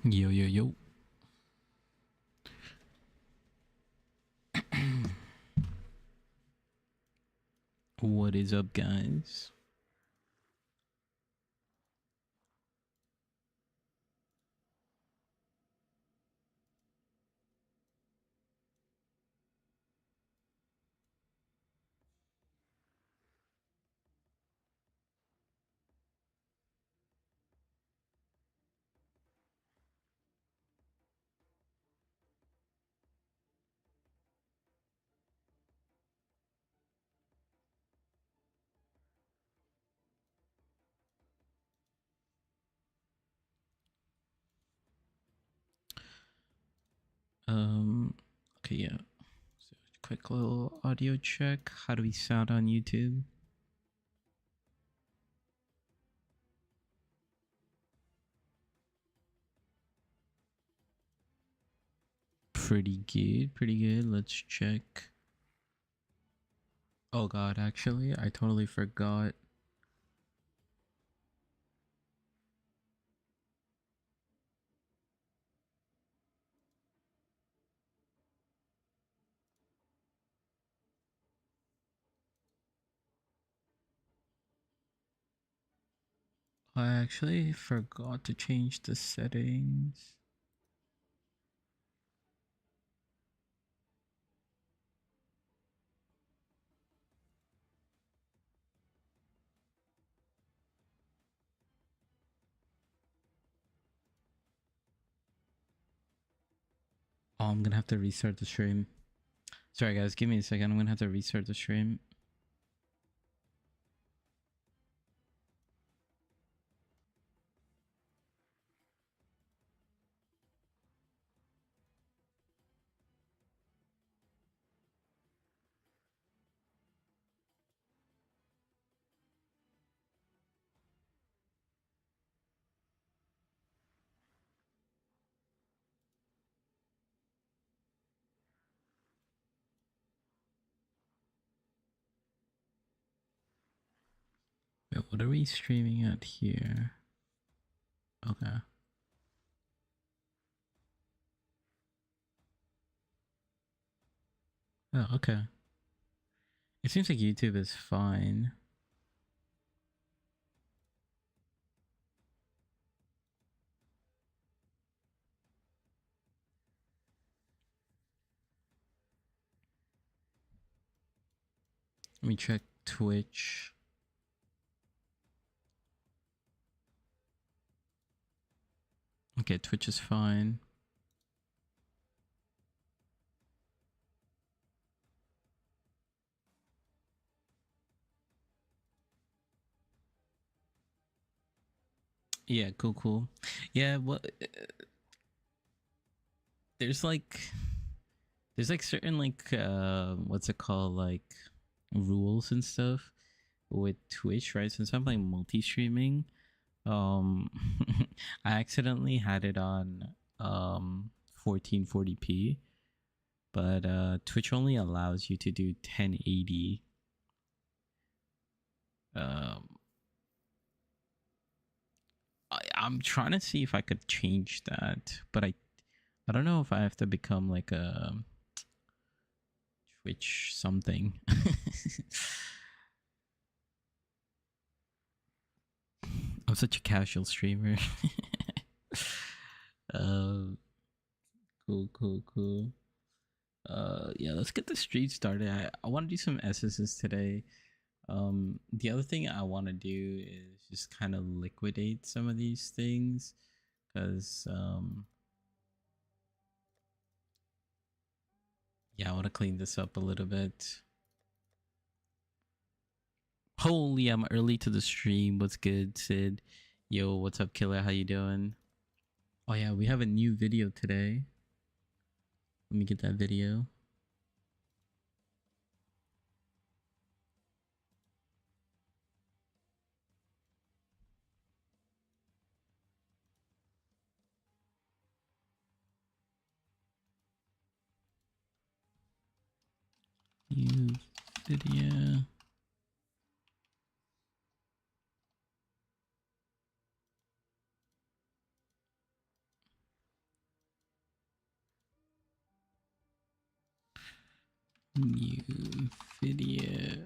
Yo, yo, yo. What is up, guys? Okay, yeah. So, quick little audio check. How do we sound on YouTube? Pretty good, pretty good. Let's check. Oh god, actually, I totally forgot. I actually forgot to change the settings. Oh, I'm gonna have to restart the stream. Sorry, guys, give me a second. I'm gonna have to restart the stream. Wait, what are we streaming at here? Okay. Oh, okay. It seems like YouTube is fine. Let me check Twitch. Okay, Twitch is fine. Yeah, cool. Yeah, well, there's like certain like what's it called, like rules and stuff with Twitch, right? Since I'm like multi-streaming, um I accidentally had it on 1440p, but Twitch only allows you to do 1080. I'm trying to see if I could change that, but I don't know if I have to become like a Twitch something. I'm such a casual streamer. uh, cool. Yeah, let's get the street started. I want to do some SSs today. The other thing I want to do is just kind of liquidate some of these things, because yeah, I want to clean this up a little bit. Holy, I'm early to the stream. What's good, Sid? Yo, what's up, Killer? How you doing? Oh yeah, we have a new video today. Let me get that video. New video. New video.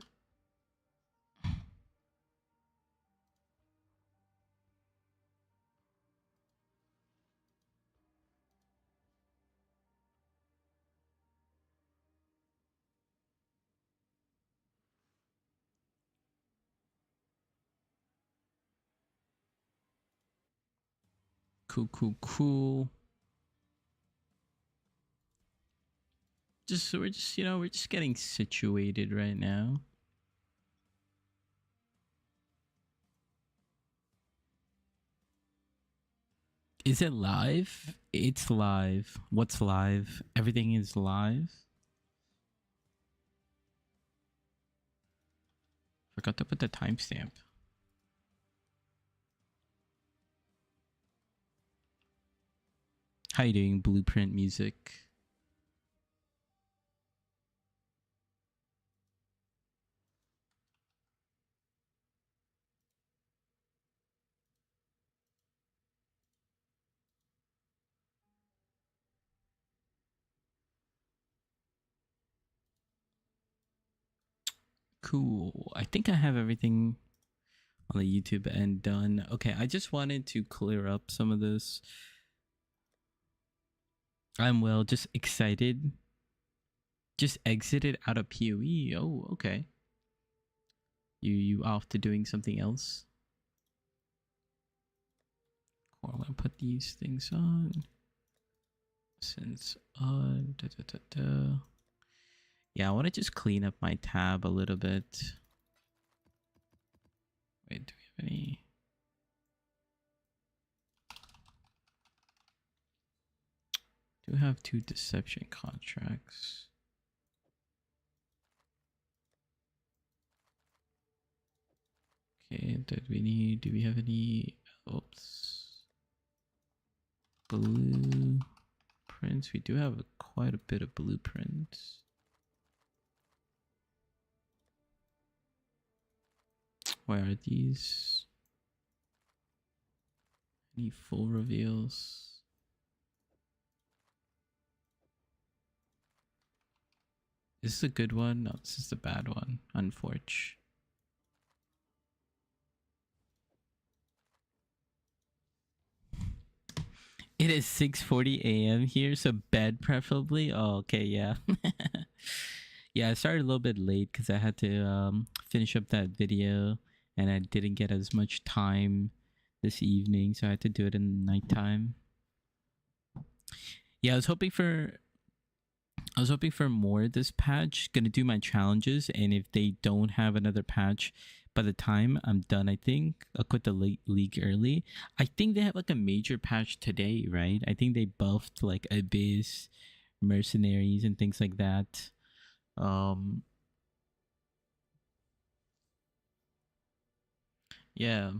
Cool. We're just getting situated right now. Is it live? It's live. What's live? Everything is live. Forgot to put the timestamp. How you doing, Blueprint Music? Cool. I think I have everything on the YouTube end done. Okay, I just wanted to clear up some of this. I'm well, just excited. Just exited out of PoE. Oh, okay. You off to doing something else? Cool, I'm gonna put these things on. Since on. Yeah, I want to just clean up my tab a little bit. Wait, do we have any? Do have 2 deception contracts. Okay, do we have any? Oops. Blueprints. We do have quite a bit of blueprints. Where are these? Any full reveals? Is this a good one? No, this is the bad one. Unfortunate. It is 6:40 a.m. here, so bed preferably. Oh, okay, yeah. Yeah, I started a little bit late because I had to finish up that video, and I didn't get as much time this evening, so I had to do it in the nighttime. Yeah, I was hoping for more this patch. Gonna do my challenges, and if they don't have another patch by the time I'm done, I think I'll quit the league early. I think they have like a major patch today, right? I think they buffed like Abyss, Mercenaries, and things like that. Yeah.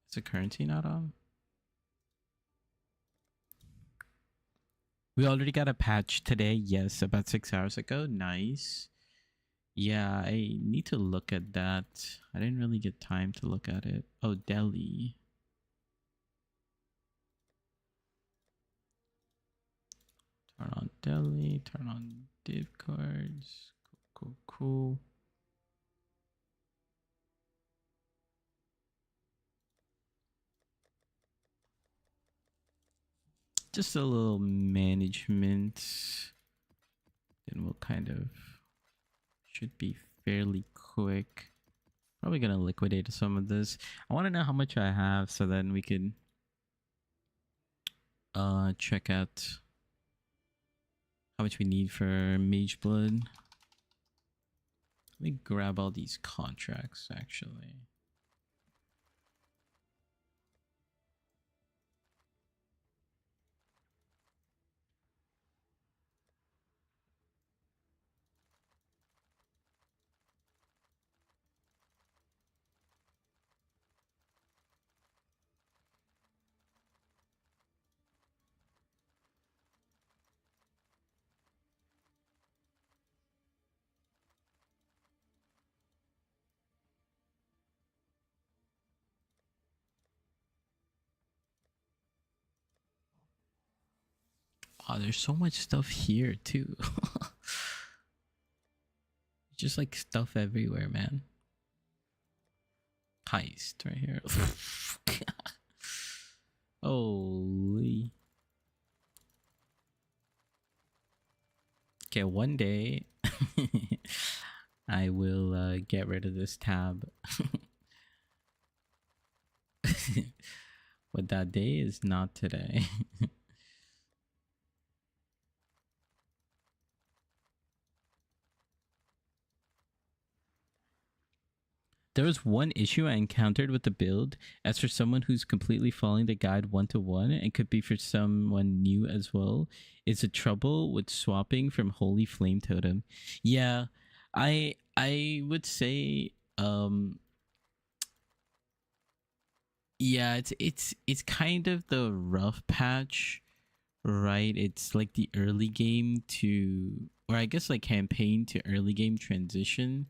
Is the currency not on? We already got a patch today. Yes, about 6 hours ago. Nice. Yeah, I need to look at that. I didn't really get time to look at it. Oh, Delhi. Turn on Delhi. Turn on div cards. Cool. Just a little management. Then we'll kind of should be fairly quick. Probably gonna liquidate some of this. I want to know how much I have so then we can check out how much we need for Mage Blood. Let me grab all these contracts actually. Oh, there's so much stuff here too. Just like stuff everywhere, man. Heist right here. Holy. Okay, one day I will get rid of this tab. But that day is not today. There was one issue I encountered with the build. As for someone who's completely following the guide one-to-one, and could be for someone new as well, is the trouble with swapping from Holy Flame Totem. Yeah, I would say yeah, it's kind of the rough patch, right? It's like the early game to, or I guess like campaign to early game transition.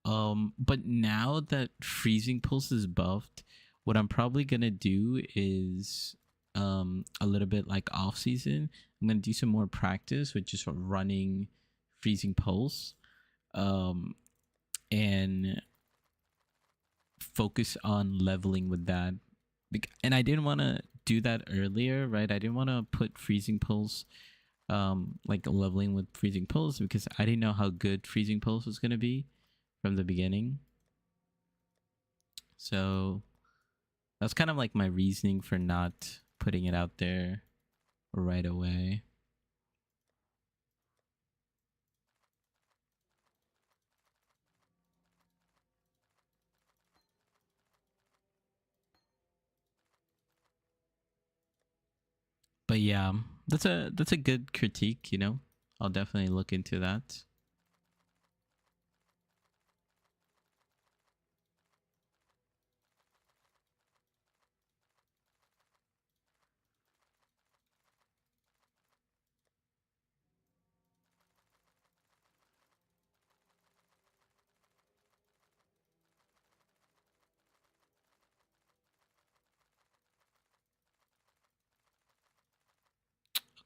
But now that Freezing Pulse is buffed, what I'm probably gonna do is a little bit like off season. I'm gonna do some more practice with just running Freezing Pulse, and focus on leveling with that. And I didn't want to do that earlier, right? I didn't want to put Freezing Pulse, like leveling with Freezing Pulse, because I didn't know how good Freezing Pulse was gonna be from the beginning. So that's kind of like my reasoning for not putting it out there right away. But yeah, that's a good critique, you know. I'll definitely look into that.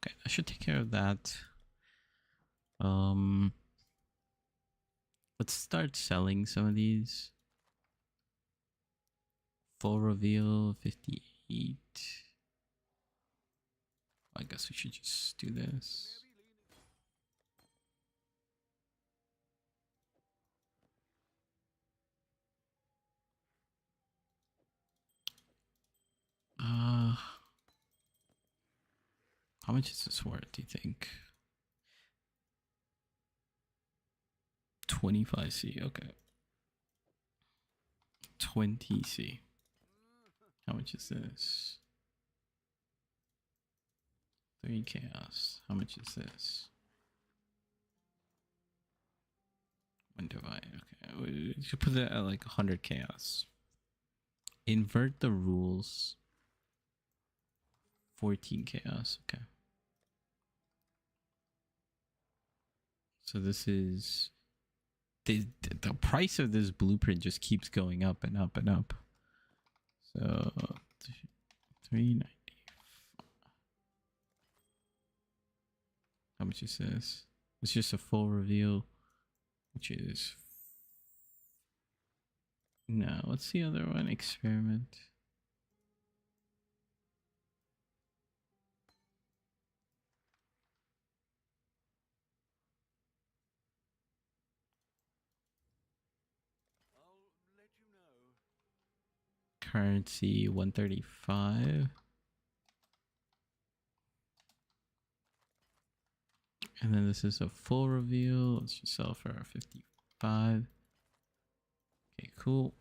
Okay, I should take care of that. Let's start selling some of these. Full reveal 58. I guess we should just do this. How much is this worth, do you think? 25C, okay. 20C. How much is this? 3 chaos. How much is this? 1 divine. Okay, we should put that at like 100 chaos. Invert the rules. 14 chaos. Okay. So this is the price of this blueprint just keeps going up and up and up. So 390. How much is this? It's just a full reveal, which is no. What's the other one? Experiment. Currency 135. And then this is a full reveal. Let's just sell for 55. Okay, cool.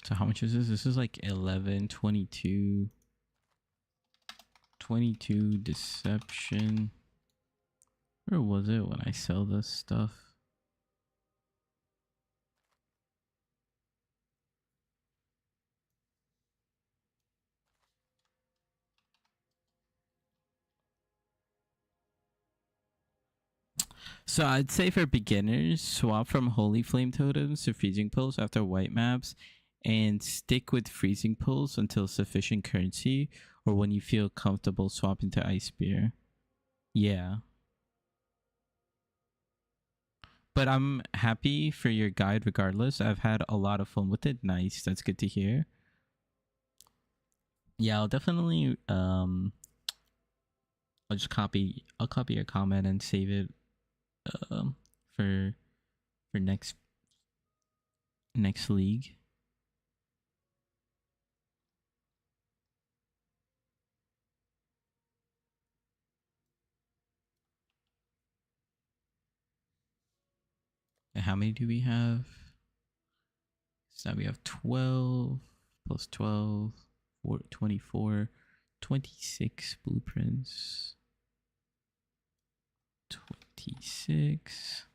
So how much is this? This is like 11, 22. 22 deception. Where was it when I sell this stuff? So I'd say for beginners, swap from Holy Flame Totems to Freezing Pulse after white maps, and stick with Freezing Pulse until sufficient currency, or when you feel comfortable swapping to Ice Spear. Yeah. But I'm happy for your guide regardless. I've had a lot of fun with it. Nice. That's good to hear. Yeah, I'll definitely I'll copy your comment and save it um for next league. And how many do we have? So now we have 12 plus 12, 24, 26 blueprints. 26,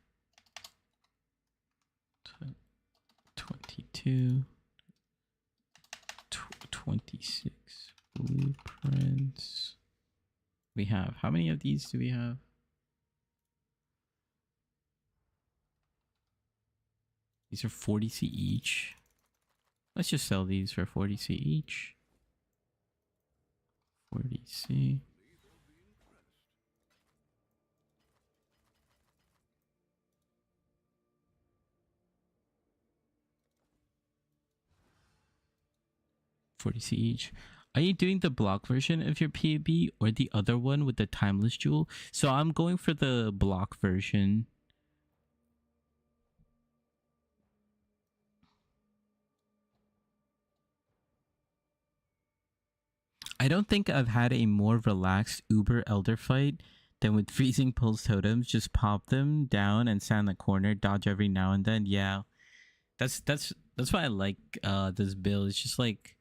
22, 26 blueprints. We have, how many of these do we have? These are 40C each. Let's just sell these for 40C each. 40C. $40C each. Are you doing the block version of your PB or the other one with the timeless jewel? So I'm going for the block version. I don't think I've had a more relaxed Uber Elder fight than with Freezing Pulse Totems. Just pop them down and stand in the corner, dodge every now and then. Yeah, that's why I like this build. It's just like,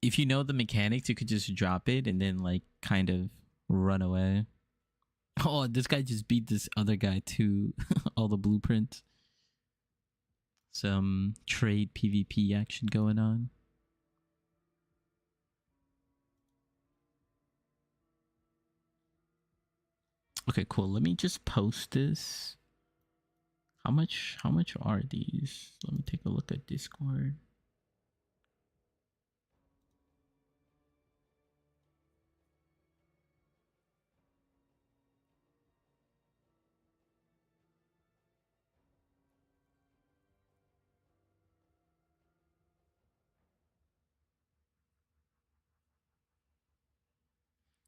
if you know the mechanics, you could just drop it and then like kind of run away. Oh, this guy just beat this other guy to all the blueprints. Some trade PvP action going on. Okay, cool. Let me just post this. How much are these? Let me take a look at Discord.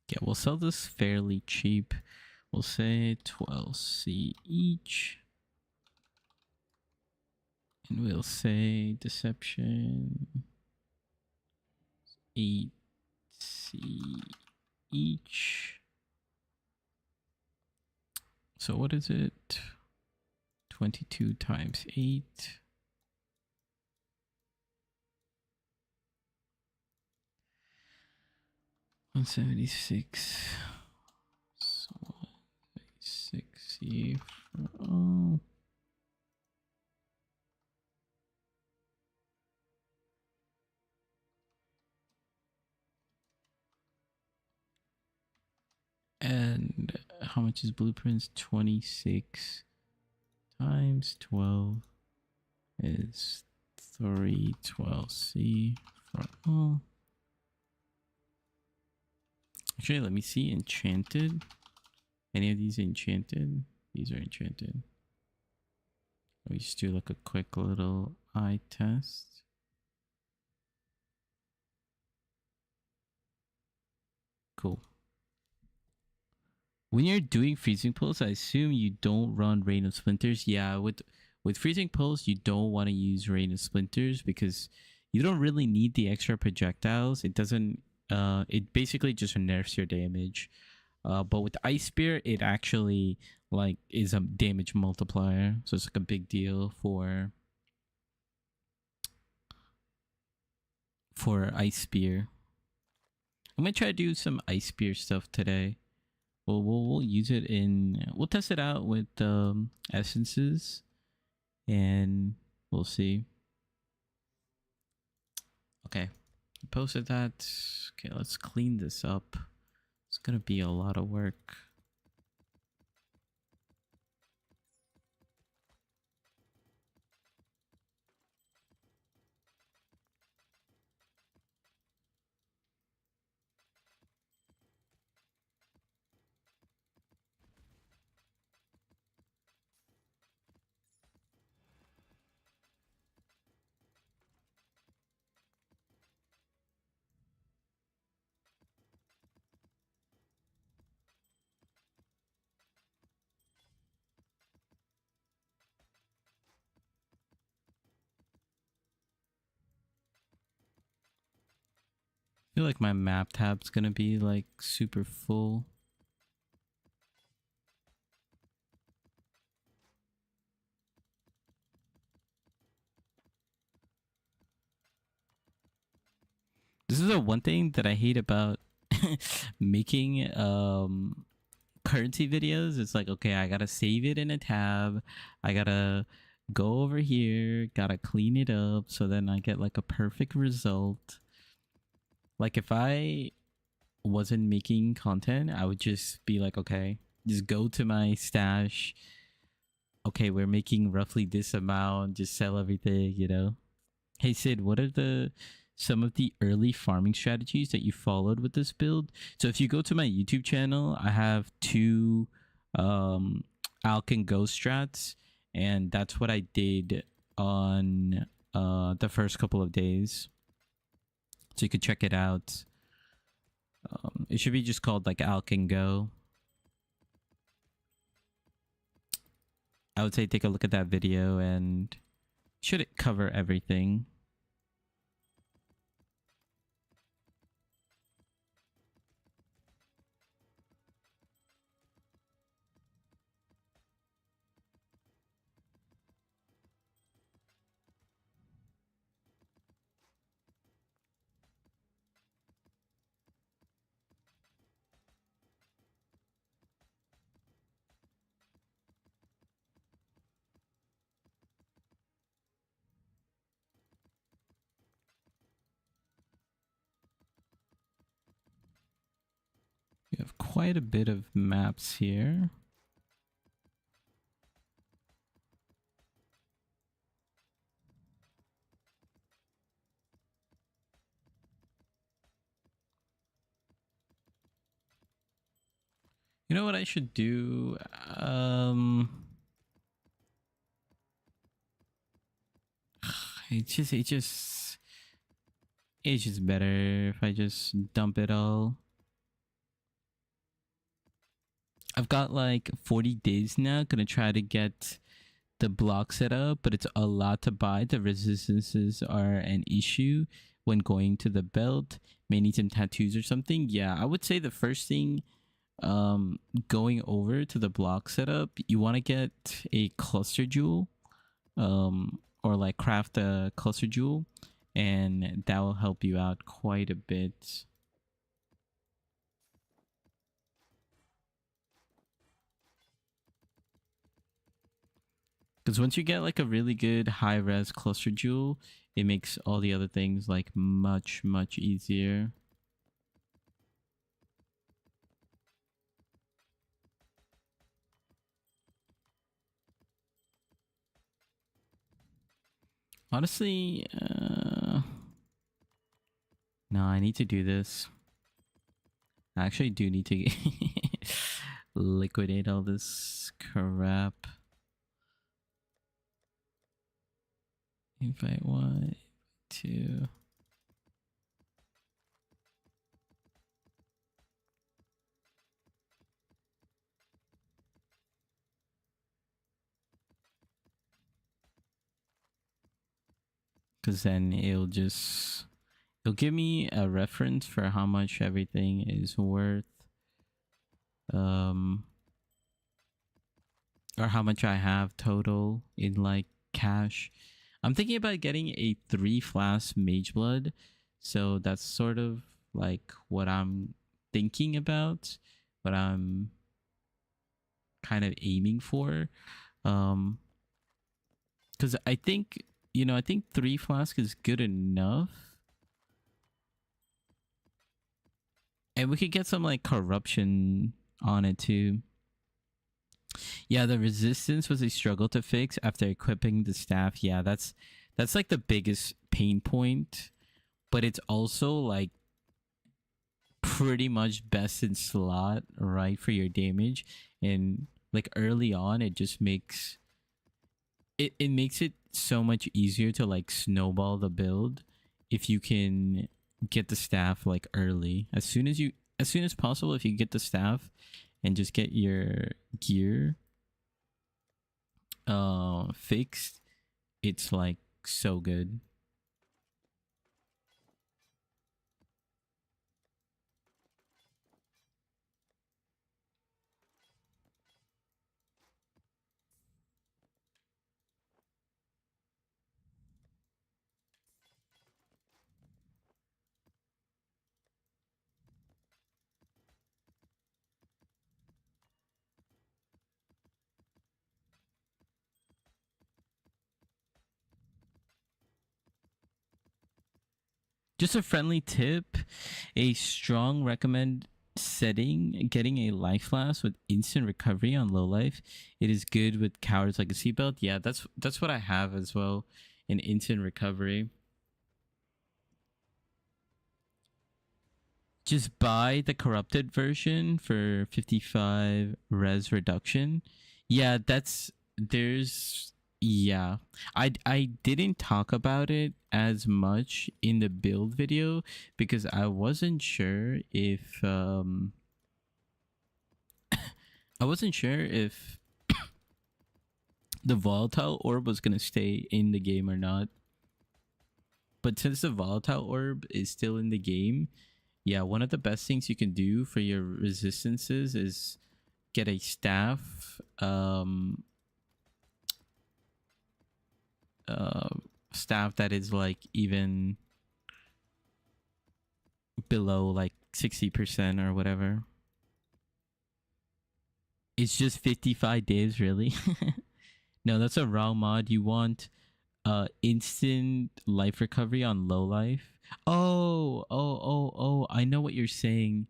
Yeah, we'll sell this fairly cheap. We'll say 12C each. And we'll say deception 8C each. So what is it? 22 times 8. $176. So 176 for all. And how much is blueprints? 26 times 12 is 312C for all. Actually, let me see. Enchanted. Any of these enchanted? These are enchanted. Let me just do like a quick little eye test. Cool. When you're doing freezing pulse, I assume you don't run Rain of Splinters. Yeah, with freezing pulse, you don't want to use Rain of Splinters because you don't really need the extra projectiles. It doesn't. It basically just nerfs your damage. But with Ice Spear, it actually like is a damage multiplier, so it's like a big deal for Ice Spear. I'm gonna try to do some Ice Spear stuff today. We'll use it in. We'll test it out with essences, and we'll see. Okay, posted that. Okay, let's clean this up. It's gonna be a lot of work. feel like my map tab's gonna be like super full. This is the one thing that I hate about making currency videos. It's like, okay, I gotta save it in a tab. I gotta go over here, gotta clean it up so then I get like a perfect result. Like if I wasn't making content, I would just be like, okay, just go to my stash. Okay, we're making roughly this amount, just sell everything, you know? Hey Sid, what are the some of the early farming strategies that you followed with this build? So if you go to my YouTube channel, I have two Alk and Go strats, and that's what I did on the first couple of days. So you could check it out. It should be just called like Alk and Go. I would say take a look at that video and should it cover everything. We have quite a bit of maps here. You know what I should do? It's just better if I just dump it all. I've got like 40 days now. Gonna try to get the block set up, but it's a lot to buy. The resistances are an issue when going to the belt. May need some tattoos or something. Yeah, I would say the first thing going over to the block setup, you want to get a cluster jewel or like craft a cluster jewel, and that will help you out quite a bit. Because once you get like a really good high res cluster jewel, it makes all the other things like much easier. Honestly, no, I need to do this. I actually do need to liquidate all this crap. Invite 1, 2. Because then it'll give me a reference for how much everything is worth. Or how much I have total in like cash. I'm thinking about getting a 3 flask mage blood. So that's sort of like what I'm thinking about, what I'm kind of aiming for. Because I think, I think 3 flask is good enough. And we could get some like corruption on it too. Yeah, the resistance was a struggle to fix after equipping the staff. Yeah, that's like the biggest pain point, but it's also like pretty much best in slot, right, for your damage. And like early on, it just makes it makes it so much easier to like snowball the build if you can get the staff like early. As soon as possible, if you get the staff and just get your gear fixed, it's like so good. Just a friendly tip. A strong recommend setting getting a life flask with instant recovery on low life. It is good with cowards like a seatbelt. Yeah, that's what I have as well. An instant recovery. Just buy the corrupted version for 55 res reduction. Yeah, there's yeah. I didn't talk about it as much in the build video because I wasn't sure if I wasn't sure if the volatile orb was going to stay in the game or not. But since the volatile orb is still in the game, yeah, one of the best things you can do for your resistances is get a staff uh staff that is like even below like 60% or whatever. It's just 55 days, really. No, that's a wrong mod. You want instant life recovery on low life. Oh, I know what you're saying.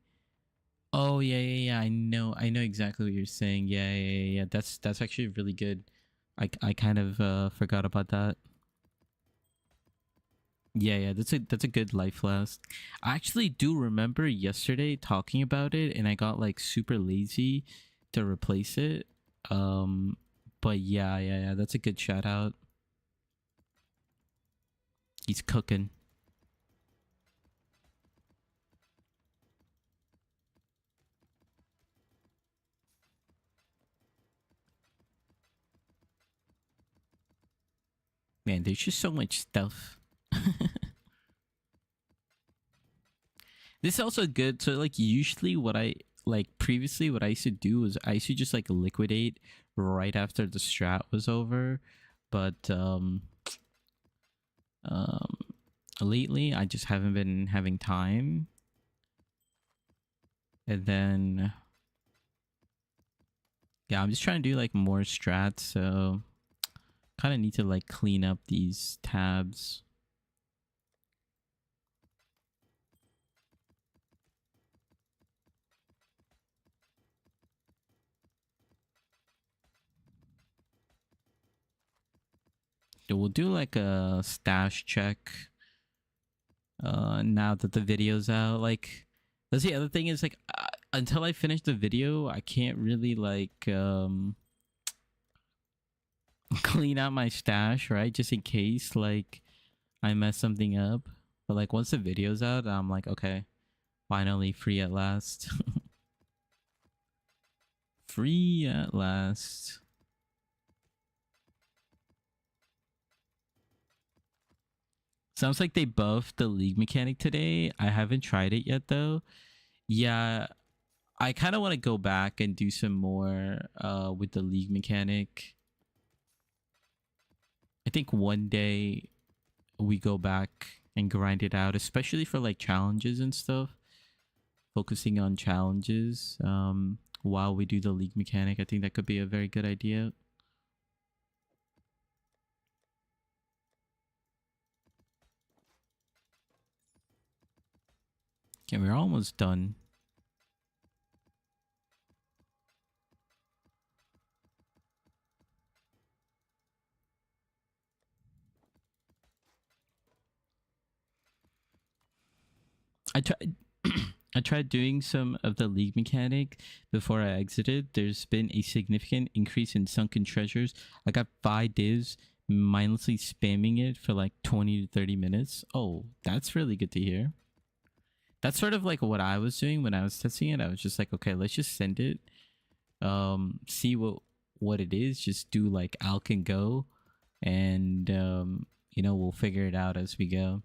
Oh yeah. I know exactly what you're saying. Yeah. That's actually really good. I kind of forgot about that. Yeah, that's a good life flask. I actually do remember yesterday talking about it, and I got like super lazy to replace it. Um, but yeah, that's a good shout out. He's cooking. Man, there's just so much stuff. This is also good. So like usually what I like previously what I used to do was I used to just like liquidate right after the strat was over. But um lately I just haven't been having time. And then yeah, I'm just trying to do like more strats, so kind of need to like clean up these tabs. So we'll do like a stash check now that the video's out. Like that's the other thing is like until I finish the video, I can't really like clean out my stash, right? Just in case like I mess something up. But like once the video's out, I'm like, okay, finally free at last. Free at last. Sounds like they buffed the league mechanic today. I haven't tried it yet though. Yeah, I kind of want to go back and do some more with the league mechanic. I think one day we go back and grind it out, especially for like challenges and stuff. Focusing on challenges while we do the league mechanic. I think that could be a very good idea. Okay, we're almost done. I tried I tried doing some of the league mechanic before I exited. There's been a significant increase in sunken treasures. I got 5 divs mindlessly spamming it for like 20 to 30 minutes. Oh, that's really good to hear. That's sort of like what I was doing when I was testing it. I was just like, okay, let's just send it. See what it is. Just do like Alk and go, and you know, we'll figure it out as we go.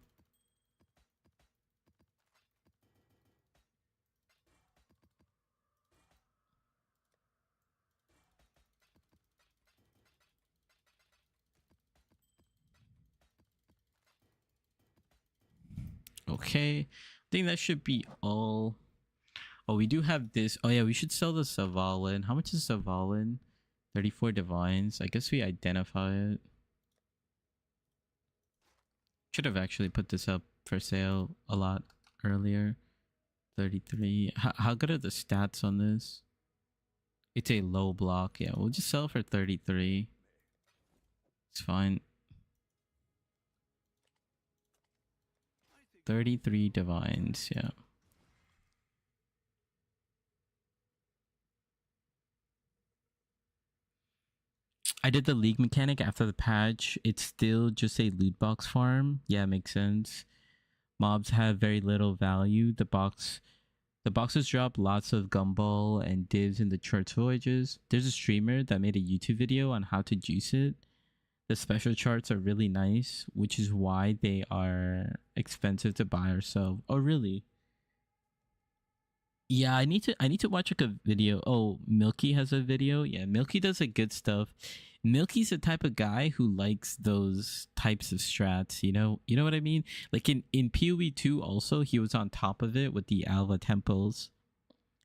Okay, I think that should be all. Oh, we do have this. Oh yeah, we should sell the Savalin. How much is Savalin? 34 divines. I guess we identify it. Should have actually put this up for sale a lot earlier. 33. How good are the stats on this? It's a low block. Yeah, we'll just sell for 33. It's fine. 33 divines, yeah. I did the league mechanic after the patch. It's still just a loot box farm. Yeah, makes sense. Mobs have very little value. The boxes drop lots of gumball and divs in the church voyages. There's a streamer that made a YouTube video on how to juice it. The special charts are really nice, which is why they are expensive to buy or sell. Oh, really? Yeah, I need to watch like a video. Oh, Milky has a video. Yeah, Milky does a good stuff. Milky's the type of guy who likes those types of strats, you know what I mean? Like in PoE 2 also, he was on top of it with the Alva temples.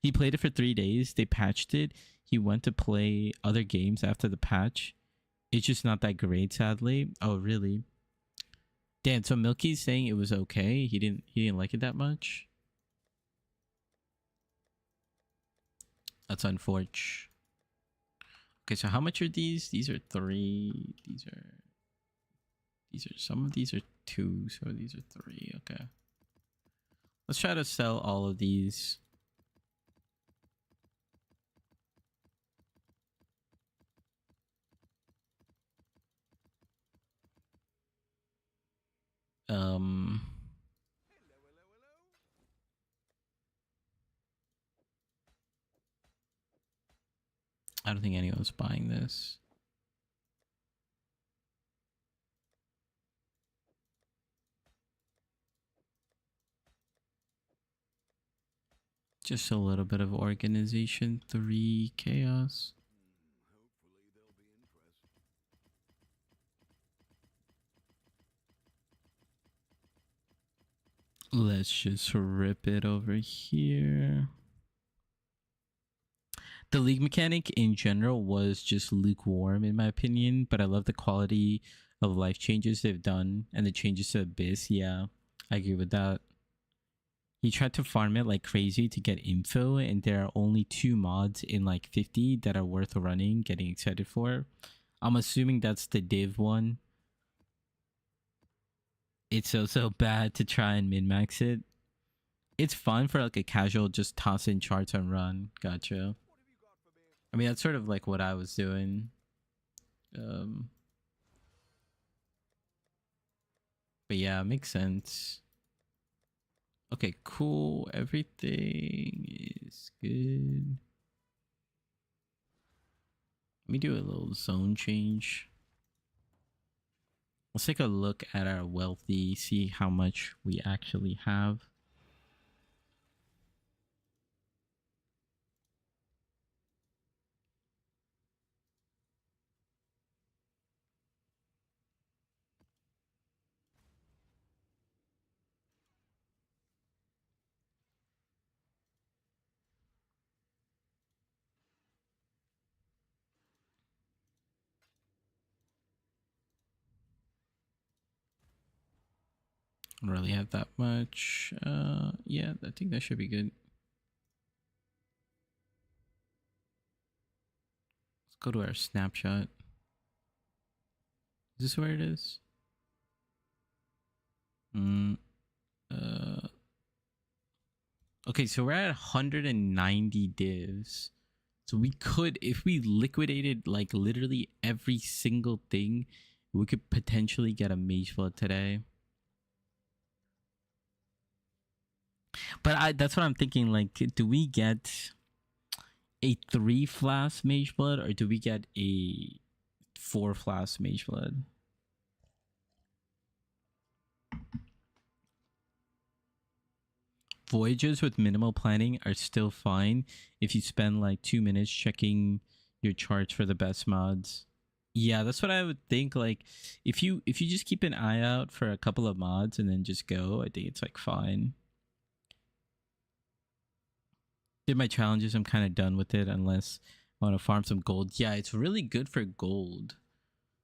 He played it for 3 days. They patched it. He went to play other games after the patch. It's just not that great, sadly. Oh, really? Dan, so Milky's saying it was okay. He didn't like it that much. That's unfortunate. Okay, so how much are these? These are 3. These are some of these are 2, so these are 3. Okay. Let's try to sell all of these. I don't think anyone's buying this. Just a little bit of organization. 3 chaos. Let's just rip it over here. The league mechanic in general was just lukewarm in my opinion, but I love the quality of life changes they've done and the changes to Abyss. Yeah, I agree with that. He tried to farm it like crazy to get info, and there are only 2 mods in like 50 that are worth running, getting excited for. I'm assuming that's the div one. It's so bad to try and min-max it. It's fun for like a casual just toss in charts and run. Gotcha. I mean, that's sort of like what I was doing. But yeah, makes sense. Okay, cool. Everything is good. Let me do a little zone change. Let's take a look at our wealthy, see how much we actually have. Don't really have that much. Yeah, I think that should be good. Let's go to our snapshot. Is this where it is? Okay, so we're at 190 divs. So we could, if we liquidated like literally every single thing, we could potentially get a mage blood today. But that's what I'm thinking. Like, do we get a 3 flask mage blood or do we get a 4 flask mage blood? Voyages with minimal planning are still fine if you spend like 2 minutes checking your charts for the best mods. Yeah, that's what I would think. Like, if you just keep an eye out for a couple of mods and then just go, I think it's like fine. Did my challenges, I'm kind of done with it unless I want to farm some gold. Yeah, it's really good for gold.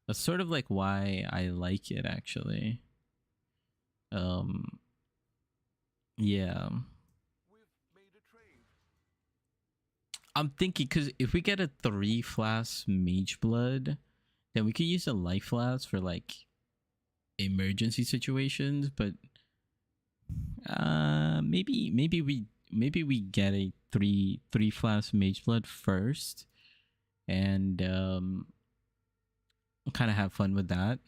That's sort of like why I like it actually. Yeah. I'm thinking because if we get a 3 flask mage blood, then we could use a life flask for like emergency situations. But maybe we get a three flask mage blood first, and kind of have fun with that.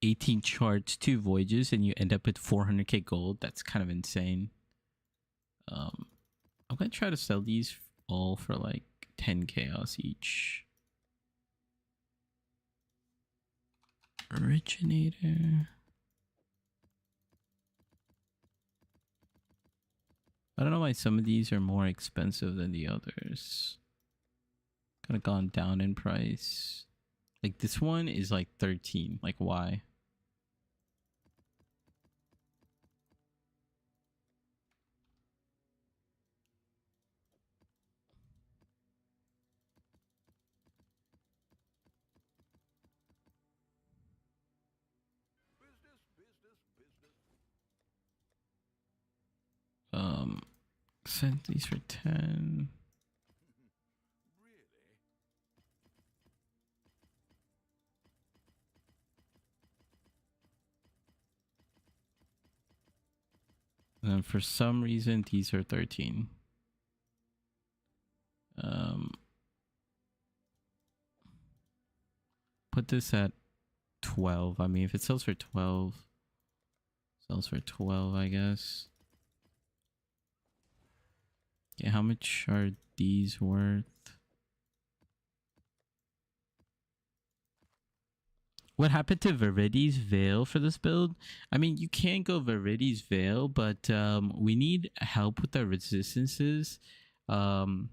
18 charts, 2 voyages, and you end up with 400k gold. That's kind of insane. I'm gonna try to sell these all for like 10 chaos each. Originator. I don't know why some of these are more expensive than the others. Kind of gone down in price. Like this one is like 13. Like why? Send these for 10. And then for some reason these are 13. Put this at 12. I mean, if it sells for 12, sells for 12, I guess. Okay, how much are these worth? What happened to Viridi's Veil for this build? I mean, you can go Viridi's Veil, but we need help with the resistances. And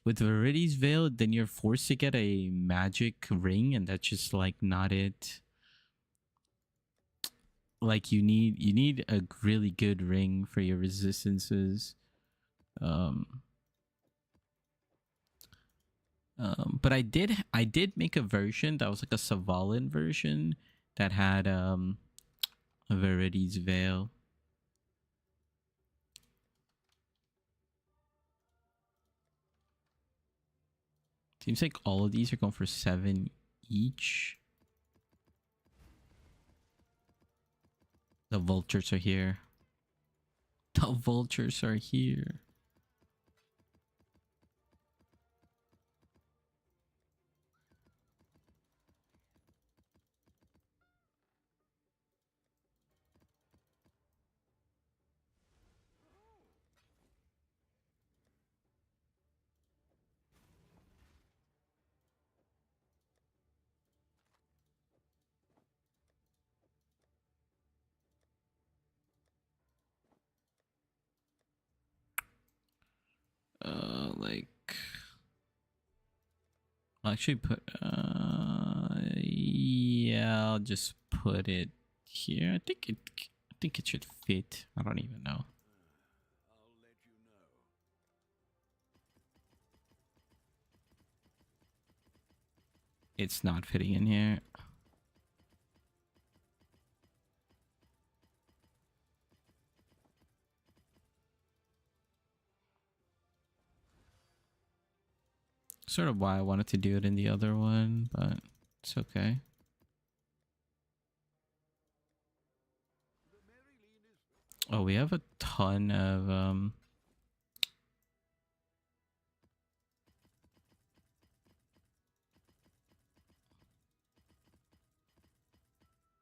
with Viridi's Veil, then you're forced to get a magic ring, and that's just like not it. Like you need a really good ring for your resistances. But I did make a version that was like a Savalan version that had Viridi's Veil. Seems like all of these are going for 7 each. The vultures are here. The vultures are here. Like I'll actually put yeah, I'll just put it here. I think it should fit. I don't even know. It's not fitting in here. Sort of why I wanted to do it in the other one, but it's okay. Oh, we have a ton of are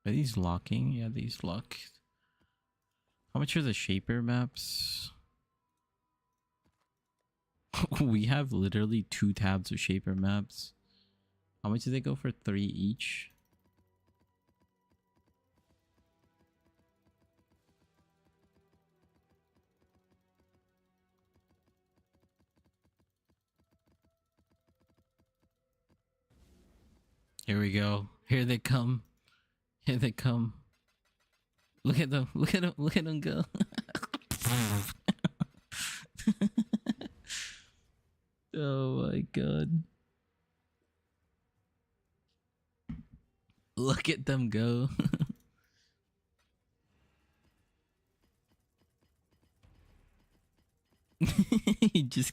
these locking? Yeah, these lock. How much are the shaper maps? We have literally 2 tabs of shaper maps. How much do they go for? 3 each? Here we go. Here they come. Here they come. Look at them. Look at them. Look at them go. Oh my god. Look at them go. He just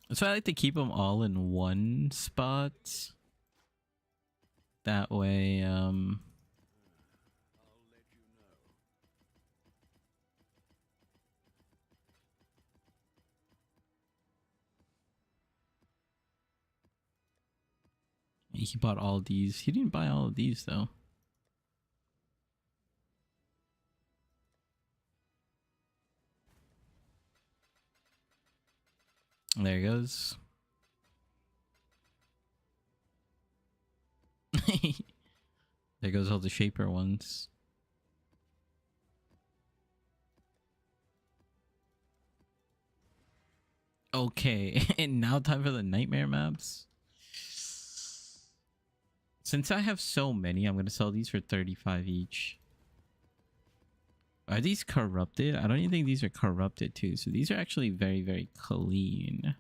That's why I like to keep them all in one spot. That way, he bought all these. He didn't buy all of these though. There he goes. There goes all the shaper ones. Okay, and now time for the nightmare maps. Since I have so many, I'm gonna sell these for 35 each. Are these corrupted? I don't even think these are corrupted too. So these are actually very, very clean.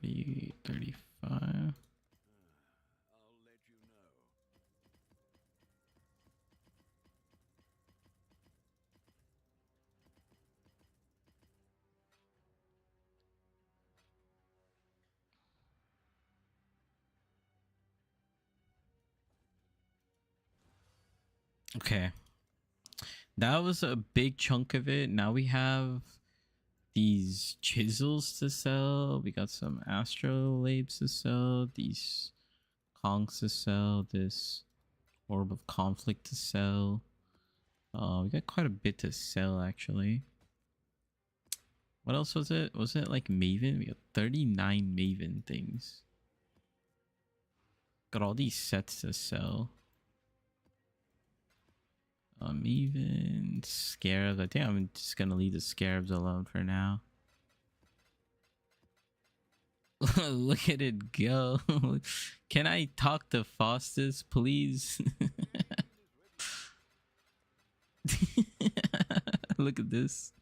30, 35. Okay. That was a big chunk of it. Now we have these chisels to sell. We got some astrolabes to sell. These conchs to sell. This orb of conflict to sell. We got quite a bit to sell actually. What else was it? Was it like Maven? We got 39 Maven things. Got all these sets to sell. Even scarabs. I think I'm just gonna leave the scarabs alone for now. Look at it go. Can I talk to Faustus, please? Look at this.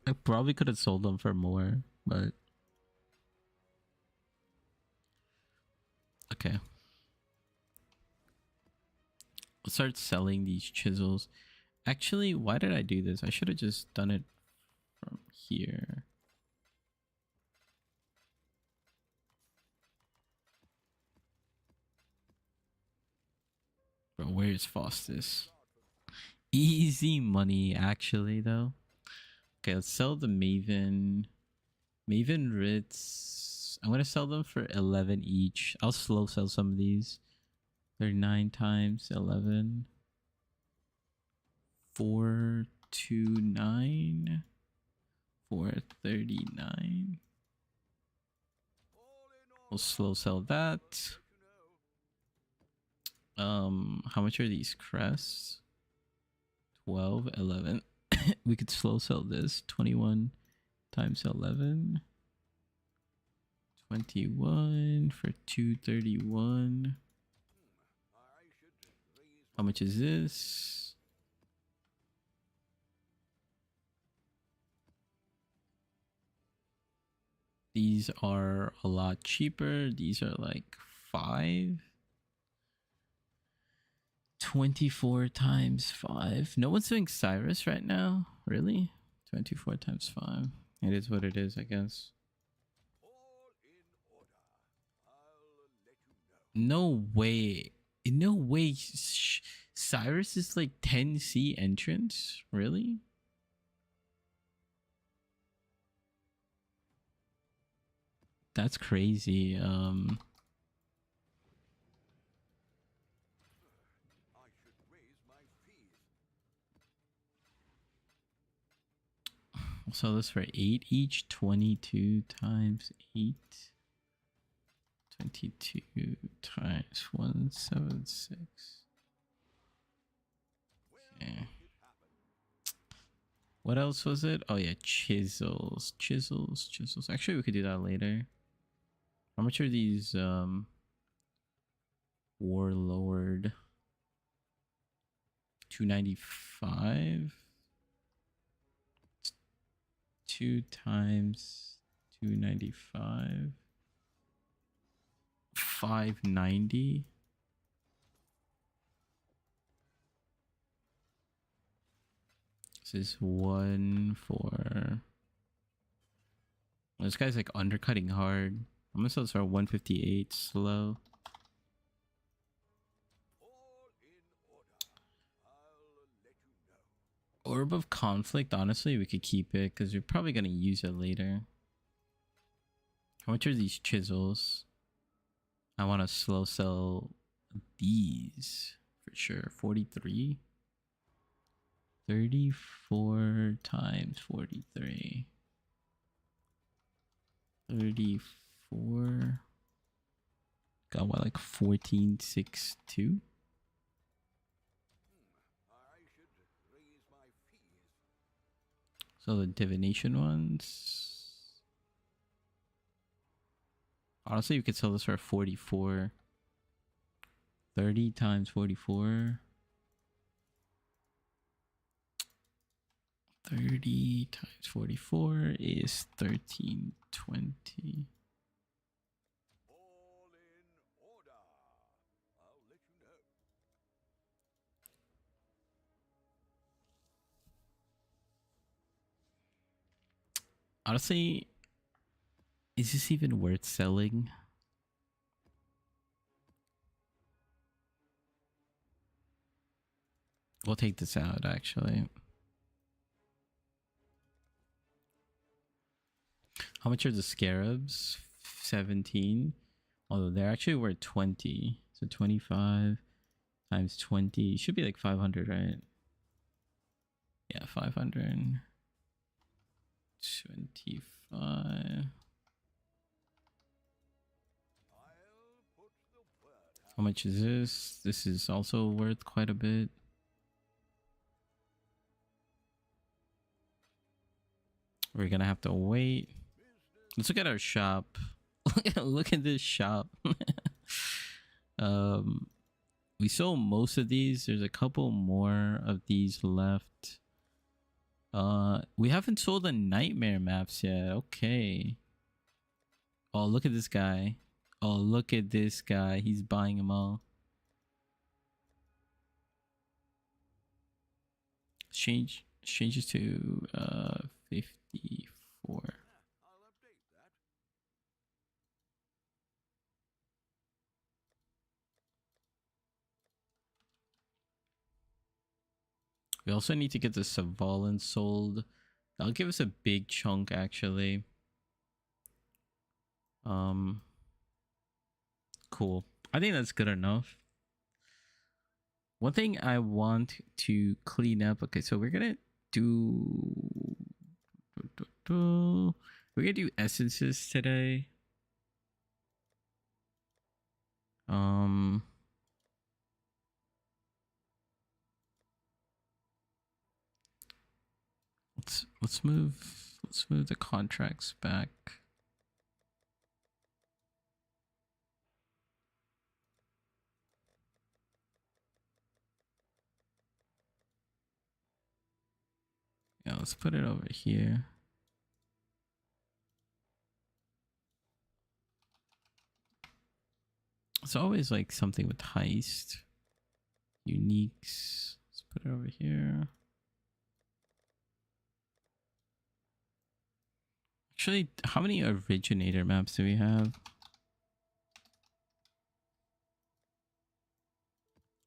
I probably could have sold them for more, but okay. Let's start selling these chisels. Actually, why did I do this? I should have just done it from here. Bro, where's Faustus? Easy money, actually, though. Okay, let's sell the Maven. Maven Ritz. I'm gonna sell them for 11 each. I'll slow sell some of these. 39 times 11. 429. 439. We'll slow sell that. How much are these crests? 12, 11. We could slow sell this. 21 times 11. 21 for 231. How much is this? These are a lot cheaper. These are like 5. 24 times 5. No one's doing Cyrus right now? Really? 24 times 5. It is what it is, I guess. No way. No way. Cyrus is like 10C entrance? Really? That's crazy. So this for 8 each, 22 times 8. 22 times 176. Okay. What else was it? Oh yeah, chisels. Chisels. Actually, we could do that later. How much are these warlord? 295. 2 times 295. 590. This is one for. This guy's like undercutting hard. I'm gonna sell this for 158 slow. Orb of Conflict, honestly, we could keep it because we're probably gonna use it later. How much are these chisels? I want to slow sell these for sure. 43. 34 times 43. 34. Got what, like 1462? So the divination ones. Honestly, you could sell this for 44. 30 times 44. 30 times 44 is 1320. Honestly, is this even worth selling? We'll take this out, actually. How much are the scarabs? 17. Although they're actually worth 20. So 25 times 20. Should be like 500, right? Yeah, 500. 25. How much is this? This is also worth quite a bit. We're gonna have to wait. Let's look at our shop. Look at this shop. We sold most of these. There's a couple more of these left. We haven't sold the nightmare maps yet. Okay. Oh, look at this guy. Oh, look at this guy. He's buying them all. Changes to 54. We also need to get the Savalan sold. That'll give us a big chunk, actually. Cool. I think that's good enough. One thing I want to clean up. Okay, so we're gonna do. We're gonna do essences today. Let's move the contracts back. Yeah, let's put it over here. It's always like something with heist. Uniques. Let's put it over here. Actually, how many originator maps do we have?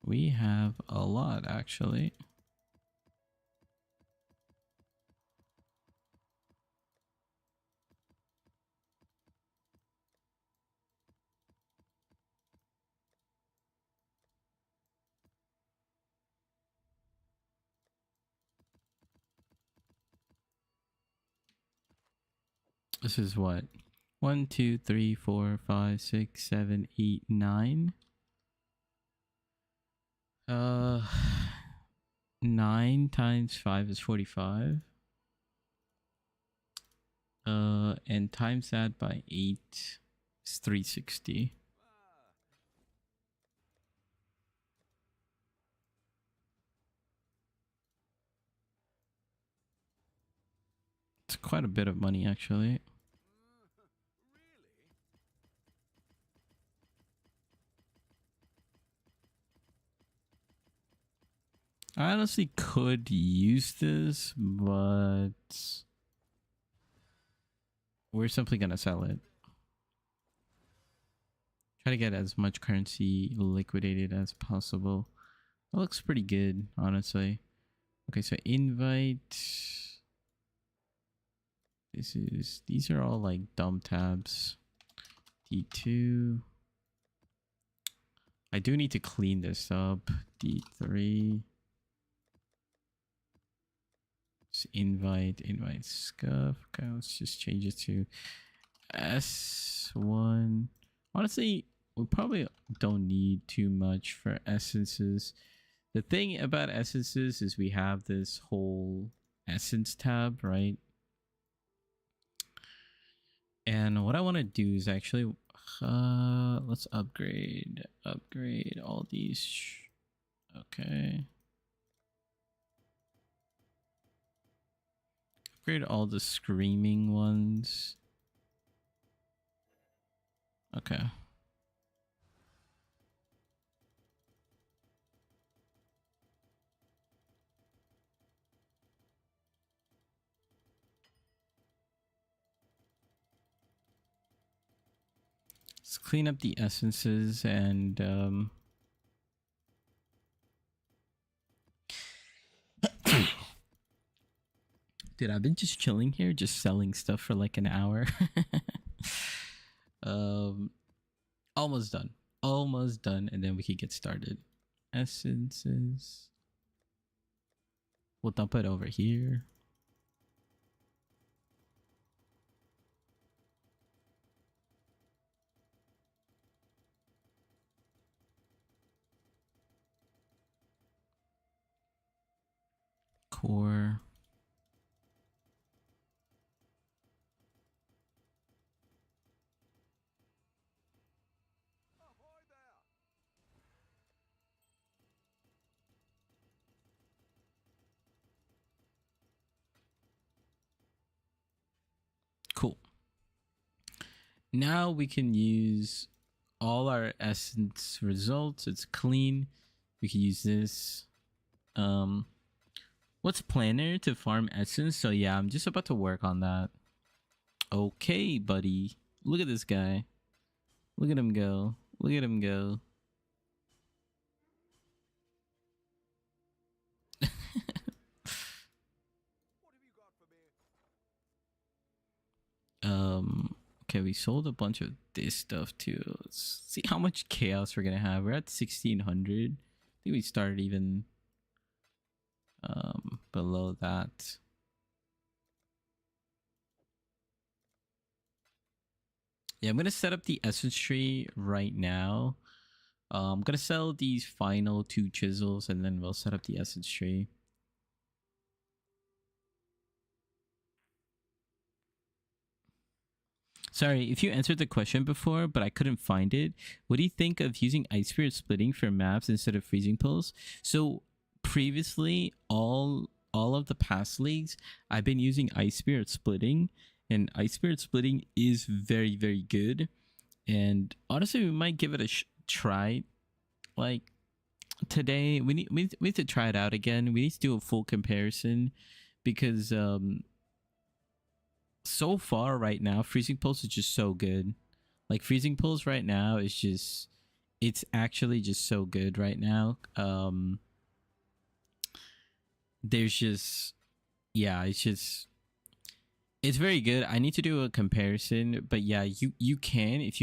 We have a lot, actually. This is what? 1, 2, 3, 4, 5, 6, 7, 8, 9. 9 times 5 is 45. And times that by 8 is 360. It's quite a bit of money, actually. I honestly could use this, but we're simply gonna sell it. Try to get as much currency liquidated as possible. That looks pretty good, honestly. Okay, so invite. These are all like dumb tabs. D2. I do need to clean this up. D3. Just invite scuff. Okay, let's just change it to S1. Honestly, we probably don't need too much for essences. The thing about essences is we have this whole essence tab, right? And what I want to do is actually let's upgrade all these. Okay, upgrade all the screaming ones. Okay. Let's clean up the essences and dude, I've been just chilling here, just selling stuff for like an hour. Almost done. Almost done, and then we can get started. Essences. We'll dump it over here. Core. Cool. Now we can use all our essence results. It's clean. We can use this. What's planner to farm essence? So yeah, I'm just about to work on that. Okay, buddy. Look at this guy. Look at him go. Look at him go. Okay, we sold a bunch of this stuff too. Let's see how much chaos we're gonna have. We're at 1600. I think we started even below that. Yeah, I'm gonna set up the essence tree right now. I'm gonna sell these final 2 chisels and then we'll set up the essence tree. Sorry, if you answered the question before, but I couldn't find it. What do you think of using Ice Spirit splitting for maps instead of freezing pulse? So previously, all of the past leagues, I've been using Ice Spirit splitting, and Ice Spirit splitting is very, very good. And honestly, we might give it a try. Like today, we need to try it out again. We need to do a full comparison because so far right now, freezing pulse is just so good. Like freezing pulse right now is just, it's actually just so good right now. There's just, yeah, it's very good. I need to do a comparison, but yeah, you can if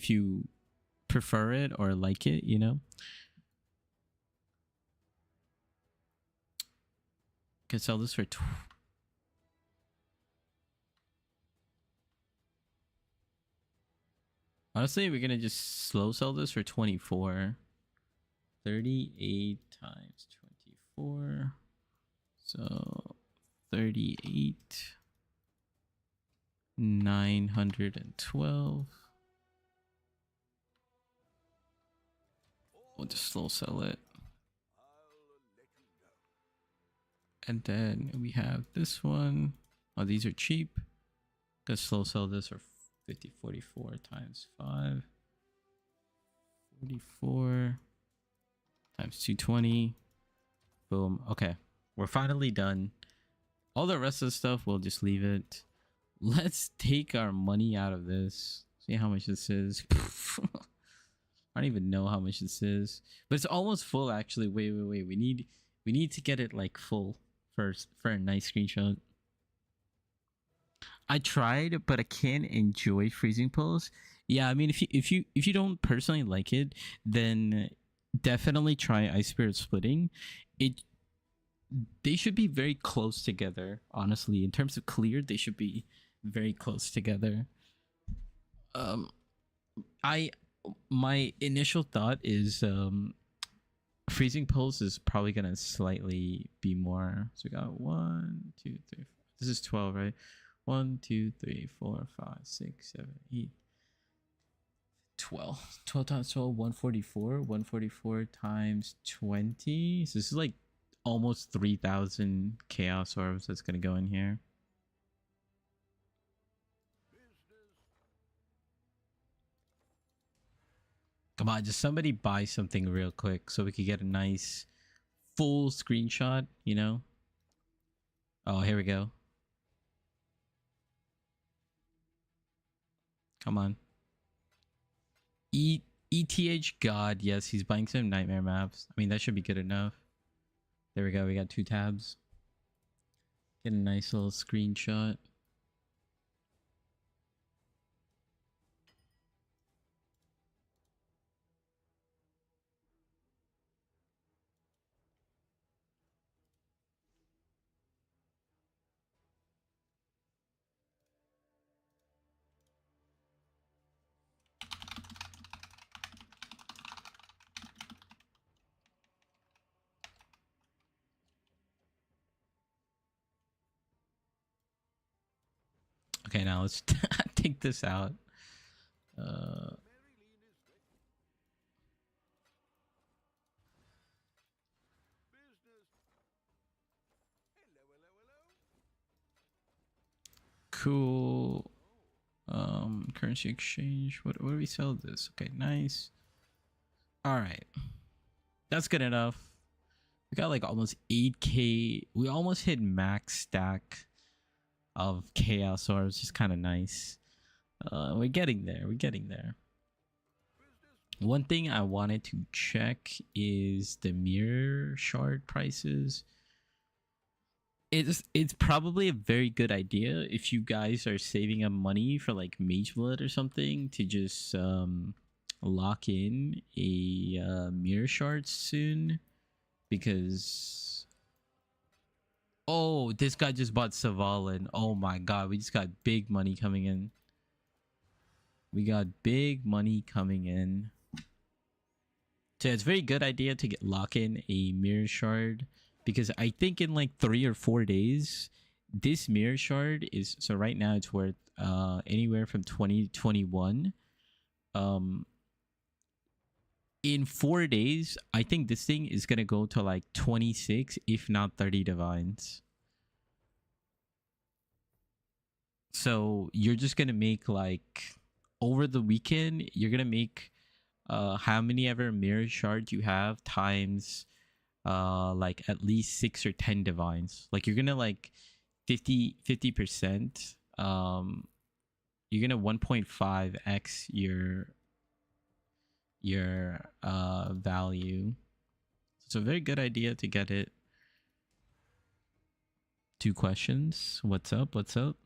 you prefer it or like it, you know. Can sell this for Honestly, we're gonna just slow sell this for 24. 38 times 24. So 38. 912. We'll just slow sell it. And then we have this one. Oh, these are cheap. Gonna slow sell this for 50, 44 times 5. 44 times 220. Boom. Okay. We're finally done. All the rest of the stuff, we'll just leave it. Let's take our money out of this. See how much this is. I don't even know how much this is. But it's almost full actually. Wait. We need to get it like full first for a nice screenshot. I tried, but I can't enjoy freezing pulls. Yeah, I mean if you don't personally like it, then definitely try Ice Spirit splitting. They should be very close together, honestly. In terms of clear, they should be very close together. My initial thought is freezing pulse is probably gonna slightly be more. So we got 1, 2, 3, 4. This is 12, right? 1, 2, 3, 4, 5, 6, 7, 8. 12 times 12, 144. 144 times 20. So this is like almost 3,000 chaos orbs that's gonna go in here. Come on, just somebody buy something real quick so we could get a nice full screenshot, you know? Oh, here we go. Come on. ETH God, yes, he's buying some nightmare maps. I mean, that should be good enough. There we go, we got 2 tabs. Get a nice little screenshot. Okay, now let's take this out. Cool. Currency exchange. What do we sell this? Okay, nice. All right, that's good enough. We got like almost 8k. We almost hit max stack of chaos orbs. Just kind of nice. We're getting there. We're getting there. One thing I wanted to check is the mirror shard prices. It's probably a very good idea if you guys are saving up money for like Mage Blood or something to just lock in a mirror shard soon, because oh, this guy just bought Savalin. Oh my god, we just got big money coming in. We got big money coming in. So it's a very good idea to lock in a mirror shard, because I think in like 3 or 4 days, this mirror shard is, so right now it's worth anywhere from 20 to 21. In 4 days, I think this thing is gonna go to like 26, if not 30 divines. So you're just gonna make like, over the weekend, you're gonna make how many ever mirror shards you have times like at least 6 or 10 divines. Like you're gonna like 50%. You're gonna 1.5x your value. It's a very good idea to get it. 2 questions. What's up? What's up?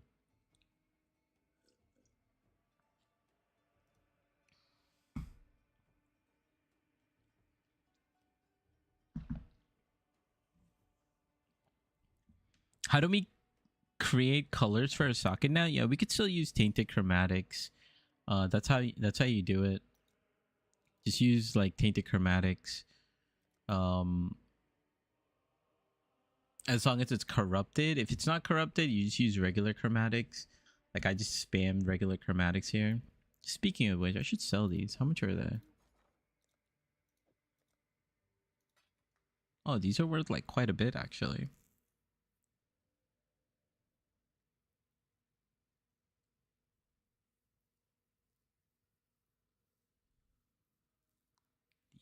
How do we create colors for a socket now? Yeah, we could still use tainted chromatics. That's how you do it. Just use like tainted chromatics. As long as it's corrupted. If it's not corrupted, you just use regular chromatics. Like I just spammed regular chromatics here. Speaking of which, I should sell these. How much are they? Oh, these are worth like quite a bit actually.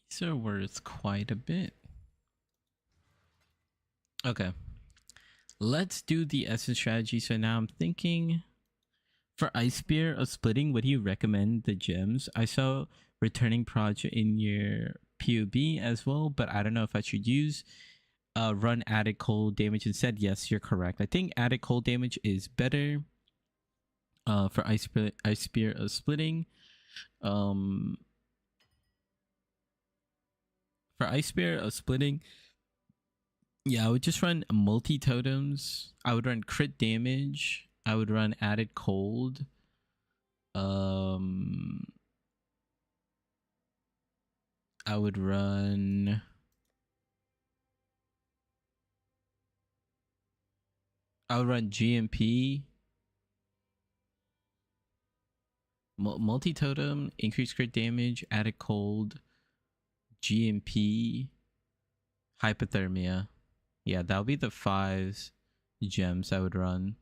These are worth quite a bit. Okay. Let's do the essence strategy. So now I'm thinking for Ice Spear of splitting, would you recommend the gems? I saw returning project in your PoB as well, but I don't know if I should use run added cold damage instead. Yes, you're correct. I think added cold damage is better for Ice Spear of splitting. For Ice Spear of splitting, yeah, I would just run multi totems. I would run crit damage. I would run added cold. I would run GMP. Multi totem, increased crit damage, added cold, GMP, hypothermia. Yeah, that would be the 5 gems I would run.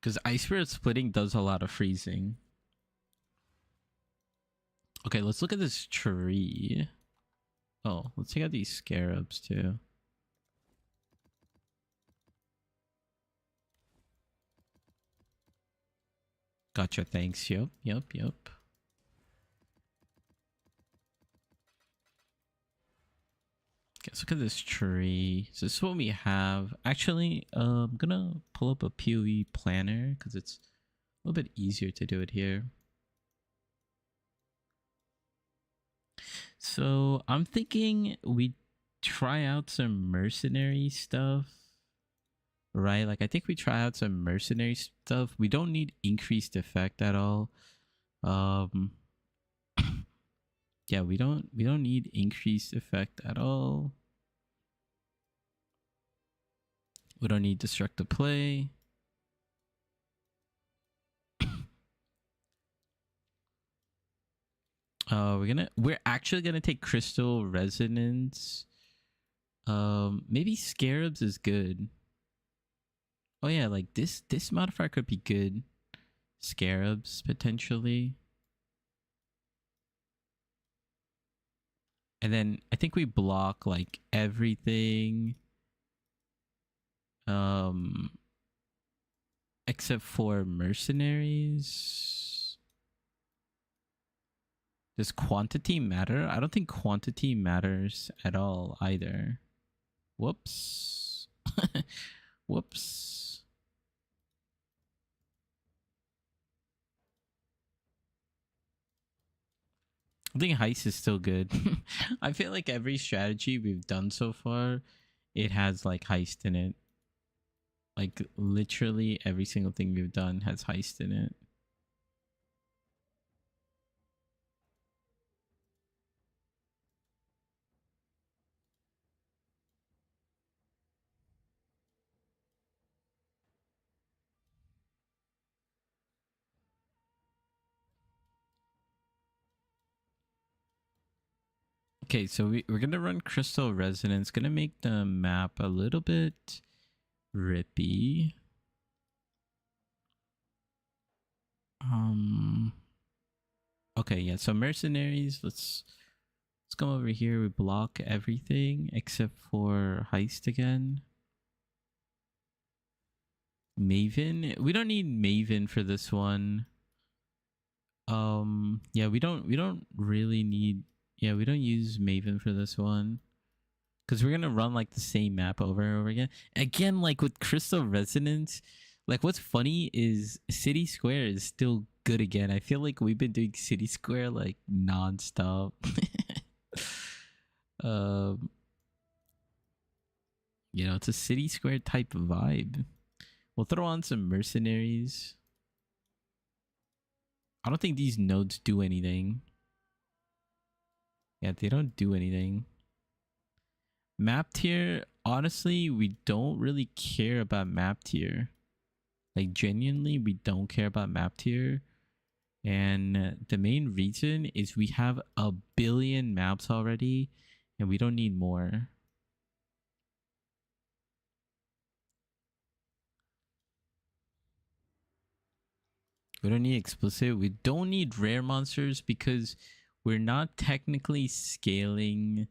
Because Ice Spirit splitting does a lot of freezing. Okay, let's look at this tree. Oh, let's check out these scarabs too. Gotcha, thanks. Yep. Okay, let's look at this tree. So this is what we have. Actually, I'm gonna pull up a PoE planner because it's a little bit easier to do it here. So I'm thinking we try out some mercenary stuff, right? Like I think we try out some mercenary stuff. We don't need increased effect at all. Yeah, we don't need increased effect at all. We don't need destructive play. We're actually gonna take crystal resonance. Maybe scarabs is good. Oh yeah, like this modifier could be good. Scarabs potentially. And then I think we block like everything. Except for mercenaries. Does quantity matter? I don't think quantity matters at all either. Whoops. Whoops. I think heist is still good. I feel like every strategy we've done so far, it has like heist in it. Like literally every single thing we've done has heist in it. Okay, so we're gonna run crystal resonance. Gonna make the map a little bit rippy. Okay, yeah, so mercenaries, let's go over here. We block everything except for heist again. Maven, we don't need Maven for this one. Yeah, we don't really need, yeah, we don't use Maven for this one because we're gonna run like the same map over and over again, like with crystal resonance. Like what's funny is City Square is still good again. I feel like we've been doing City Square like non-stop. You know, it's a city square type vibe. We'll throw on some mercenaries. I don't think these nodes do anything. Yeah, they don't do anything. Map tier, honestly, we don't really care about map tier. Like, genuinely, we don't care about map tier. And the main reason is we have a billion maps already and we don't need more. We don't need explicit. We don't need rare monsters because we're not technically scaling.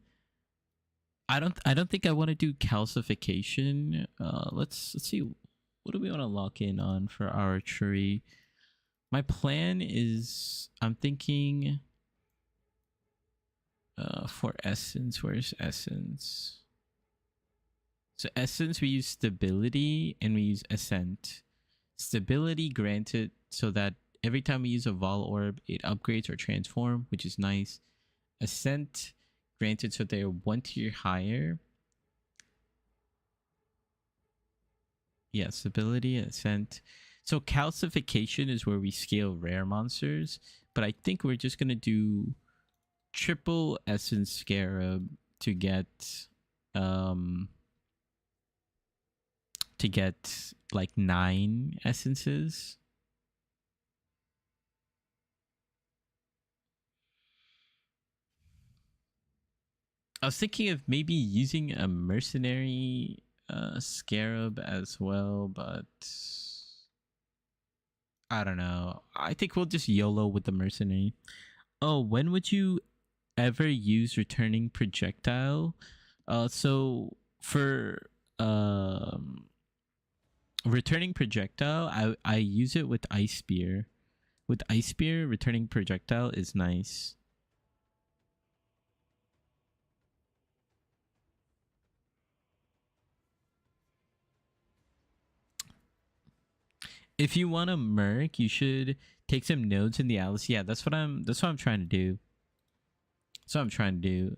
I don't think I want to do calcification. Let's see, what do we want to lock in on for our tree? My plan is, I'm thinking for essence, where's essence? So essence, we use stability and we use ascent. Stability granted so that every time we use a vol orb, it upgrades or transform, which is nice. Ascent granted so they're one tier higher. Yeah, stability, ascent. So calcification is where we scale rare monsters, but I think we're just gonna do triple essence scarab to get like 9 essences. I was thinking of maybe using a mercenary scarab as well, but I don't know. I think we'll just YOLO with the mercenary. Oh, when would you ever use returning projectile? So for returning projectile, I use it with ice spear. With ice spear, returning projectile is nice. If you want to merc, you should take some nodes in the Alice. Yeah, that's what I'm trying to do. That's what I'm trying to do.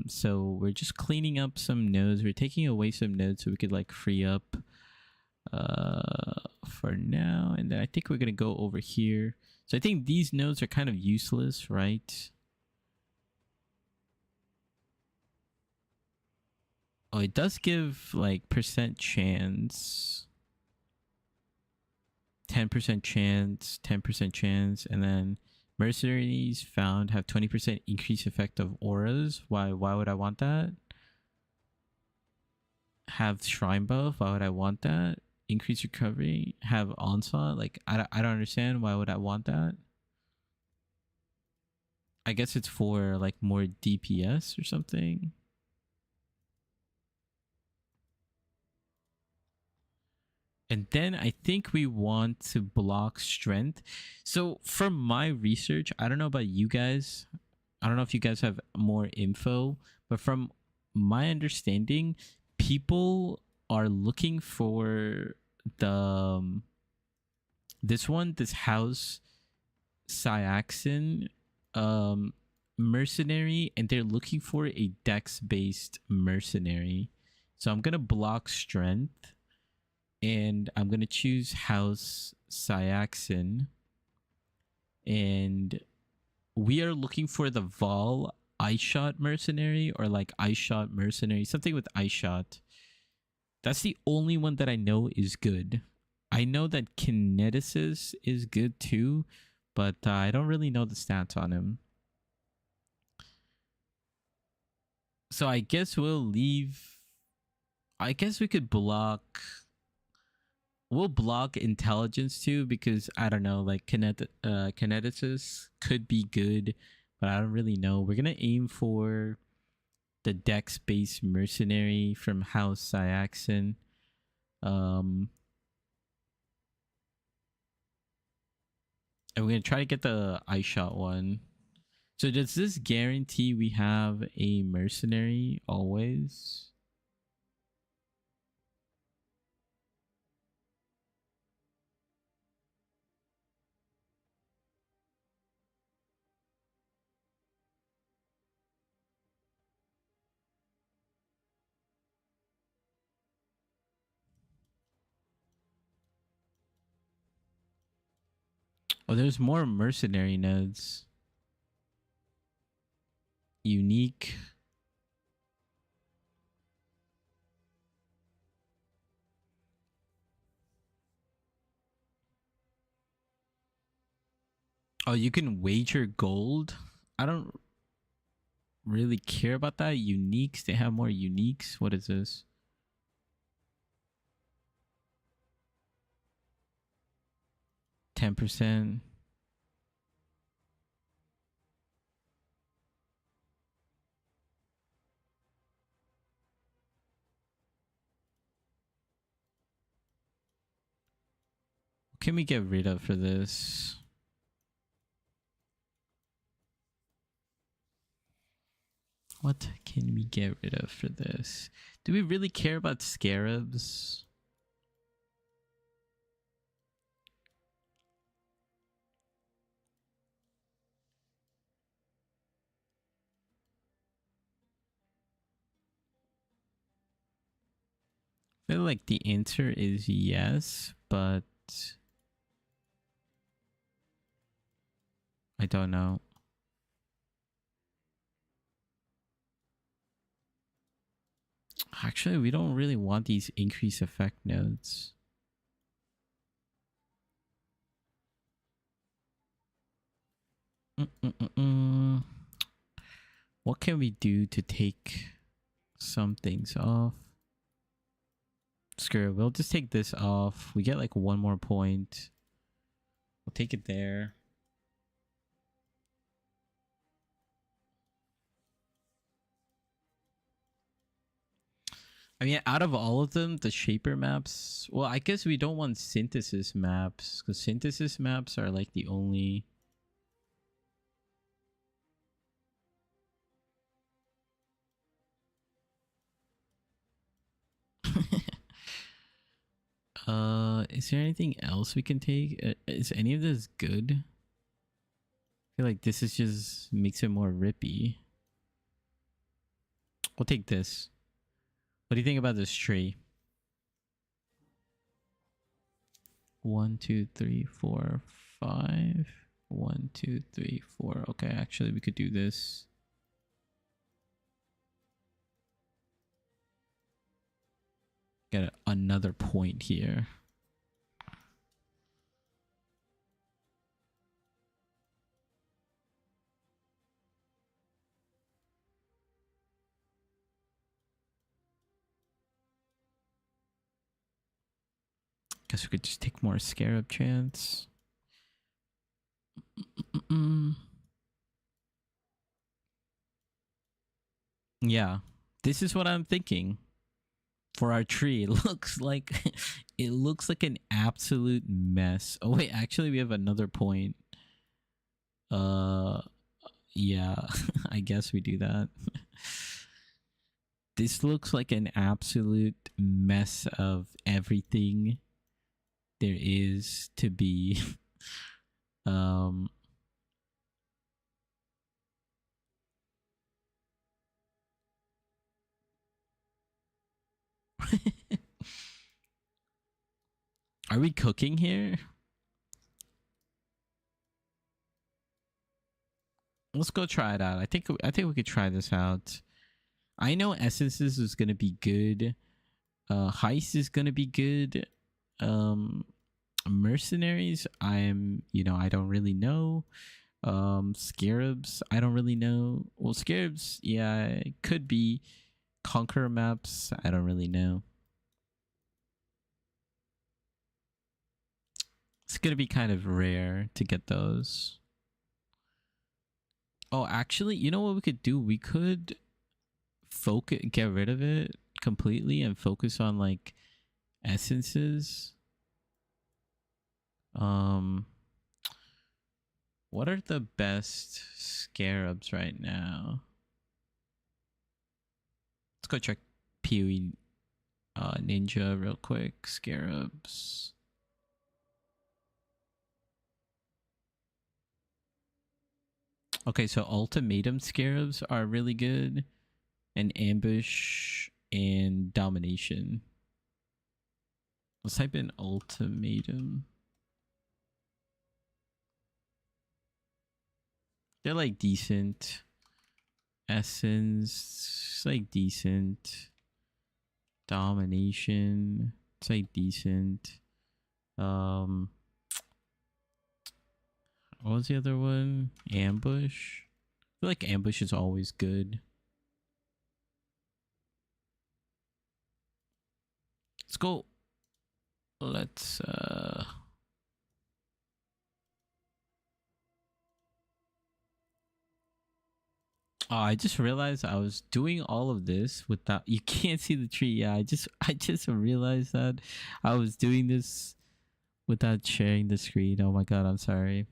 So we're just cleaning up some nodes. We're taking away some nodes so we could like free up for now. And then I think we're gonna go over here. So I think these nodes are kind of useless, right? Oh, it does give like percent chance. 10% chance, 10% chance, and then mercenaries found have 20% increased effect of auras. Why would I want that? Have shrine buff. Why would I want that? Increase recovery. Have onslaught. Like I don't understand. Why would I want that? I guess it's for like more DPS or something. And then I think we want to block strength. So from my research, I don't know about you guys. I don't know if you guys have more info, but from my understanding, people are looking for the this house Cyaxin mercenary, and they're looking for a dex based mercenary. So I'm gonna block strength and I'm gonna choose house Cyaxin, and we are looking for the Vol Ice Shot mercenary, or like Ice Shot mercenary, something with Ice Shot. That's the only one that I know is good. I know that Kineticus is good too, but I don't really know the stats on him. So I guess we'll leave. I guess we could block. We'll block intelligence too, because I don't know, like Kineticus could be good, but I don't really know. We're gonna aim for the dex based mercenary from House Cyaxin. And we're gonna try to get the Ice Shot one. So does this guarantee we have a mercenary always? Oh, there's more mercenary nodes. Unique. Oh, you can wager gold? I don't really care about that. Uniques, they have more uniques. What is this? %. What can we get rid of for this? What can we get rid of for this? Do we really care about scarabs? I feel like the answer is yes, but I don't know. Actually, we don't really want these increase effect nodes. What can we do to take some things off? Screw it. We'll just take this off. We get like one more point. We'll take it there. I mean, out of all of them, the shaper maps... Well, I guess we don't want synthesis maps, because synthesis maps are like the only... Is there anything else we can take? Is any of this good? I feel like this is just makes it more rippy. We'll take this. What do you think about this tree? 1, 2, 3, 4, 5. 1, 2, 3, 4. Okay, actually we could do this. Get another point here. Guess we could just take more scarab chance. Yeah, this is what I'm thinking for our tree. It looks like it looks like an absolute mess. Oh wait, actually we have another point. Yeah, I guess we do that. This looks like an absolute mess of everything there is to be. Are we cooking here? Let's go try it out. I think we could try this out. I know essences is gonna be good. Heist is gonna be good. Mercenaries, I don't really know. Scarabs, I don't really know. Well, scarabs, yeah, it could be. Conqueror maps, I don't really know. It's gonna be kind of rare to get those. Oh, actually, you know what we could do? We could get rid of it completely and focus on like essences. What are the best scarabs right now? Let's go check PoE Ninja real quick. Scarabs. Okay, so ultimatum scarabs are really good, and ambush and domination. Let's type in ultimatum. They're like decent. Essence, it's like decent. Domination, it's like decent. What was the other one? Ambush. I feel like ambush is always good. Let's go. Let's Oh, I just realized I was doing all of this without you can't see the tree. Yeah, I just realized that I was doing this without sharing the screen. Oh my god, I'm sorry.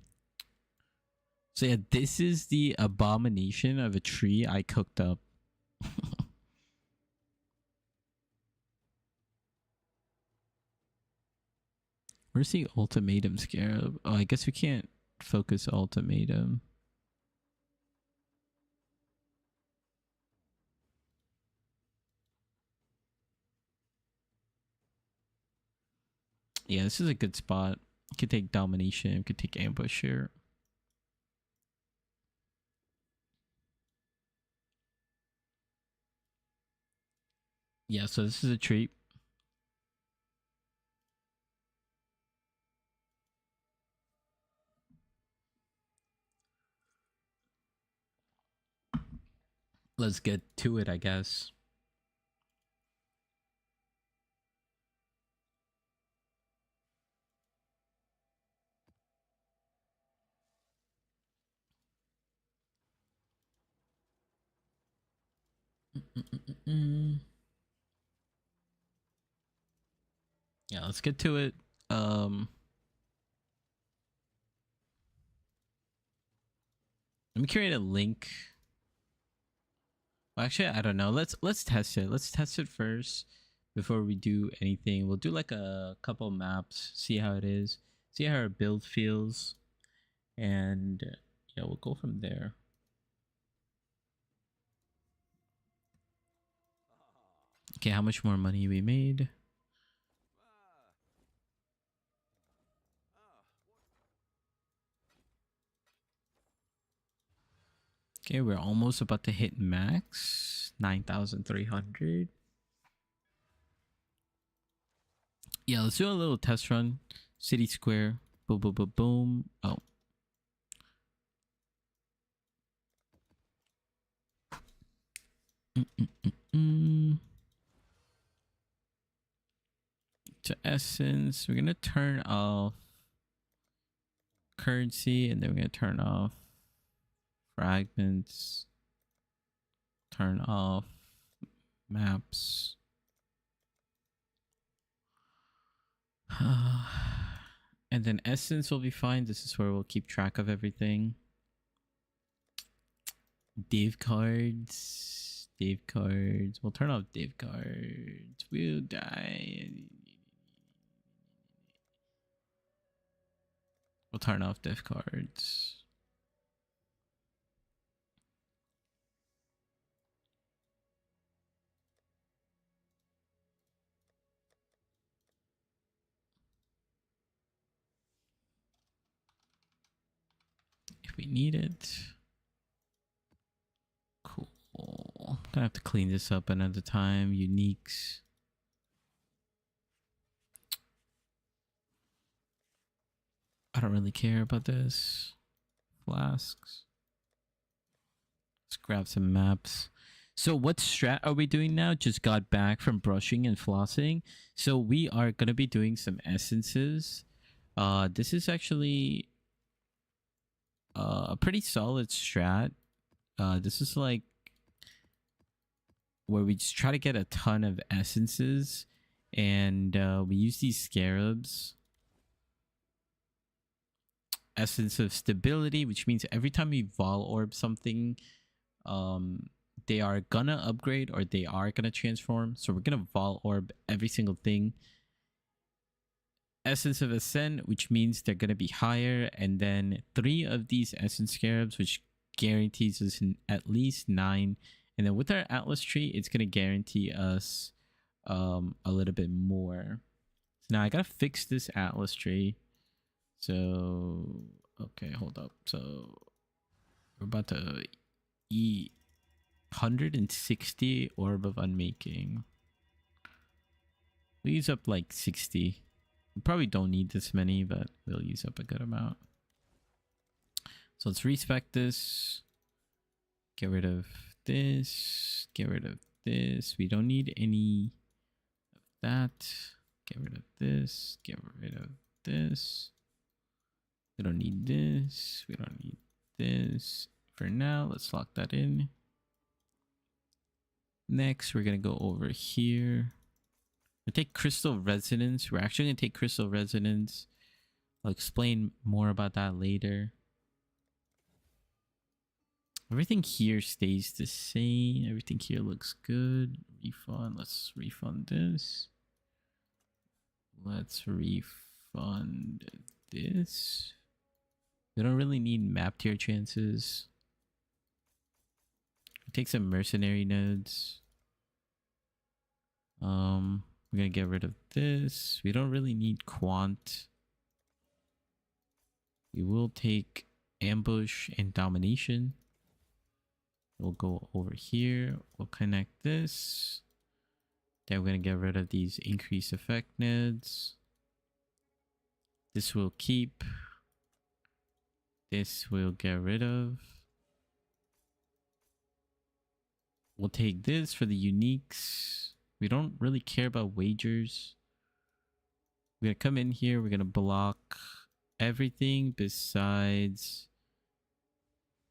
So yeah, this is the abomination of a tree I cooked up. Where's the ultimatum scarab? Oh, I guess we can't focus ultimatum. Yeah, this is a good spot. Could take domination, could take ambush here. Yeah, so this is a treat. Let's get to it, I guess. Yeah, let's get to it. Let me create a link. Well, actually, I don't know. Let's test it. Let's test it first before we do anything. We'll do like a couple maps, see how it is, see how our build feels, and yeah, we'll go from there. Okay, how much more money we made? Okay, we're almost about to hit max 9,300. Yeah, let's do a little test run. City square. Boom, boom, boom, boom. Oh. To essence, we're gonna turn off currency, and then we're gonna turn off fragments, turn off maps. And then essence will be fine. This is where we'll keep track of everything. Div cards. Div cards. We'll turn off div cards. We'll die. We'll turn off div cards. If we need it. Cool. Gonna have to clean this up another time. Uniques. I don't really care about this. Flasks. Let's grab some maps. So what strat are we doing now? Just got back from brushing and flossing. So we are going to be doing some essences. This is actually a pretty solid strat. This is like where we just try to get a ton of essences. And we use these scarabs. Essence of stability, which means every time we vol orb something, they are gonna upgrade or they are gonna transform. So we're gonna vol orb every single thing. Essence of ascent, which means they're gonna be higher, and then 3 of these essence scarabs, which guarantees us at least 9. And then with our atlas tree, it's gonna guarantee us a little bit more. So now I gotta fix this atlas tree. So okay, hold up. So We're about to eat 160 orb of unmaking. We use up like 60. We probably don't need this many, but we'll use up a good amount. So let's respec this. Get rid of this. Get rid of this. We don't need any of that. Get rid of this. Get rid of this. We don't need this. We don't need this. For now, let's lock that in. Next, we're going to go over here. We'll take Crystal Resonance. We're actually going to take Crystal Resonance. I'll explain more about that later. Everything here stays the same. Everything here looks good. Refund. Let's refund this. Let's refund this. We don't really need map tier chances. Take some mercenary nodes. We're gonna get rid of this. We don't really need quant. We will take ambush and domination. We'll go over here. We'll connect this. Then we're gonna get rid of these increase effect nodes. This will keep. This we'll get rid of. We'll take this for the uniques. We don't really care about wagers. We're gonna come in here. We're gonna block everything besides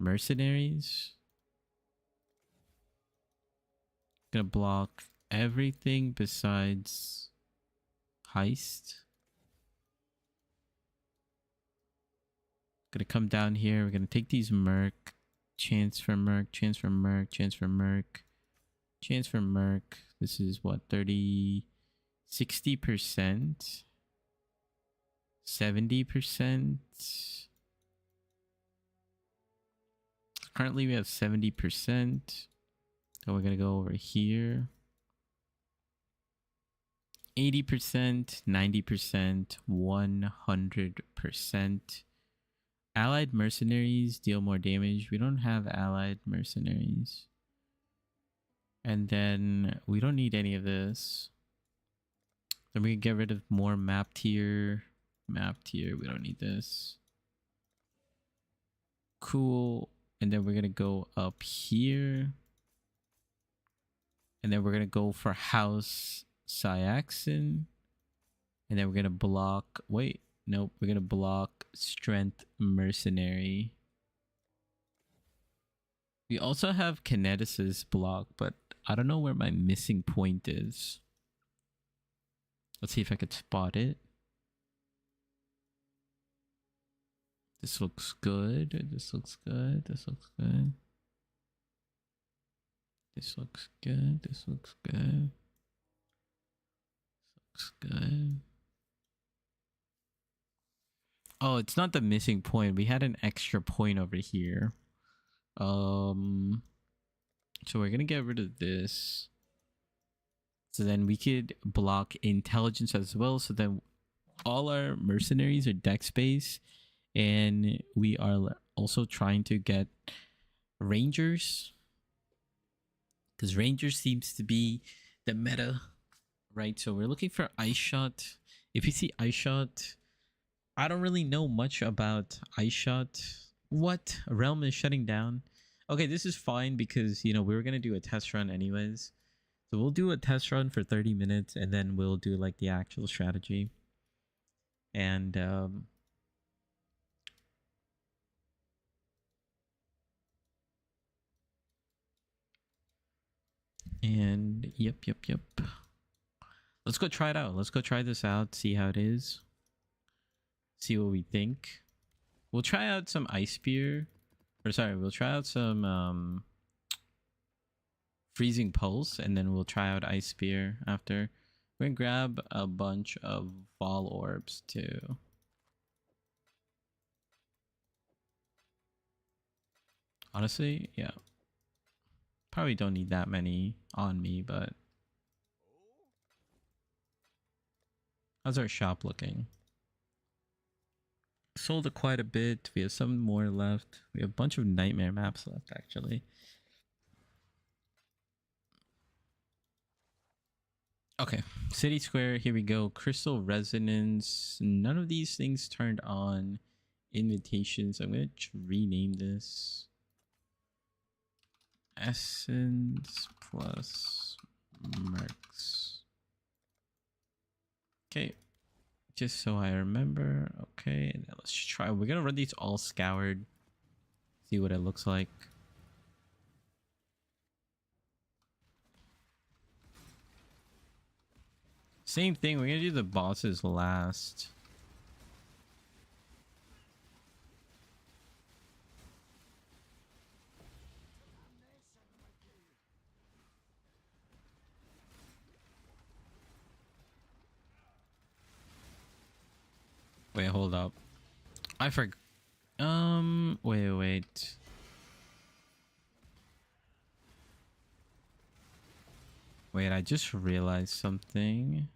mercenaries. Gonna block everything besides heist. Gonna come down here. We're gonna take these merc. Chance for merc, chance for merc, chance for merc, chance for merc. This is what, 30, 60%, 70%. Currently we have 70%. So we're gonna go over here. 80%, 90%, 100%. Allied mercenaries deal more damage. We don't have allied mercenaries. And then we don't need any of this. Then we can get rid of more map tier. Map tier, we don't need this. Cool. And then we're going to go up here. And then we're going to go for House Cyaxin. And then we're going to block... Wait. Nope, we're going to block Strength Mercenary. We also have Kineticist block, but I don't know where my missing point is. Let's see if I could spot it. This looks good. This looks good. This looks good. This looks good. This looks good. This looks good. Oh, it's not the missing point. We had an extra point over here. So we're gonna get rid of this. So then we could block intelligence as well. So then all our mercenaries are dex based, and we are also trying to get rangers, because rangers seems to be the meta, right? So we're looking for ice shot. If you see ice shot, I don't really know much about ice shot. What? Realm is shutting down? Okay, this is fine because, you know, we were going to do a test run anyways. So we'll do a test run for 30 minutes and then we'll do like the actual strategy. And yep. Let's go try it out. Let's go try this out, see how it is. See what we think. We'll try out some ice spear. Or sorry, we'll try out some freezing pulse, and then we'll try out ice spear after. We're gonna grab a bunch of vol orbs too. Honestly, yeah. Probably don't need that many on me, but how's our shop looking? sold it quite a bit. We have some more left. We have a bunch of nightmare maps left, actually. Okay, City Square, here we go. Crystal Resonance. None of these things turned on. Invitations. I'm going to rename this. Essence plus Mercs. Okay, just so I remember. Okay, now let's try. We're going to run these all scoured. See what it looks like. Same thing, we're gonna do the bosses last. Wait, hold up. I forgot. Wait. Wait, I just realized something.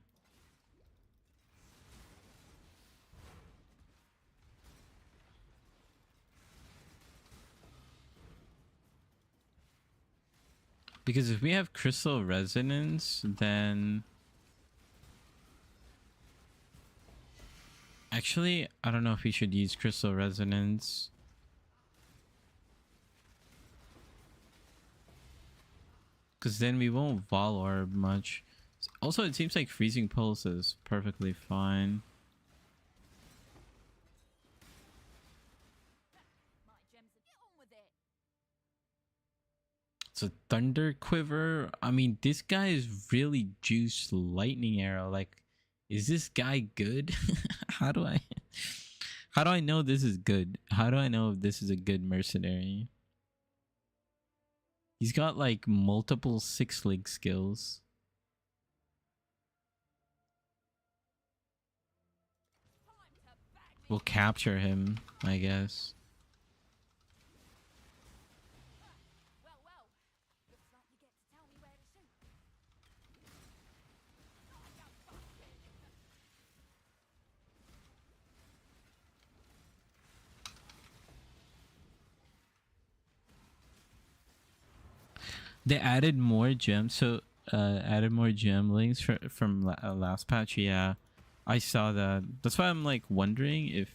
Because if we have Crystal Resonance, then... Actually, I don't know if we should use Crystal Resonance. Because then we won't Vol Orb much. Also, it seems like Freezing Pulse is perfectly fine. So Thunder Quiver. I mean, this guy is really juiced Lightning Arrow. Like, is this guy good? How do I know this is good? How do I know if this is a good mercenary? He's got like multiple 6-link skills. We'll capture him, I guess. They added more gems, so added more gem links from last patch. Yeah, I saw that. That's why I'm like wondering if...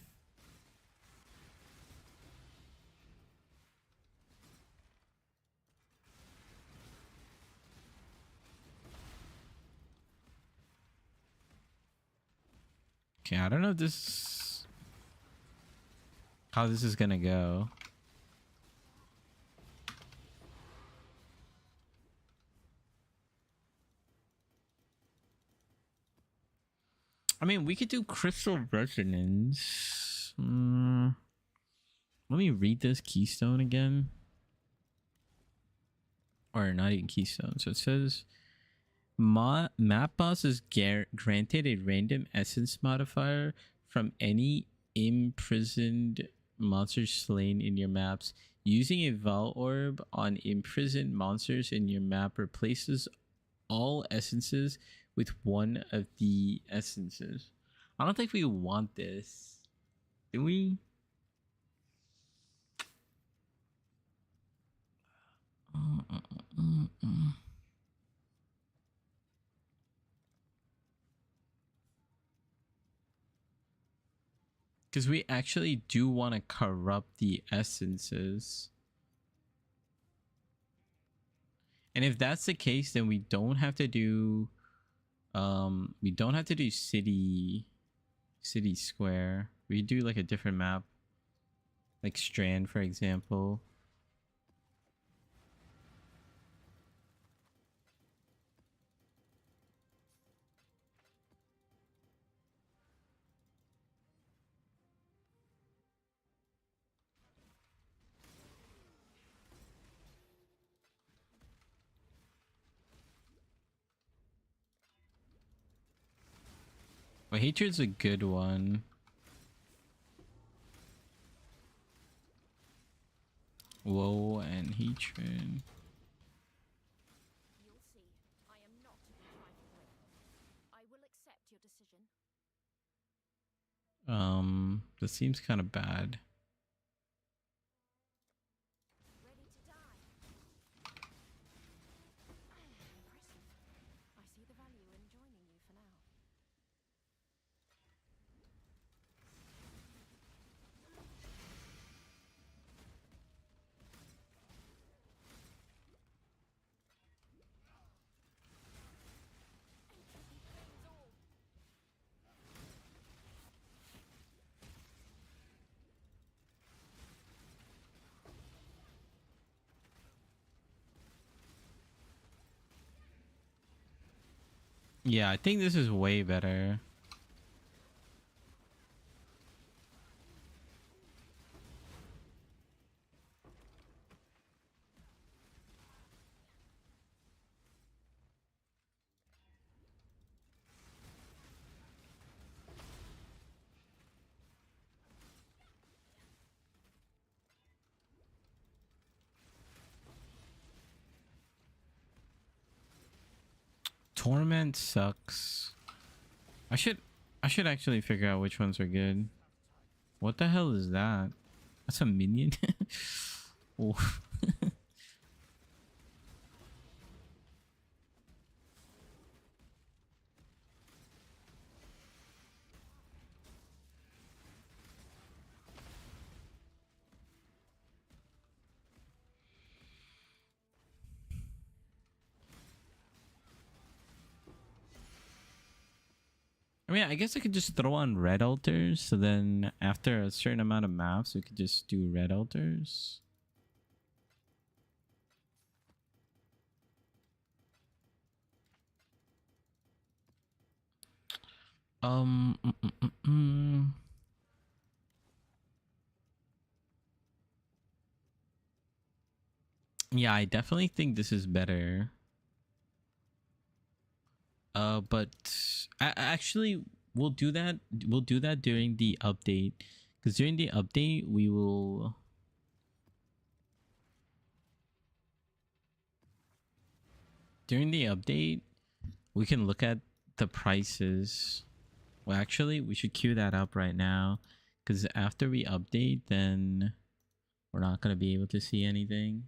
Okay, I don't know if this... how this is gonna go. I mean, we could do Crystal Resonance. Let me read this Keystone again. Or not even Keystone. So it says... map boss is granted a random essence modifier from any imprisoned monsters slain in your maps. Using a Val Orb on imprisoned monsters in your map replaces all essences with one of the essences. I don't think we want this. Do we? Because we actually do want to corrupt the essences. And if that's the case, then we don't have to do city square. We do like a different map, like Strand, for example. Well, Hatred's a good one. Whoa, and Hatred. You'll see. I am not to be trifled with. I will accept your decision. This seems kind of bad. Ready to die. Impressive. I see the value in joining you for now. Yeah, I think this is way better. Torment sucks. I should actually figure out which ones are good. What the hell is that? That's a minion? Oh. I mean, I guess I could just throw on red altars, so then after a certain amount of maps, we could just do red altars. Um, mm, mm, mm, mm. Yeah, I definitely think this is better. But actually, we'll do that. We'll do that during the update, because during the update we will. During the update, we can look at the prices. Well, actually, we should queue that up right now, because after we update, then we're not gonna be able to see anything.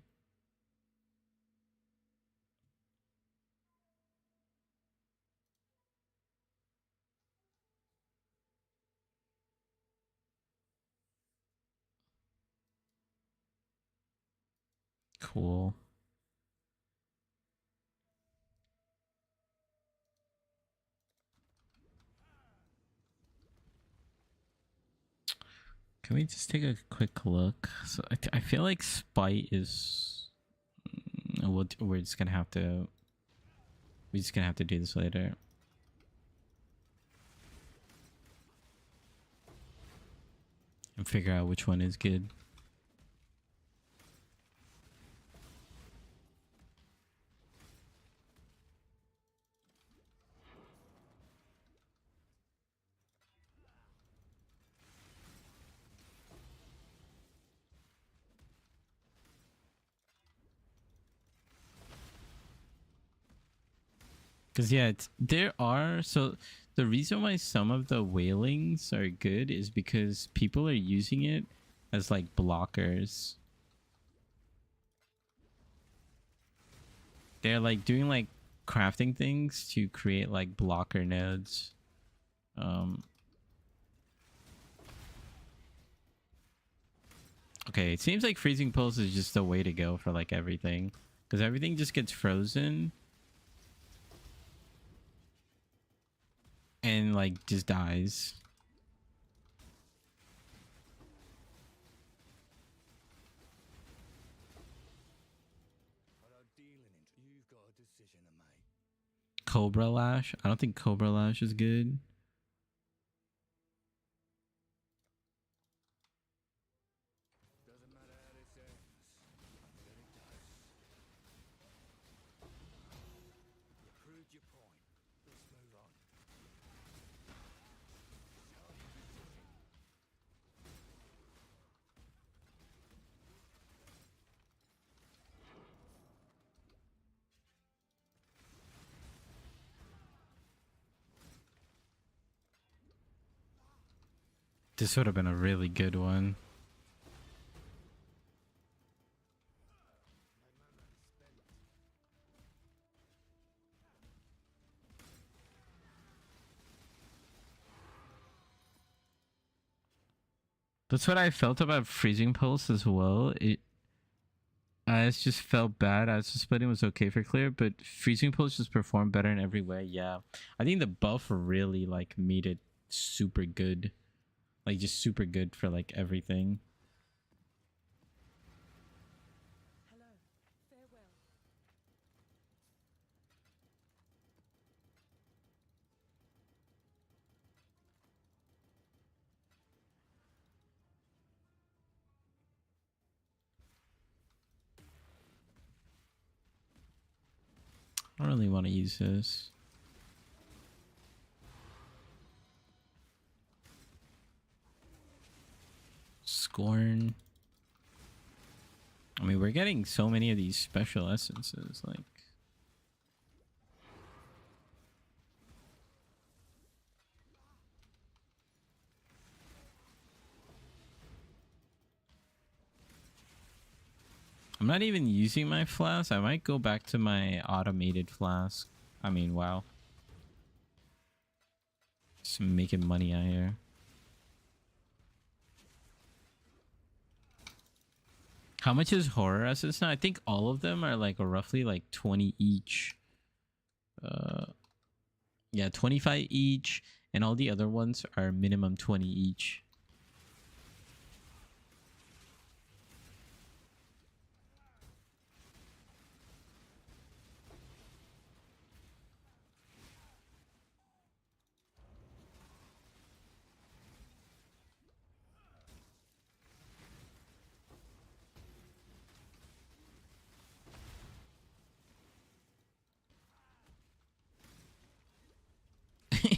Cool. Can we just take a quick look? So I feel like Spite is. We're just gonna have to. We're just gonna have to do this later. And figure out which one is good. Because yeah, there are, so the reason why some of the whalings are good is because people are using it as like blockers. They're like doing like crafting things to create like blocker nodes. Okay, it seems like freezing pulse is just the way to go for like everything, because everything just gets frozen and like just dies. Cobra Lash. I don't think Cobra Lash is good. This would have been a really good one. That's what I felt about Freezing Pulse as well. I just felt bad. As the splitting was okay for clear, but Freezing Pulse just performed better in every way. Yeah, I think the buff really like made it super good, like just super good for like everything. Hello. Farewell. I don't really want to use this. Scorn. I mean, we're getting so many of these special essences, like. I'm not even using my flask. I might go back to my automated flask. I mean, wow. Just making money out here. How much is horror essence now? I think all of them are like roughly like 20 each. Yeah, 25 each, and all the other ones are minimum 20 each.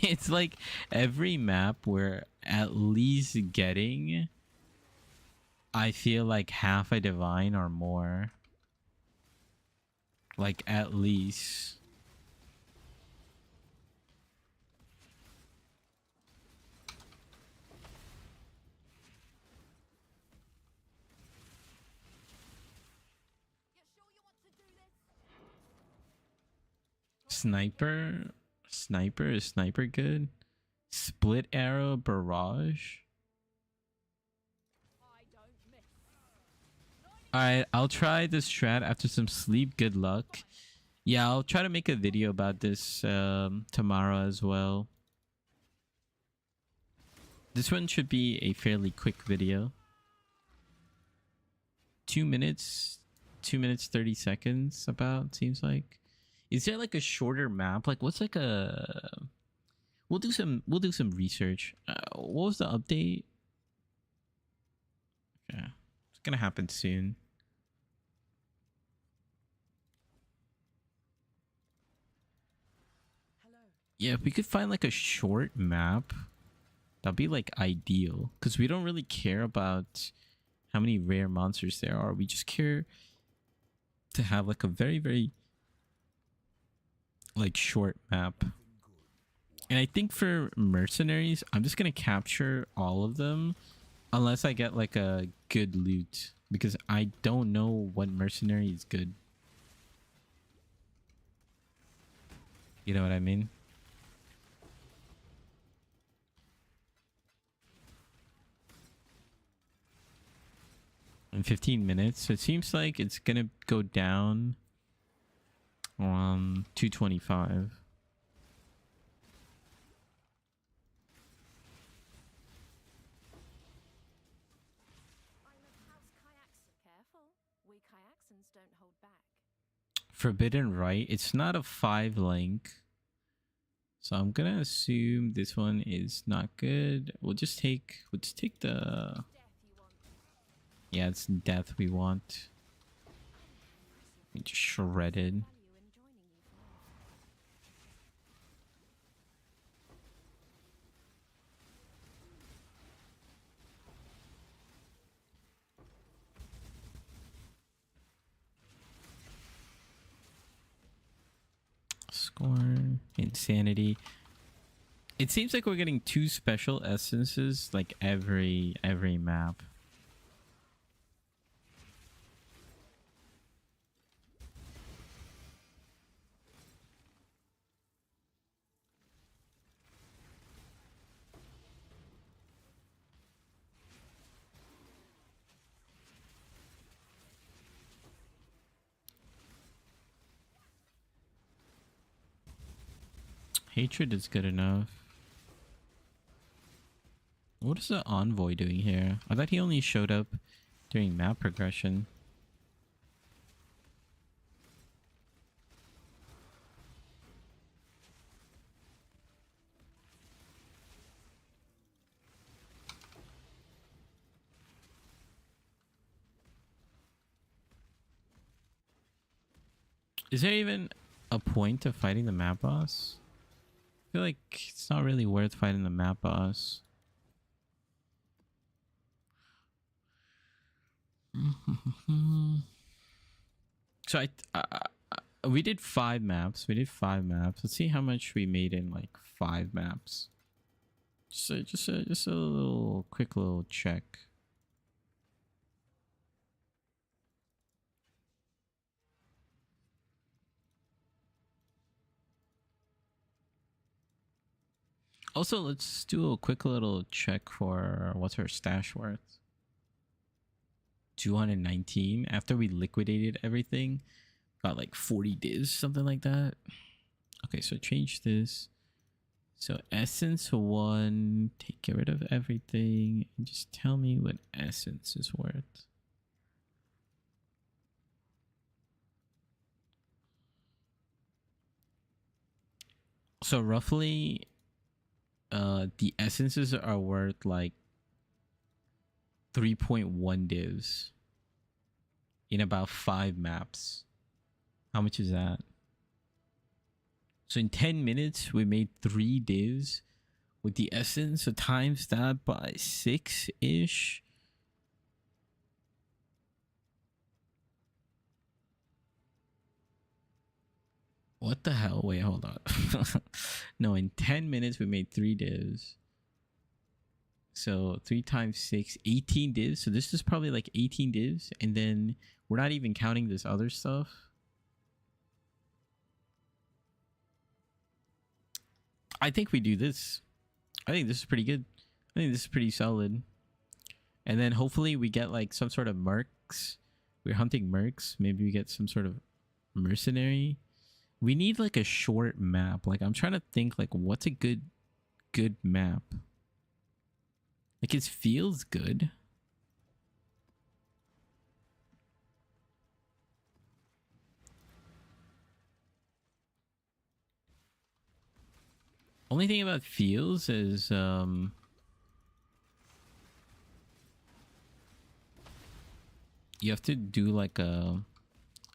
It's like every map we're at least getting, I feel like half a divine or more. Like at least. Sniper? Sniper? Is sniper good? Split arrow barrage? Alright, I'll try this strat after some sleep. Good luck. Yeah, I'll try to make a video about this tomorrow as well. This one should be a fairly quick video. 2 minutes, 2 minutes 30 seconds about, seems like. Is there like a shorter map? Like what's like a we'll do some research. What was the update? Yeah. It's gonna happen soon. Hello. Yeah, if we could find like a short map, that'd be like ideal. Because we don't really care about how many rare monsters there are. We just care to have like a very, very like short map. And I think for mercenaries, I'm just gonna capture all of them unless I get like a good loot, because I don't know what mercenary is good. You know what I mean? In 15 minutes, so it seems like it's gonna go down 225. Island House kayaks. Careful. We kayaksons don't hold back. Forbidden Right, it's not a 5 link, so I'm gonna assume this one is not good. We'll just take the Death you want. yeah, it's death we want. We just shredded. Value in joining you for now. Scorn, insanity. It seems like we're getting 2 special essences like every map. Hatred is good enough. What is the envoy doing here? I thought he only showed up during map progression. Is there even a point of fighting the map boss? I feel like it's not really worth fighting the map boss. So we did 5 maps. We did 5 maps. Let's see how much we made in like 5 maps. Just a little quick little check. Also, let's do a quick little check for what's her stash worth. 219 after we liquidated everything. Got like 40 divs, something like that. Okay, so change this. So essence 1, get rid of everything and just tell me what essence is worth. So roughly the essences are worth like 3.1 divs in about 5 maps. How much is that? So in 10 minutes, we made 3 divs with the essence. So times that by 6-ish. What the hell? Wait, hold on. No, in 10 minutes, we made 3 divs. So 3 times 6, 18 divs. So this is probably like 18 divs. And then we're not even counting this other stuff. I think we do this. I think this is pretty good. I think this is pretty solid. And then hopefully we get like some sort of mercs. We're hunting mercs. Maybe we get some sort of mercenary. We need like a short map. Like I'm trying to think like what's a good map. Like it feels good. Only thing about feels is you have to do like a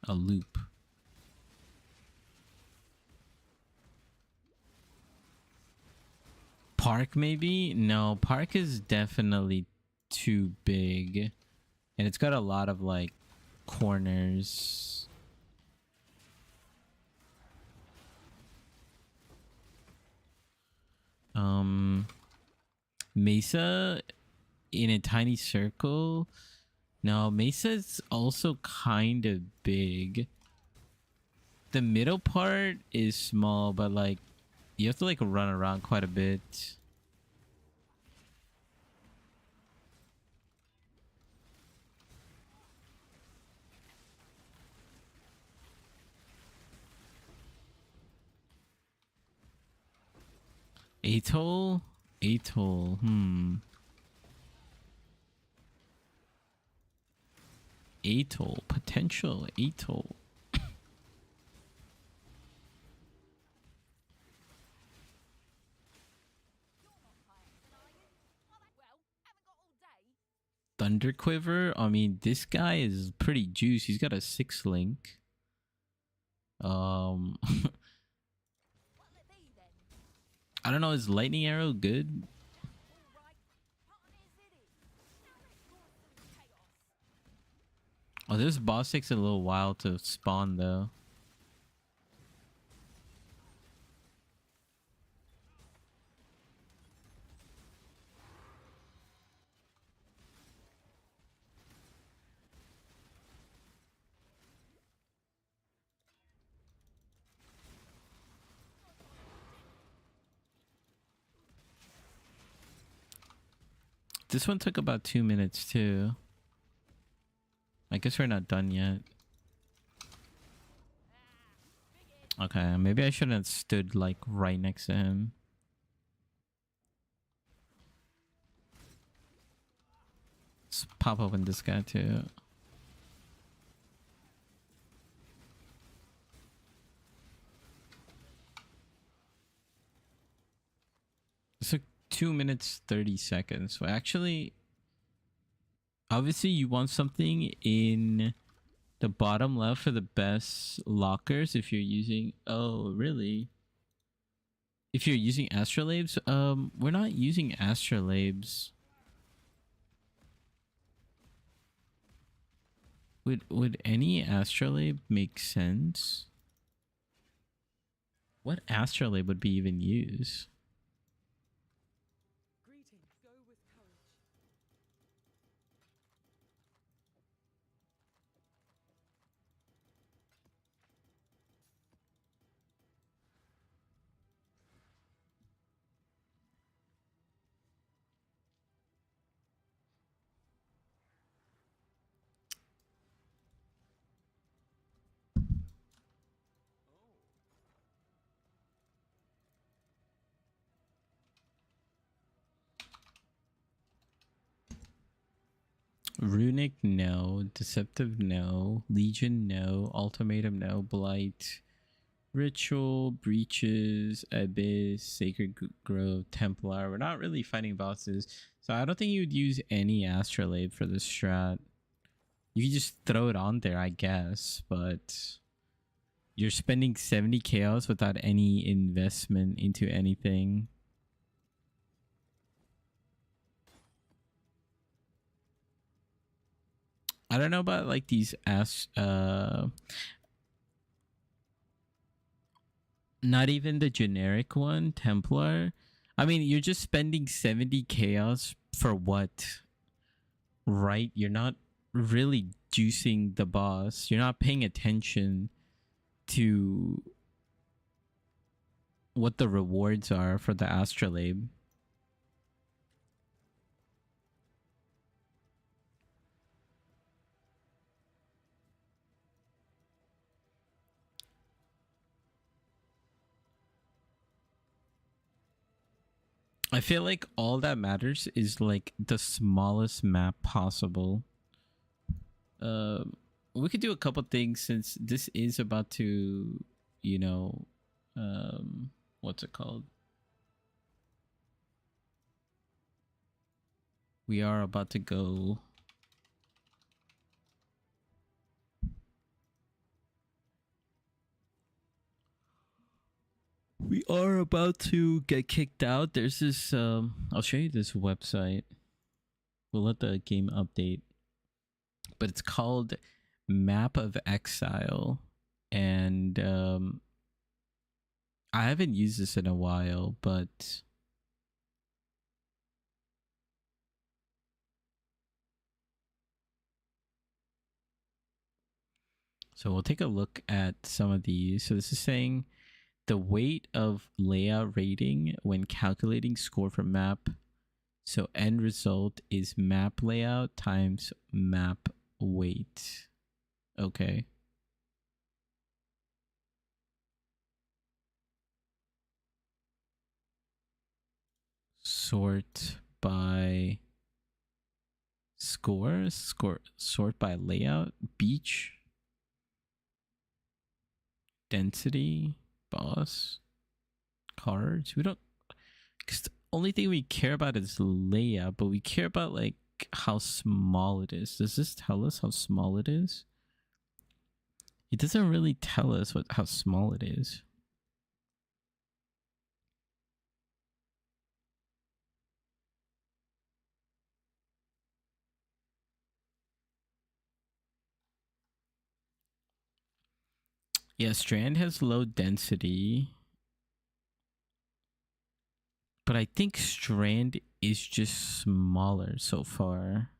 loop. Park maybe? No, park is definitely too big. And it's got a lot of like corners. Mesa in a tiny circle. No, Mesa's also kind of big. The middle part is small, but like you have to like run around quite a bit. Atoll? Atoll. Atoll. Potential Atoll. Thunder Quiver. I mean, this guy is pretty juice. He's got a 6 link. I don't know. Is Lightning Arrow good? Oh, this boss takes a little while to spawn though. This one took about 2 minutes too. I guess we're not done yet. Okay, maybe I shouldn't have stood like right next to him. Let's pop open this guy too. It took 2 minutes 30 seconds. So actually, obviously you want something in the bottom left for the best lockers if you're using... Oh, really? If you're using astrolabes? We're not using astrolabes. Would any astrolabe make sense? What astrolabe would be even used? Greetings. Go with courage. Runic, no. Deceptive, no. Legion, no. Ultimatum, no. Blight, Ritual, Breaches, Abyss, Sacred Grove, Templar. We're not really fighting bosses, so I don't think you'd use any astrolabe for this strat. You could just throw it on there, I guess, but you're spending 70 chaos without any investment into anything. I don't know about like these not even the generic one, Templar. I mean, you're just spending 70 chaos for what? Right? You're not really juicing the boss. You're not paying attention to what the rewards are for the astrolabe. I feel like all that matters is like the smallest map possible. We could do a couple things since this is about to, you know, what's it called? We are about to go. We are about to get kicked out. There's this, I'll show you this website. We'll let the game update. But it's called Map of Exile. And I haven't used this in a while, but so we'll take a look at some of these. So this is saying the weight of layout rating when calculating score for map. So end result is map layout times map weight. Okay. Sort by sort by layout, beach, density, boss, cards. We don't, because the only thing we care about is layout, but we care about like how small it is. Does this tell us how small it is? It doesn't really tell us how small it is. Yeah, Strand has low density. But I think Strand is just smaller so far.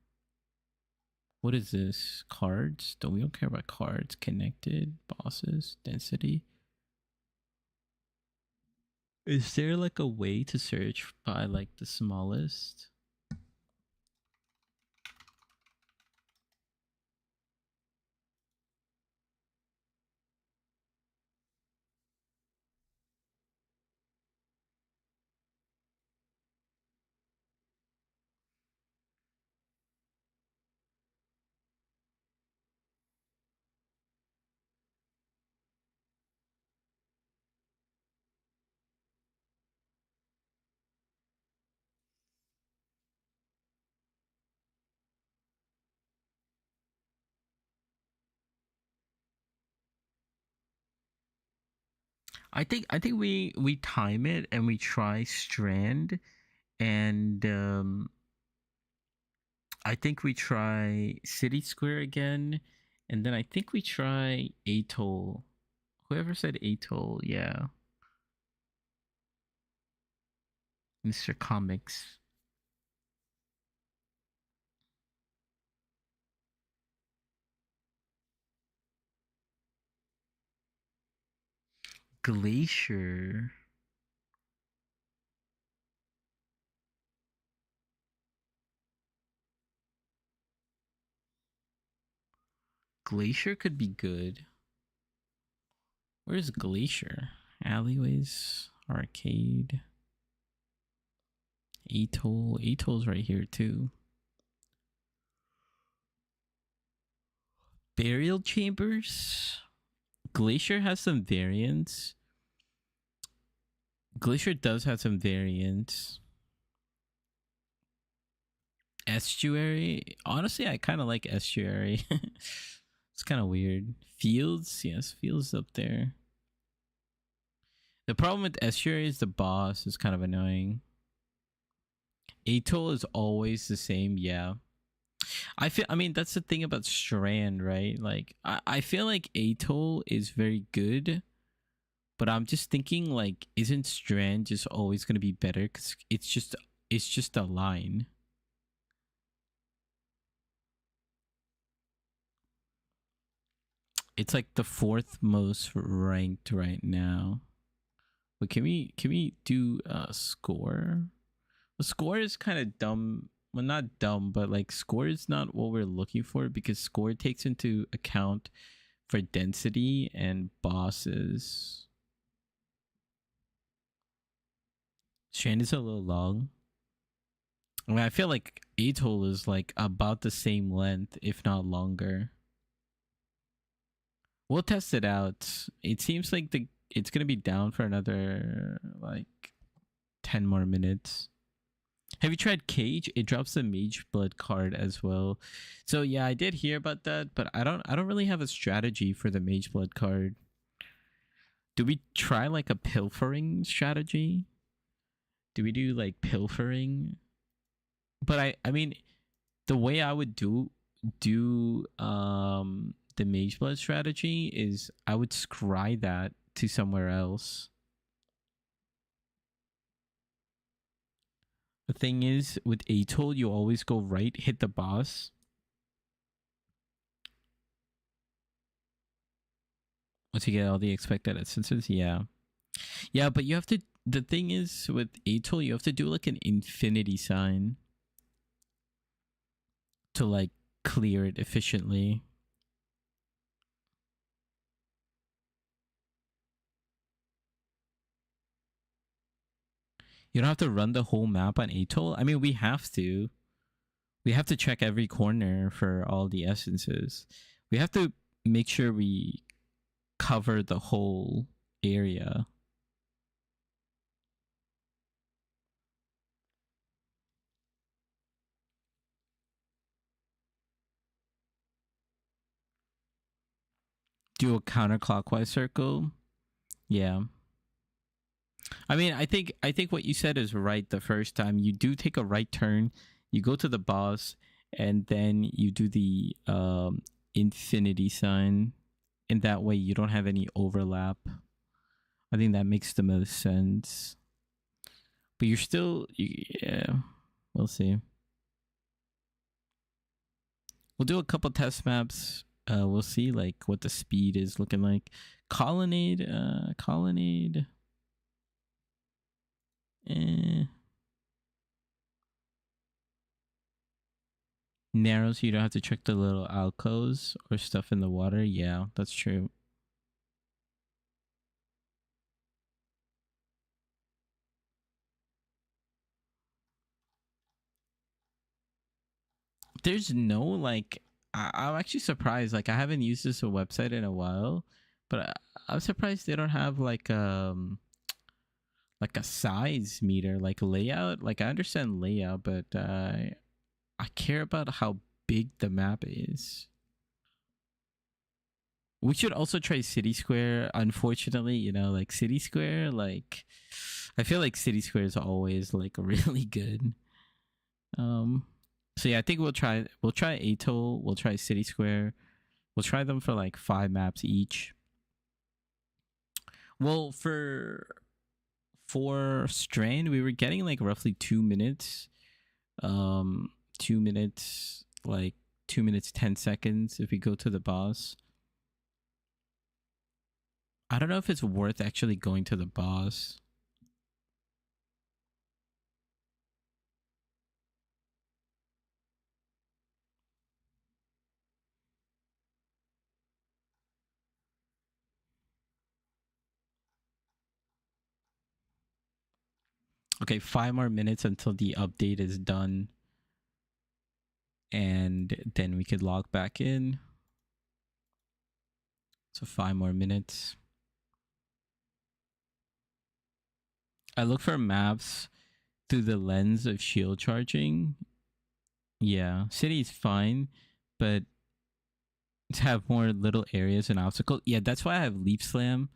What is this? Cards? We don't care about cards. Connected, bosses, density. Is there like a way to search by like the smallest? I think we time it and we try Strand, and I think we try City Square again, and then I think we try Atoll. Whoever said Atoll, yeah. Mr. Comics. Glacier. Glacier could be good. Where's Glacier? Alleyways, arcade. Atoll. Atoll's right here too. Burial chambers. Glacier has some variants. Glacier does have some variants. Estuary. Honestly, I kind of like Estuary. It's kind of weird. Fields. Yes, Fields up there. The problem with Estuary is the boss is kind of annoying. Atoll is always the same. Yeah. I mean, that's the thing about Strand, right? Like, I feel like Atoll is very good, but I'm just thinking, like, isn't Strand just always going to be better? Because it's just a line. It's like the 4th most ranked right now. But can we do a score? The score is kind of dumb. Well, not dumb, but like score is not what we're looking for, because score takes into account for density and bosses. Strand is a little long. I mean, I feel like Atoll is like about the same length, if not longer. We'll test it out. It seems like it's gonna be down for another like 10 more minutes. Have you tried Cage? It drops the Mage Blood card as well. So yeah, I did hear about that, but I don't really have a strategy for the Mage Blood card. Do we try like a pilfering strategy? Do we do like pilfering? But I mean, the way I would do the Mage Blood strategy is I would scry that to somewhere else. The thing is, with Atoll, you always go right, hit the boss. Once you get all the expected essences, yeah. Yeah, but you have to... The thing is, with Atoll, you have to do like an infinity sign to like clear it efficiently. You don't have to run the whole map on Atoll. I mean, we have to. We have to check every corner for all the essences. We have to make sure we cover the whole area. Do a counterclockwise circle. Yeah. I mean, I think what you said is right the first time. You do take a right turn, you go to the boss, and then you do the infinity sign. And that way you don't have any overlap. I think that makes the most sense. But you're still... Yeah. We'll see. We'll do a couple test maps. We'll see like what the speed is looking like. Colonnade. Colonnade. Narrow, so you don't have to check the little alcoves or stuff in the water. Yeah, that's true. There's no like... I'm actually surprised. Like, I haven't used this website in a while, but I'm surprised they don't have like a size meter, like layout. Like, I understand layout, but I care about how big the map is. We should also try City Square. Unfortunately, you know, like City Square, like I feel like City Square is always like really good. Um, so yeah, I think we'll try Atoll, we'll try City Square, we'll try them for like 5 maps each. Well, for Strand, we were getting like roughly 2 minutes. 2 minutes, like 2 minutes 10 seconds if we go to the boss. I don't know if it's worth actually going to the boss. Okay, 5 more minutes until the update is done. And then we could log back in. So 5 more minutes. I look for maps through the lens of shield charging. Yeah, city is fine, but to have more little areas and obstacles. Yeah, that's why I have Leap Slam.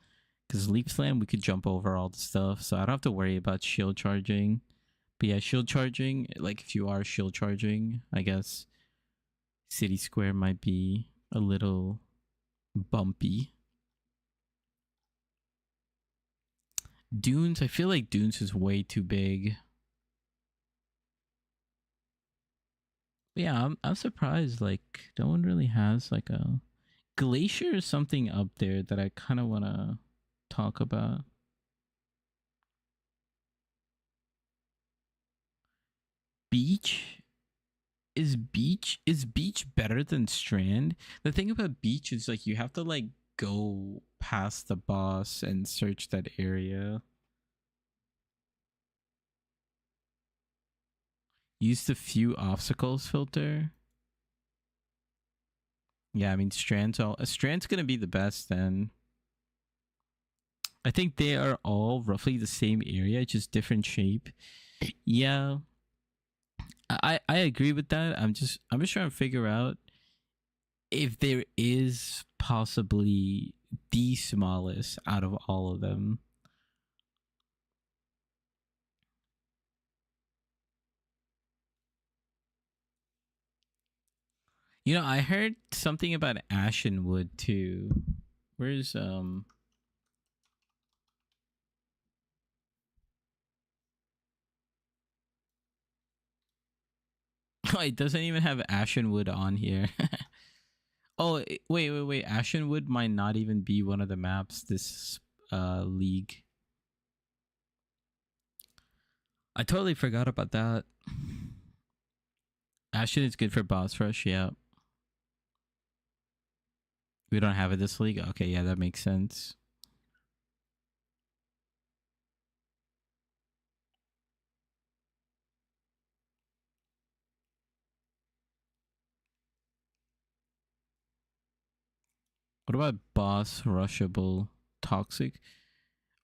Because Leap Slam, we could jump over all the stuff. So I don't have to worry about shield charging. But yeah, shield charging, like if you are shield charging, I guess City Square might be a little bumpy. Dunes, I feel like Dunes is way too big. But yeah, I'm surprised like no one really has like a Glacier is something up there that I kind of want to talk about. Beach is beach better than Strand? The thing about beach is like you have to like go past the boss and search that area. Use the few obstacles filter. Yeah, I mean Strand's gonna be the best then. I think they are all roughly the same area, just different shape. Yeah, I agree with that. I'm just trying to figure out if there is possibly the smallest out of all of them. You know, I heard something about Ashenwood too. Where's Oh, it doesn't even have Ashenwood on here. Oh, wait. Ashenwood might not even be one of the maps this league. I totally forgot about that. Ashen is good for boss rush, yeah. We don't have it this league. Okay, yeah, that makes sense. What about boss rushable toxic?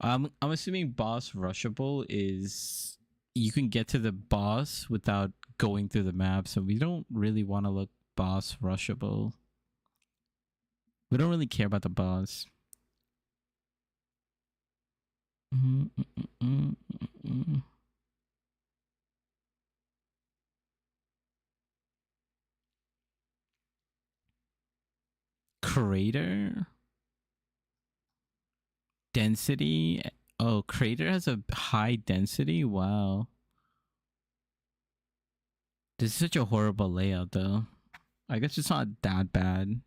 I'm assuming boss rushable is you can get to the boss without going through the map, so we don't really want to look boss rushable. We don't really care about the boss. Crater density. Oh, Crater has a high density. Wow, this is such a horrible layout, though. I guess it's not that bad.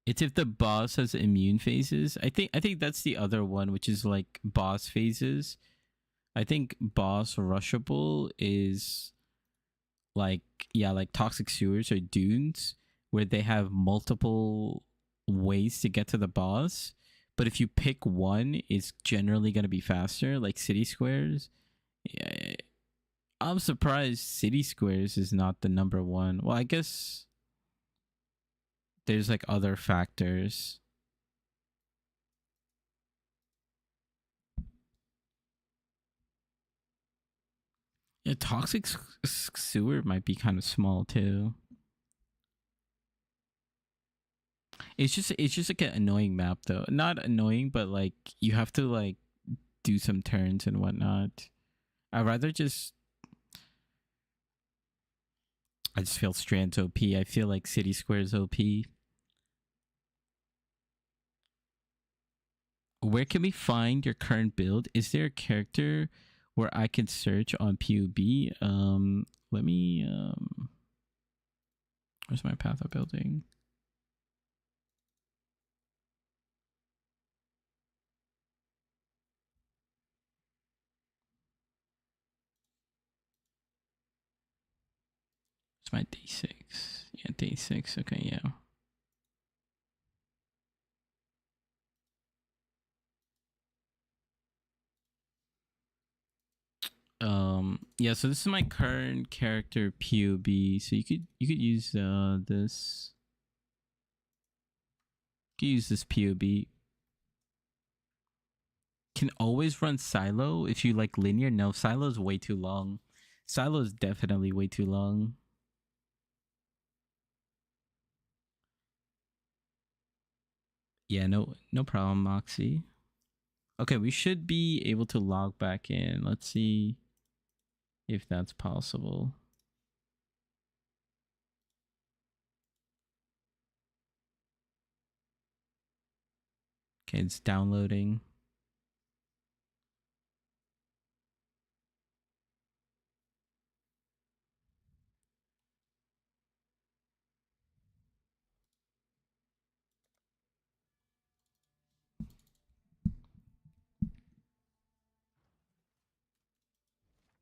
It's if the boss has immune phases. I think that's the other one, which is like boss phases. I think boss rushable is like, yeah, like toxic sewers or dunes where they have multiple ways to get to the boss. But if you pick one, it's generally gonna be faster, like city squares. Yeah, I'm surprised city squares is not the number one. Well, I guess there's like other factors. Yeah, toxic sewer might be kind of small too. It's just like an annoying map though. Not annoying, but like you have to like do some turns and whatnot. I'd rather just I just feel Strand's OP. I feel like City Square's OP. Where can we find your current build? Is there a character where I can search on PUB? Let me where's my path of building? It's my day 6. Yeah, day 6. Okay, yeah. Yeah, so this is my current character POB. So you could use this. You could use this POB. Can always run silo if you like linear. No, silo is way too long. Silo is definitely way too long. Yeah, no problem, Moxie. Okay, we should be able to log back in. Let's see if that's possible. Okay, it's downloading.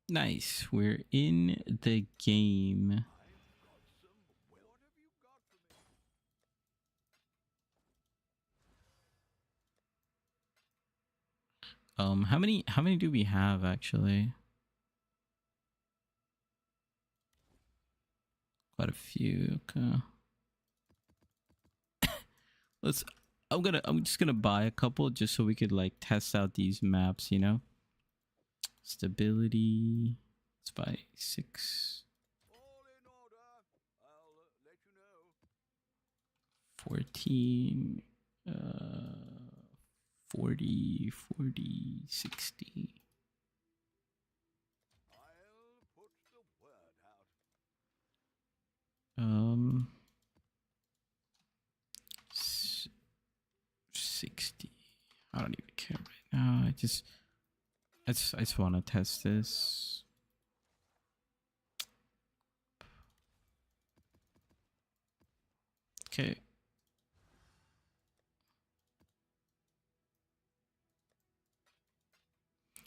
Nice. We're in the game. How many do we have actually? Quite a few. Okay. Let's I'm just gonna buy a couple just so we could like test out these maps, you know? Stability. Let's buy 6. 14. 40, 40, 60. Um 60. I don't even care right now. I just want to test this. Okay.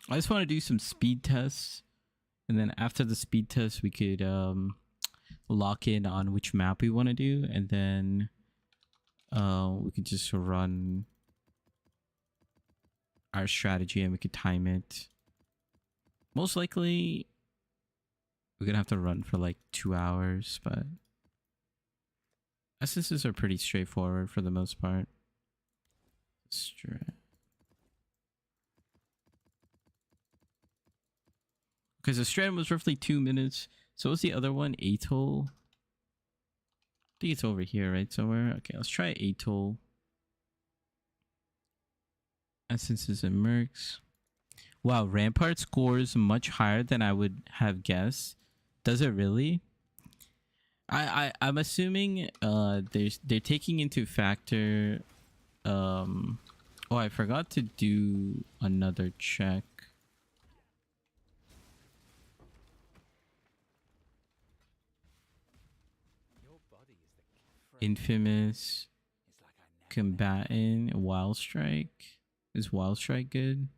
I just want to do some speed tests, and then after the speed test we could lock in on which map we want to do, and then we could just run our strategy and we could time it. Most likely we're gonna have to run for like 2 hours, but essences are pretty straightforward for the most part. Strat. Because the strat was roughly 2 minutes. So what's the other one? Atoll. I think it's over here, right? Somewhere. Okay, let's try Atoll. Essences and mercs. Wow, Rampart scores much higher than I would have guessed. Does it really? I'm assuming they're taking into factor oh, I forgot to do another check. Infamous, combatant, wild strike. Is wild strike good?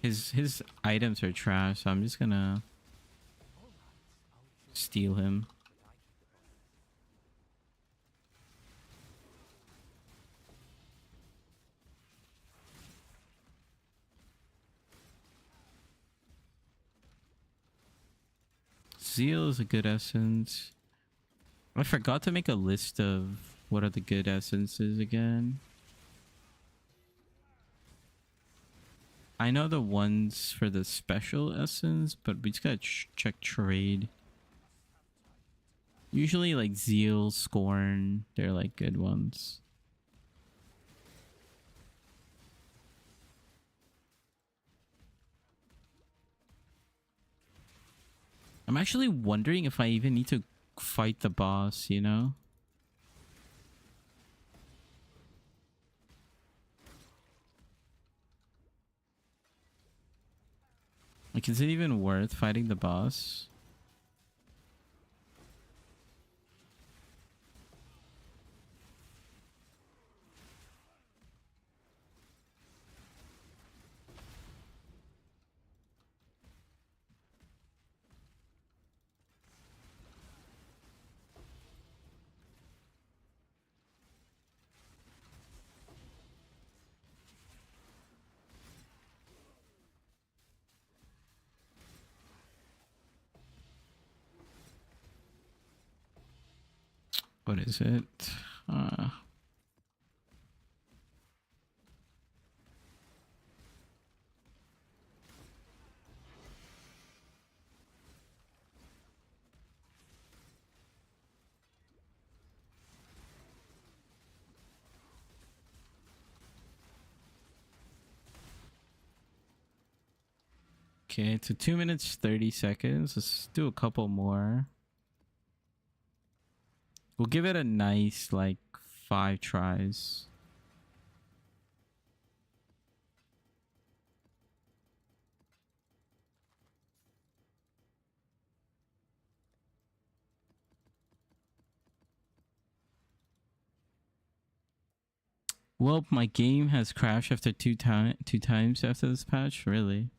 His items are trash, so I'm just gonna steal him. Zeal is a good essence. I forgot to make a list of what are the good essences again. I know the ones for the special essence, but we just gotta check trade. Usually like Zeal, Scorn, they're like good ones. I'm actually wondering if I even need to fight the boss, you know? Like, is it even worth fighting the boss? What is it? Okay, so 2 minutes 30 seconds. Let's do a couple more. We'll give it a nice like 5 tries. Well, my game has crashed after two times after this patch. Really?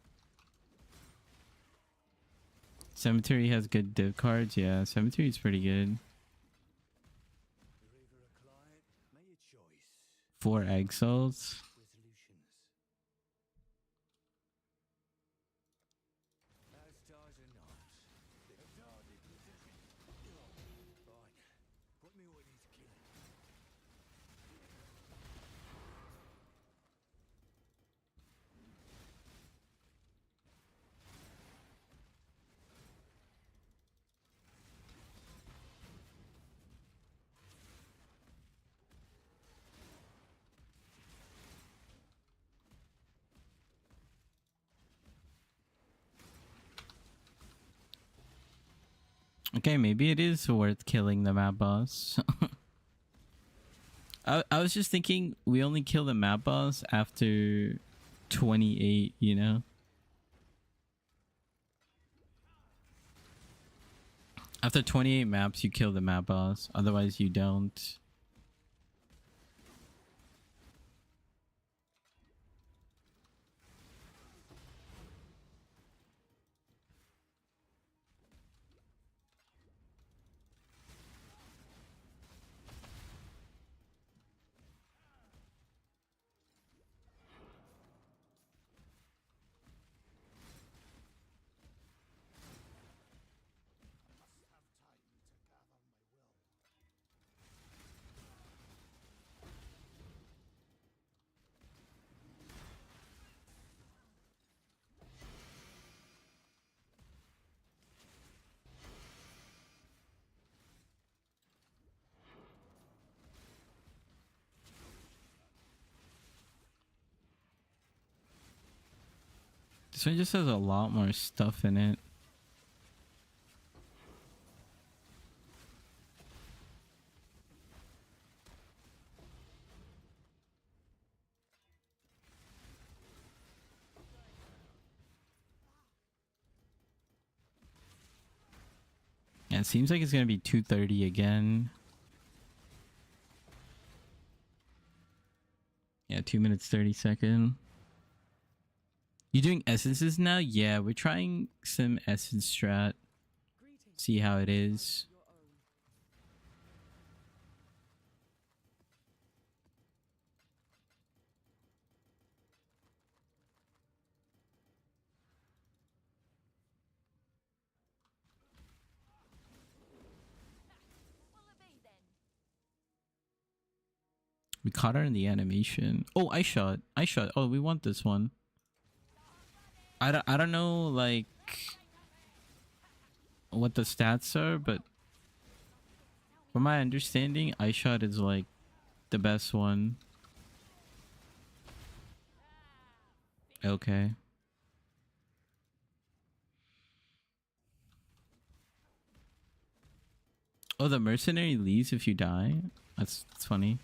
Cemetery has good div cards. Yeah, Cemetery is pretty good. 4 exiles. Okay, maybe it is worth killing the map boss. I was just thinking we only kill the map boss after 28, you know? After 28 maps, you kill the map boss. Otherwise, you don't. This one just has a lot more stuff in it. Yeah, it seems like it's gonna be 230 again. Yeah, 2 minutes 30 seconds. You doing essences now? Yeah, we're trying some essence strat. See how it is. We caught her in the animation. Oh, I shot. Oh, we want this one. I don't know like what the stats are, but From my understanding, iShot is like the best one. Okay. Oh, the mercenary leaves if you die? That's funny.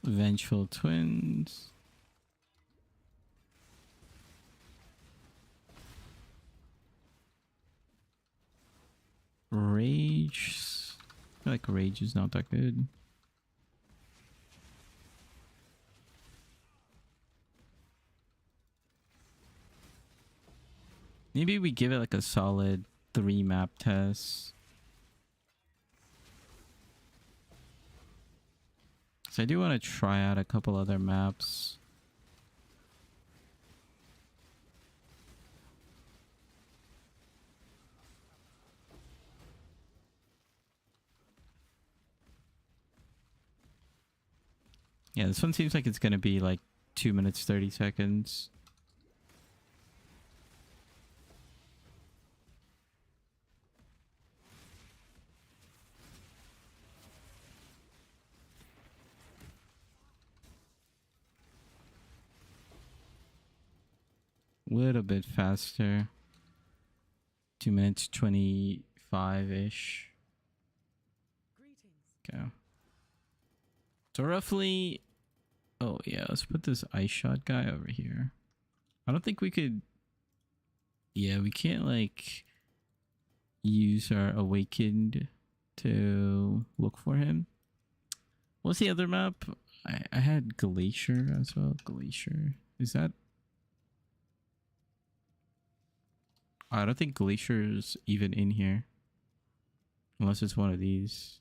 Vengeful Twins. Rage. I feel like Rage is not that good. Maybe we give it like a solid 3 map test. So I do want to try out a couple other maps. Yeah, this one seems like it's going to be like 2 minutes 30 seconds. Little bit faster. 2 minutes 25-ish. Okay. So roughly... Oh yeah, let's put this ice shot guy over here. I don't think we could... Yeah, we can't like use our awakened to look for him. What's the other map? I had Glacier as well. Glacier. Is that... I don't think Glacier's even in here. Unless it's one of these.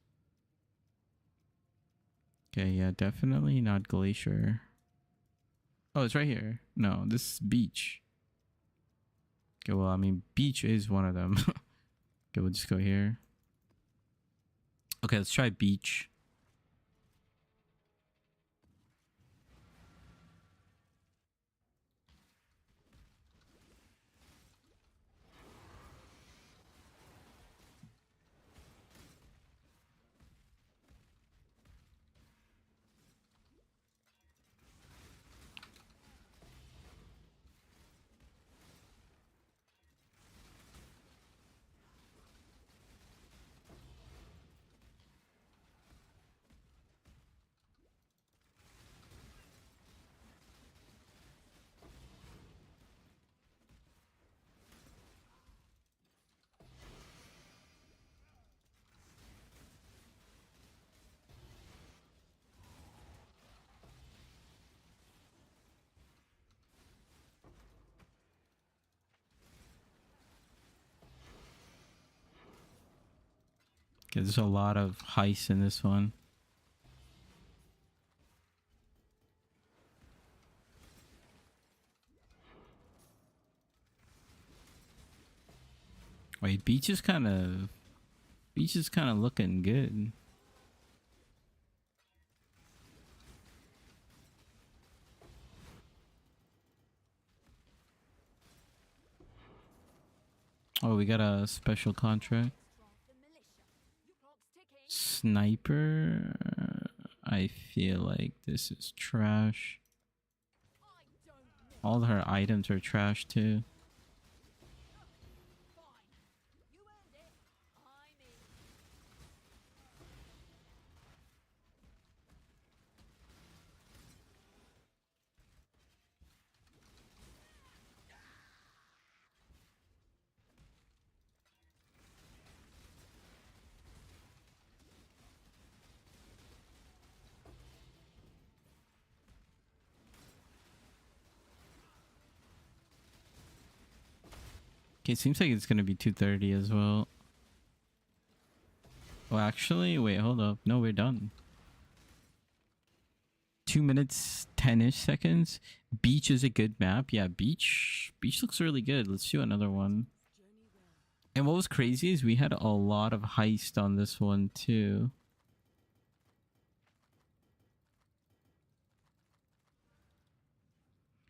Okay, yeah, definitely not Glacier. Oh, it's right here. No, this is Beach. Okay, well, I mean, Beach is one of them. Okay, we'll just go here. Okay, let's try Beach. Okay, there's a lot of heist in this one. Wait, Beach is kind of looking good. Oh, we got a special contract. Sniper. I feel like this is trash. All her items are trash too. Okay, seems like it's gonna be 2:30 as well. Oh, actually, wait, hold up. No, we're done. 2 minutes 10-ish seconds. Beach is a good map. Yeah, beach looks really good. Let's do another one. And what was crazy is we had a lot of heist on this one too.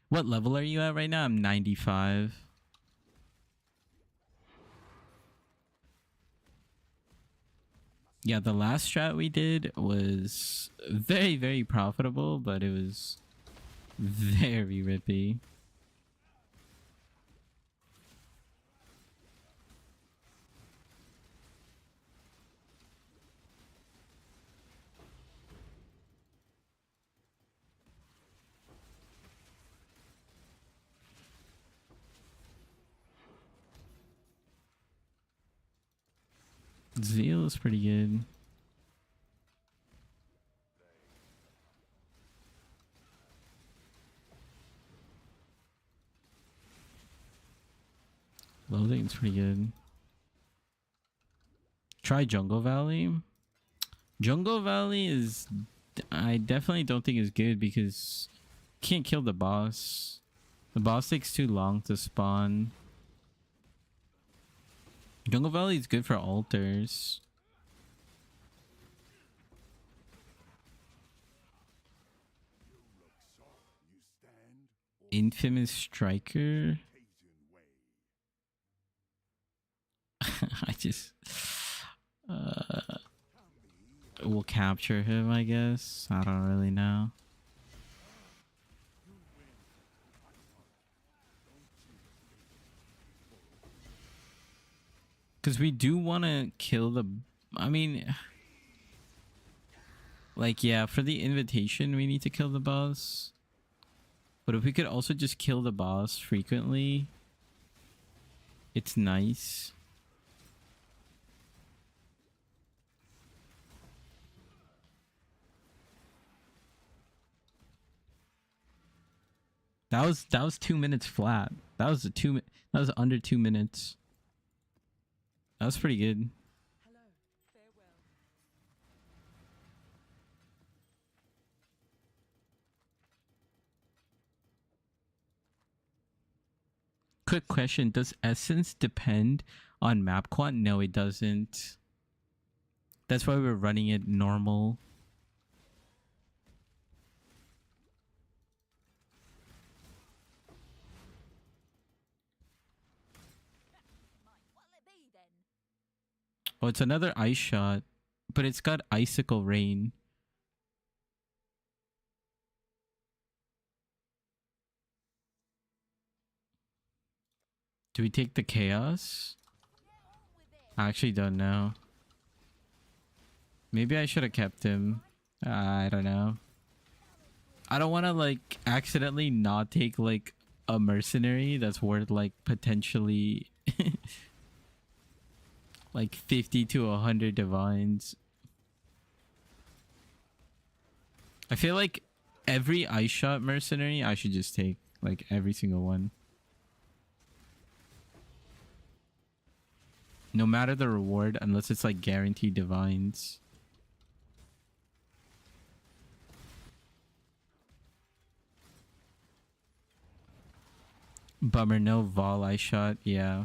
What level are you at right now? I'm 95. Yeah, the last strat we did was very, very profitable, but it was very rippy. Zeal is pretty good. Loathing's pretty good. Try Jungle Valley. Jungle Valley is... I definitely don't think is good because you can't kill the boss. The boss takes too long to spawn. Jungle Valley is good for altars. Infamous Striker. I just we'll capture him, I guess. I don't really know. Because we do want to kill the... I mean... Like, yeah, for the invitation, we need to kill the boss. But if we could also just kill the boss frequently, it's nice. That was 2 minutes flat. That was that was under 2 minutes. That was pretty good. Hello, farewell. Quick question, does essence depend on map quant? No, it doesn't. That's why we're running it normal. What'll it be then? Oh, it's another ice shot, but it's got icicle rain. Do we take the chaos? I actually don't know. Maybe I should have kept him. I don't know. I don't want to like accidentally not take like a mercenary that's worth like potentially like 50 to 100 divines. I feel like every ice shot mercenary I should just take, like every single one. No matter the reward, unless it's like guaranteed divines. Bummer, no Vol ice shot, yeah.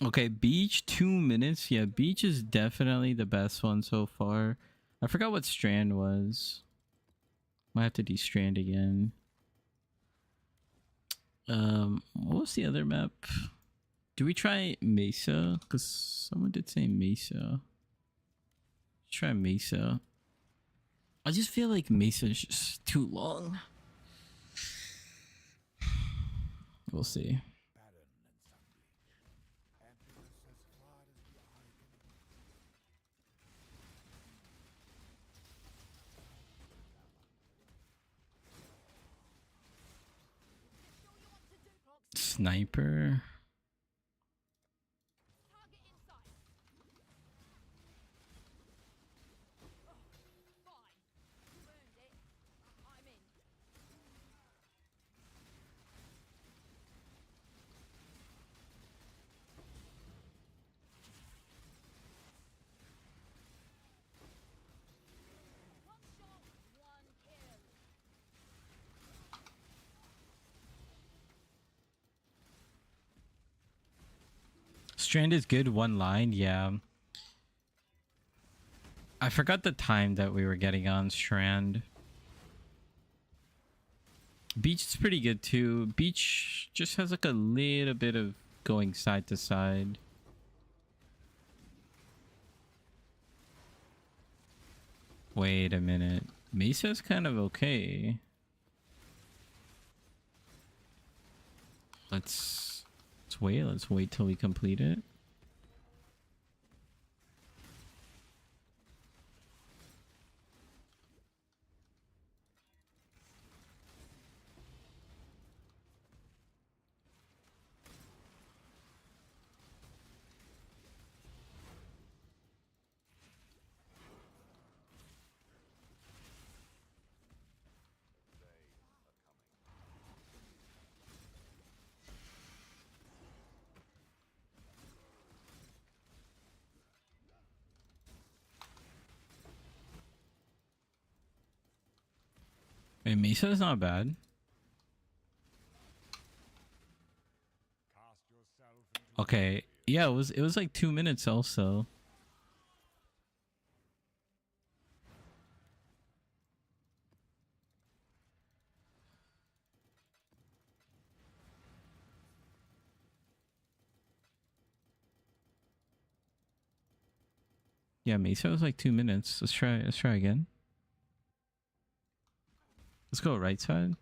Okay, beach 2 minutes. Yeah, beach is definitely the best one so far. I forgot what strand was. Might have to destrand again. What was the other map? Do we try Mesa? Because someone did say Mesa. Try Mesa. I just feel like Mesa is just too long. We'll see. Sniper. Target in sight. Fine. You earned it. I'm in. One shot, one kill. Strand is good. One line. Yeah. I forgot the time that we were getting on Strand. Beach is pretty good too. Beach just has like a little bit of going side to side. Wait a minute. Mesa's kind of okay. Let's wait. Let's wait till we complete it. Wait, Mesa is not bad. Okay. Yeah, it was like 2 minutes also. Yeah, Mesa was like 2 minutes. Let's try again. Let's go right side.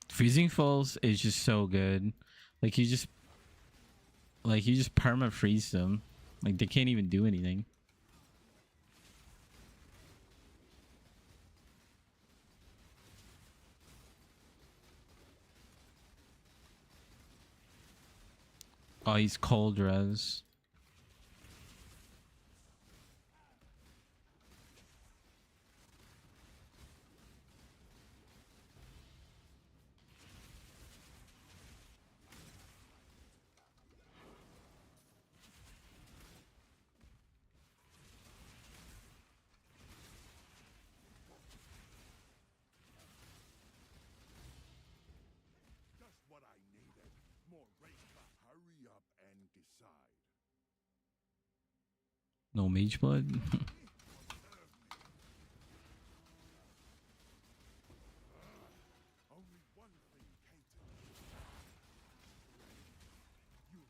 Freezing Falls is just so good. Like you just perma freeze them. Like they can't even do anything. Oh, he's cold res. Just what I needed. More Raker. Hurry up and decide. No mage blood. Only one thing catered. You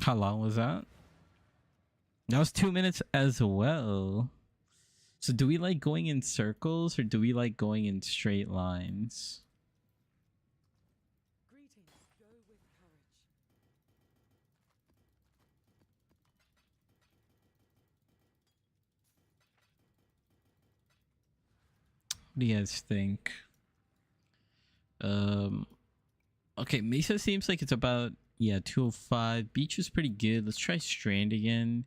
How long was that? That was 2 minutes as well. So do we like going in circles or do we like going in straight lines? Greetings. Go with courage. What do you guys think? Okay, Mesa seems like it's about 205. Beach is pretty good. Let's try Strand again.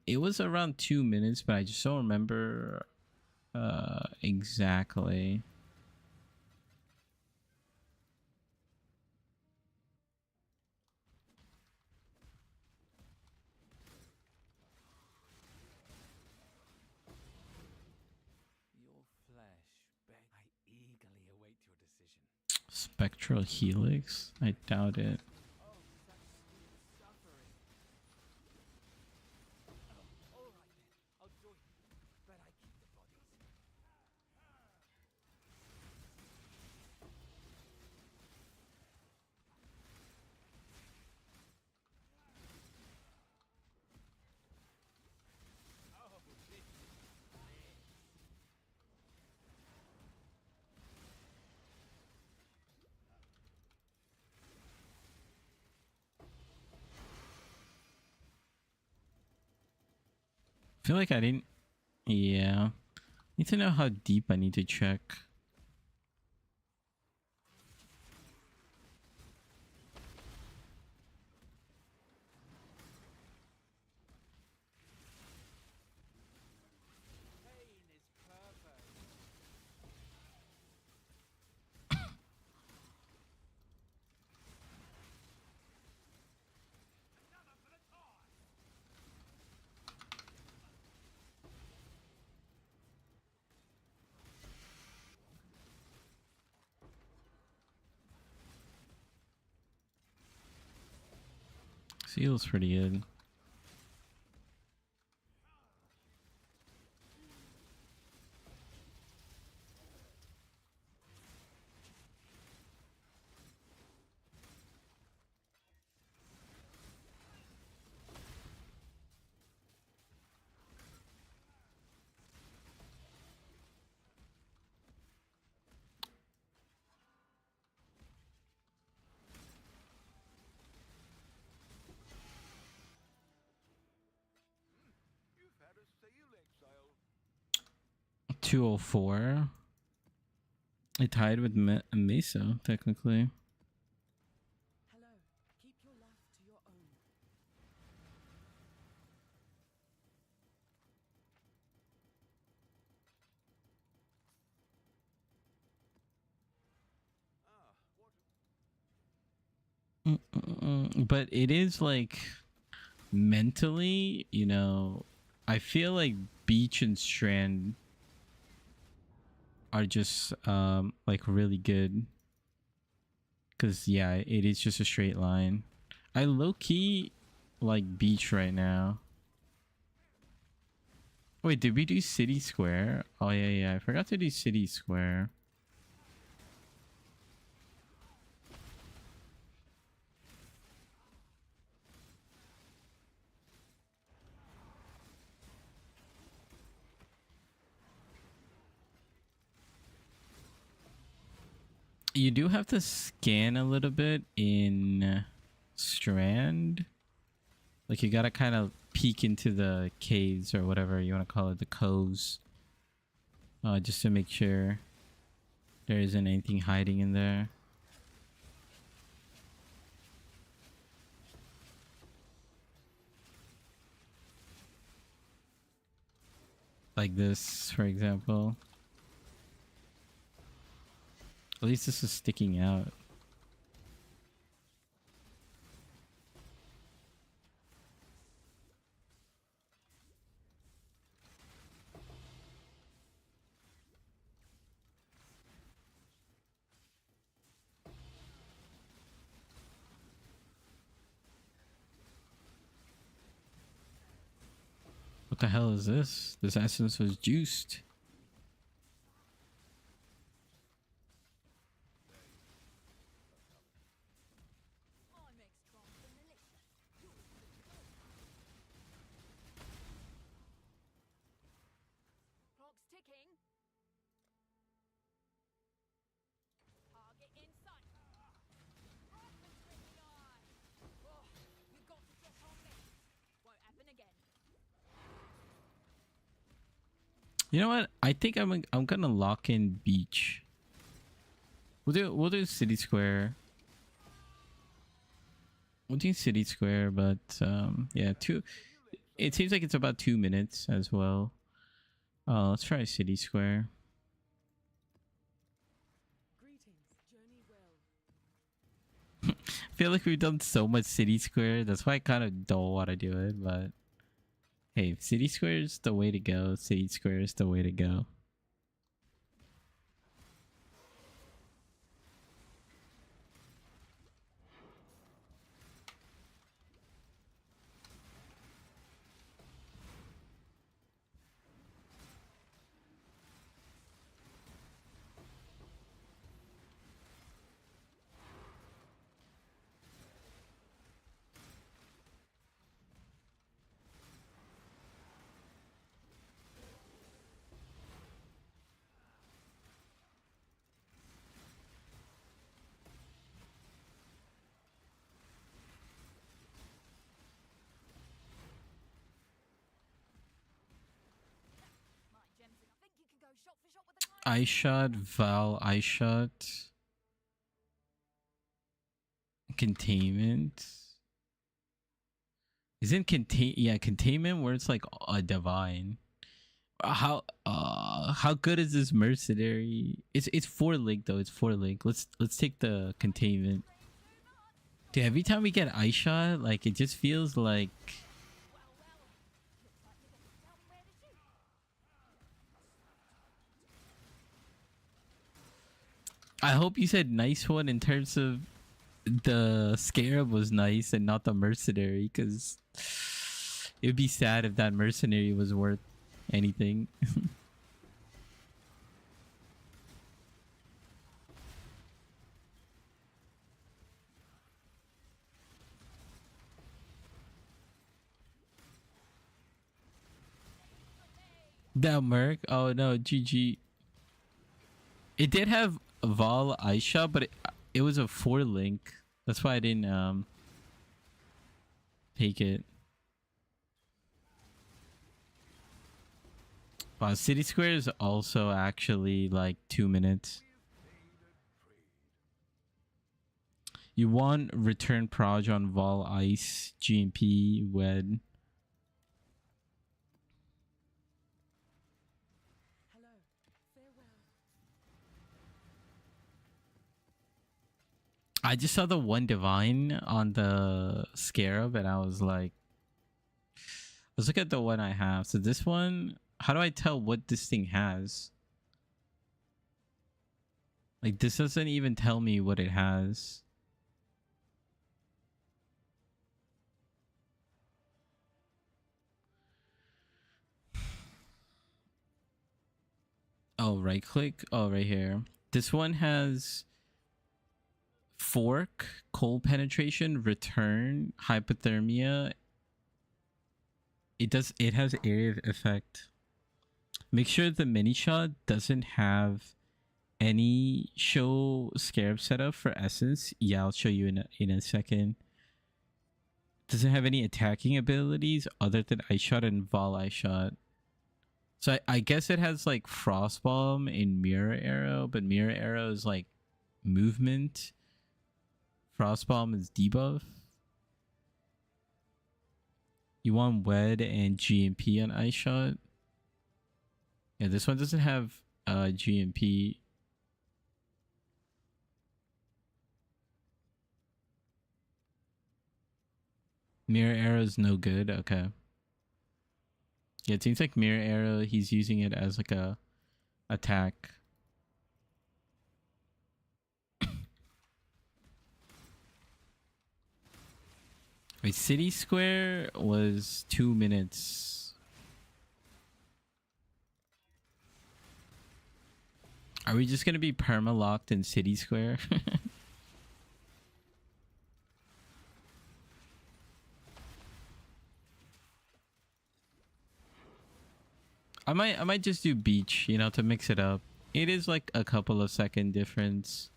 It was around 2 minutes, but I just don't remember exactly. Your flesh begs. I eagerly await your decision. Spectral Helix? I doubt it. Oh, such sweet suffering. Oh, all right then. I'll join you, but I keep the bodies. Oh, this is bliss. I feel like I didn't. Yeah. Need to know how deep I need to check. Pain is purpose. Seal's pretty good. You've had a seal exile. 204. It tied with Mesa, technically. Hello. Keep your life to your own. Ah, what? But it is like mentally, I feel like Beach and Strand are just like really good. Cause yeah, it is just a straight line. I low key like Beach right now. Wait, did we do City Square? Oh yeah, I forgot to do City Square. You do have to scan a little bit in Strand. Like you gotta kind of peek into the caves or whatever you want to call it, the coves. Just to make sure there isn't anything hiding in there. Like this, for example. At least this is sticking out. What the hell is this? This essence was juiced. I'm extra from the list. You're good to go. You know what? I think I'm gonna lock in beach. We'll do city square. We'll do city square, but yeah, two. It seems like it's about 2 minutes as well. Let's try city square. I feel like we've done so much city square. That's why I kind of don't want to do it. But hey, city square is the way to go. City square is the way to go. I shot Val. I shot containment. Isn't containment where it's like a divine? How good is this mercenary? It's 4 link though. It's 4 link. Let's take the containment. Dude, every time we get eye shot, like it just feels like I hope you said nice one in terms of the scarab was nice and not the mercenary, because it would be sad if that mercenary was worth anything. That merc? Oh no, GG. It did have Vol Aisha, but it was a 4 link. That's why I didn't take it. Wow, City Square is also actually like 2 minutes. You want return proj on Vol Ice, GMP, Wed. I just saw the one divine on the scarab and I was like, let's look at the one I have. So this one, how do I tell what this thing has? Like this doesn't even tell me what it has. Oh, right click. Oh, right here. This one has fork, cold penetration, return, hypothermia. It has area of effect. Make sure the mini shot doesn't have any show scarab setup for essence. Yeah, I'll show you in a second. Doesn't have any attacking abilities other than ice shot and vol ice shot. So I guess it has like frost bomb and mirror arrow, but mirror arrow is like movement. Frost bomb is debuff. You want wed and GMP on ice shot. Yeah, this one doesn't have GMP. Mirror arrow is no good. Okay. Yeah, it seems like mirror arrow, he's using it as like a attack. Wait, City Square was 2 minutes. Are we just gonna be perma locked in City Square? I might just do beach, you know, to mix it up. It is like a couple of second difference.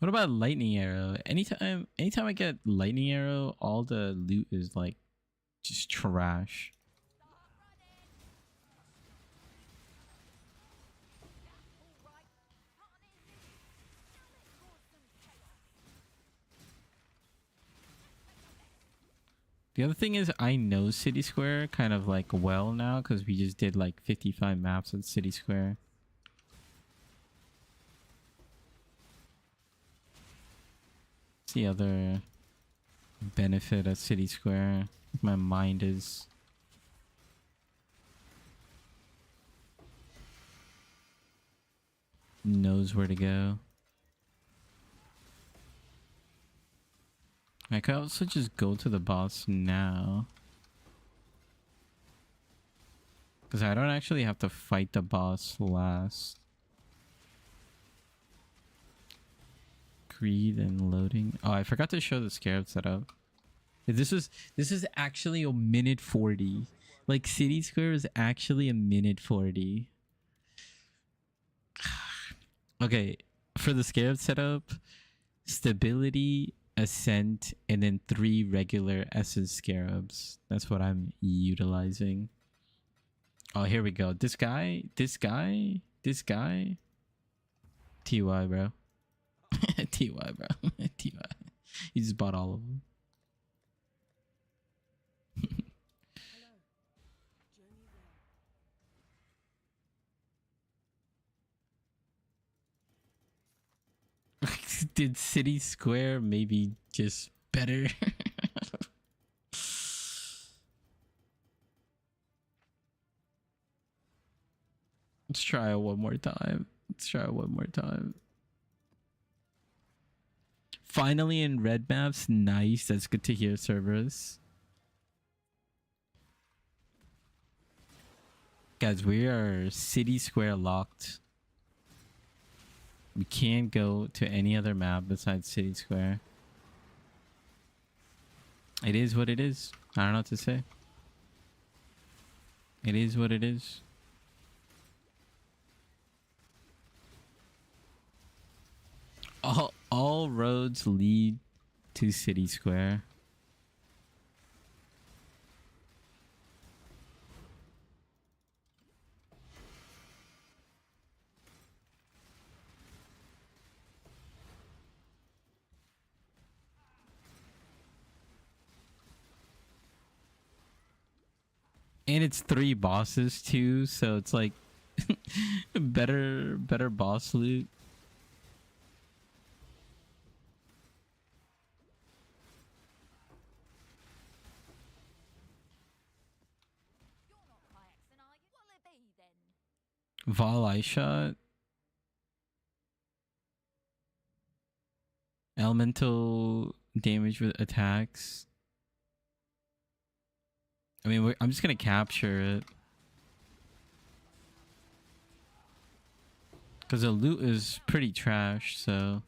What about lightning arrow? Anytime I get lightning arrow, all the loot is like just trash. The other thing is I know City Square kind of like well now because we just did like 55 maps at City Square. What's the other benefit of City Square? My mind is... knows where to go. I could also just go to the boss now. Because I don't actually have to fight the boss last. Greed and loading. Oh, I forgot to show the scarab setup. This is actually a minute 40. Like City Square is actually a minute 40. Okay, for the scarab setup, stability, ascent, and then 3 regular essence scarabs. That's what I'm utilizing. Oh, here we go. This guy. TY, bro. TY, bro. TY. He just bought all of them. Did City Square maybe just better? Let's try it one more time. Finally in red maps. Nice. That's good to hear, Cerberus. Guys, we are City Square locked. We can't go to any other map besides City Square. It is what it is. I don't know what to say. It is what it is. All roads lead to City Square. And it's 3 bosses too, so it's like better boss loot. Vol eye shot. Elemental damage with attacks. I mean, I'm just gonna capture it. Because the loot is pretty trash, so...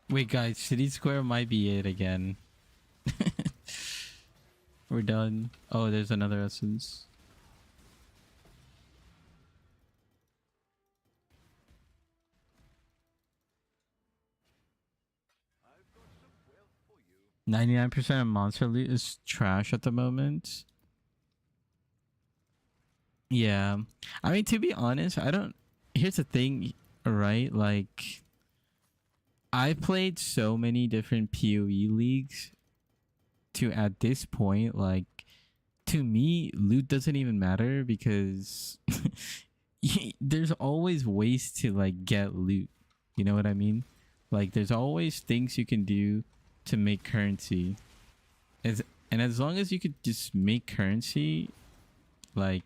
Wait, guys, City Square might be it again. We're done. Oh, there's another essence. I've got some wealth for you. 99% of monster loot is trash at the moment. Yeah. I mean, to be honest, I don't... Here's the thing, right? Like... I played so many different PoE leagues to at this point, like, to me, loot doesn't even matter because there's always ways to like get loot. You know what I mean? Like, there's always things you can do to make currency. And as long as you could just make currency, like,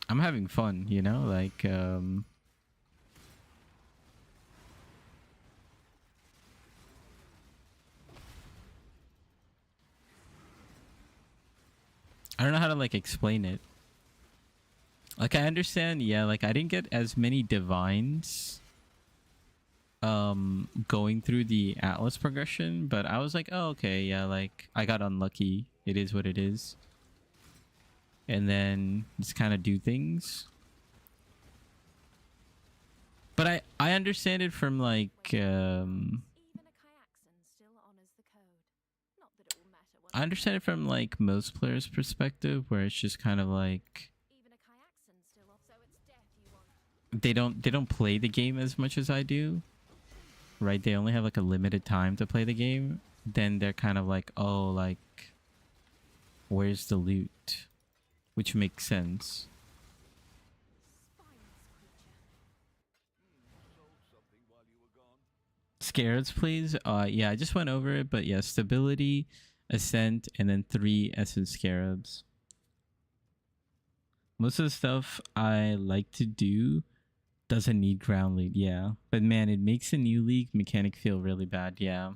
I'm having fun, you know? Like, I don't know how to like explain it. Like I understand, yeah, like I didn't get as many divines going through the Atlas progression, but I was like, oh okay, yeah, like I got unlucky. It is what it is. And then just kind of do things. But I understand it from like Even a Kyaxon still honors the code. Not that it will matter what I understand it from like most players' perspective, where it's just kind of like even a Kyaxon still so it's death you want. they don't play the game as much as I do, right? They only have like a limited time to play the game. Then they're kind of like, oh, like where's the loot, which makes sense. Spineless creature. Sold something while you were gone. Scarabs, please. Yeah, I just went over it, but yeah, stability, ascent, and then 3 essence scarabs. Most of the stuff I like to do doesn't need ground loot, yeah. But man, it makes a new league mechanic feel really bad, yeah.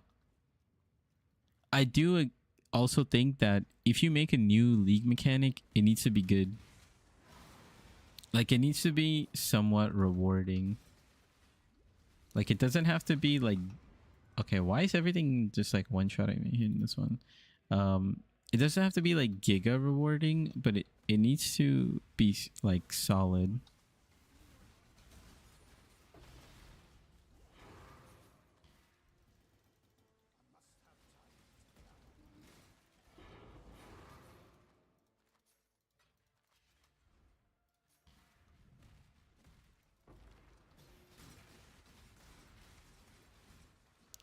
I do also think that if you make a new league mechanic, it needs to be good. Like, it needs to be somewhat rewarding. Like, it doesn't have to be like... Okay, why is everything just like one-shotting me in this one? It doesn't have to be like giga rewarding, but it needs to be like solid.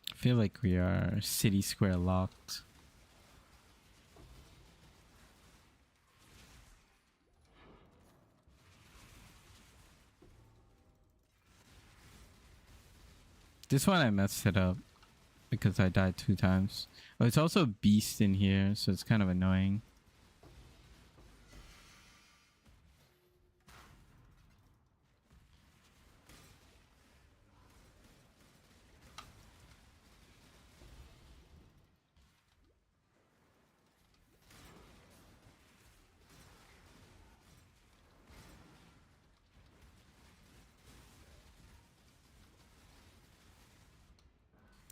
I feel like we are city square locked. This one I messed it up because I died 2 times. Oh, it's also beast in here, so it's kind of annoying.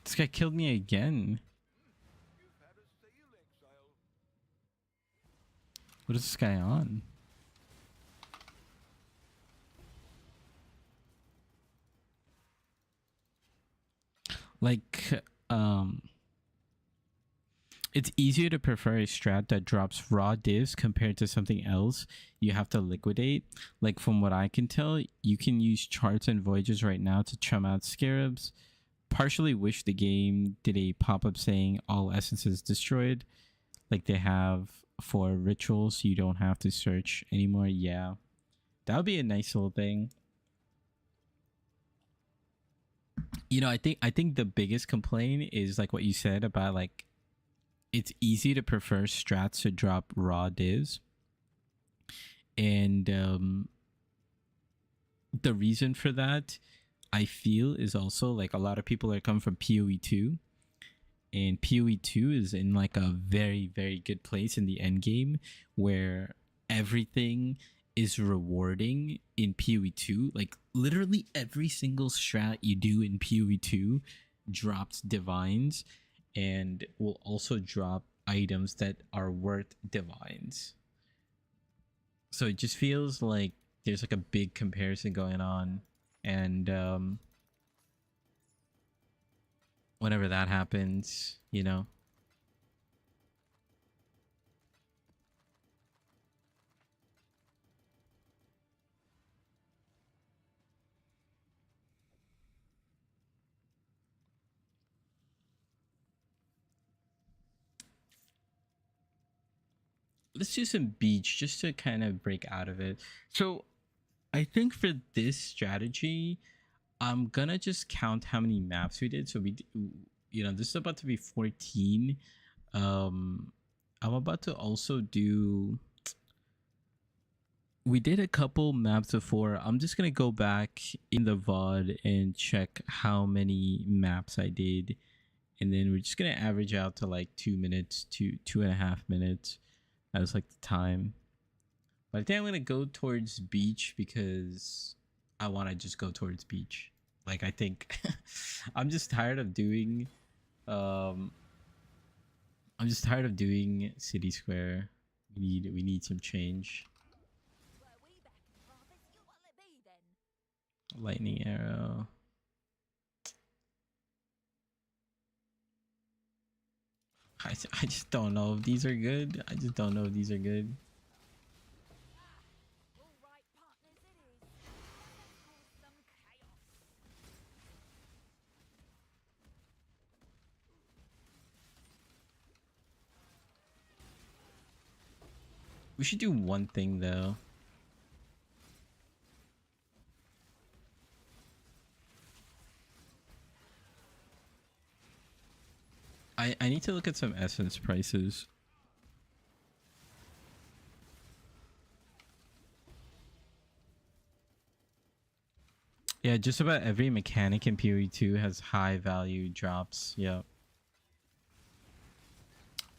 This guy killed me again. You've had a sale, exile. What is this guy on? Like, it's easier to prefer a strat that drops raw divs compared to something else you have to liquidate. Like, from what I can tell, you can use charts and voyages right now to chum out scarabs. Partially wish the game did a pop-up saying all essences destroyed, like they have for rituals, so you don't have to search anymore. Yeah, that would be a nice little thing. You know, I think the biggest complaint is like what you said about like it's easy to prefer strats to drop raw divs, and the reason for that I feel is also like a lot of people are coming from PoE 2, and PoE 2 is in like a very, very good place in the end game where everything is rewarding in PoE 2. Like literally every single strat you do in PoE 2 drops divines and will also drop items that are worth divines. So it just feels like there's like a big comparison going on, and whenever that happens, you know, let's do some beach just to kind of break out of it. So I think for this strategy, I'm gonna just count how many maps we did. So you know, this is about to be 14. I'm about to also do. We did a couple maps before. I'm just gonna go back in the VOD and check how many maps I did, and then we're just gonna average out to like 2 minutes to 2.5 minutes. as like the time. But I think I'm gonna go towards beach because I want to just go towards beach. Like I think I'm just tired of doing um I'm just tired of doing city square. We need some change. Were we back in harvest? You what'll it be then? Lightning arrow. I just don't know if these are good. I just don't know if these are good. All right, partners, it is. Let's cause some chaos. We should do one thing though. I need to look at some essence prices. Yeah, just about every mechanic in PoE 2 has high value drops. Yep.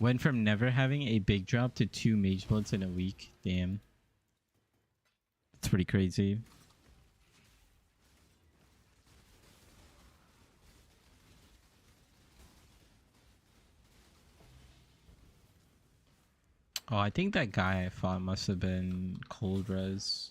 Went from never having a big drop to 2 mage bloods in a week. Damn. That's pretty crazy. Oh, I think that guy I fought must have been cold res.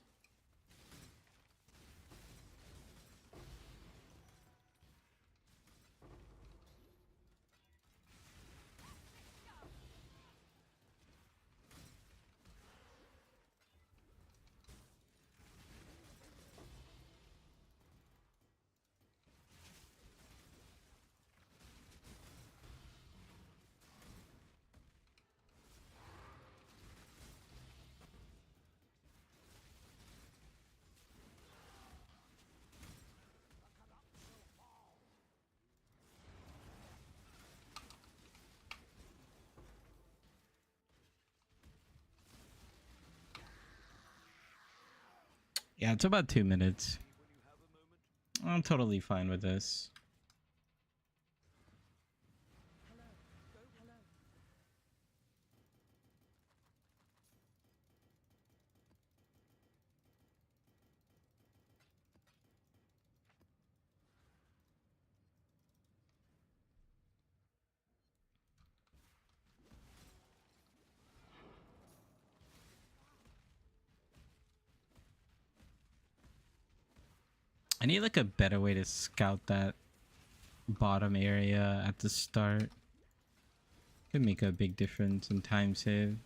Yeah, it's about 2 minutes. I'm totally fine with this. I need like a better way to scout that bottom area at the start. Could make a big difference in time save.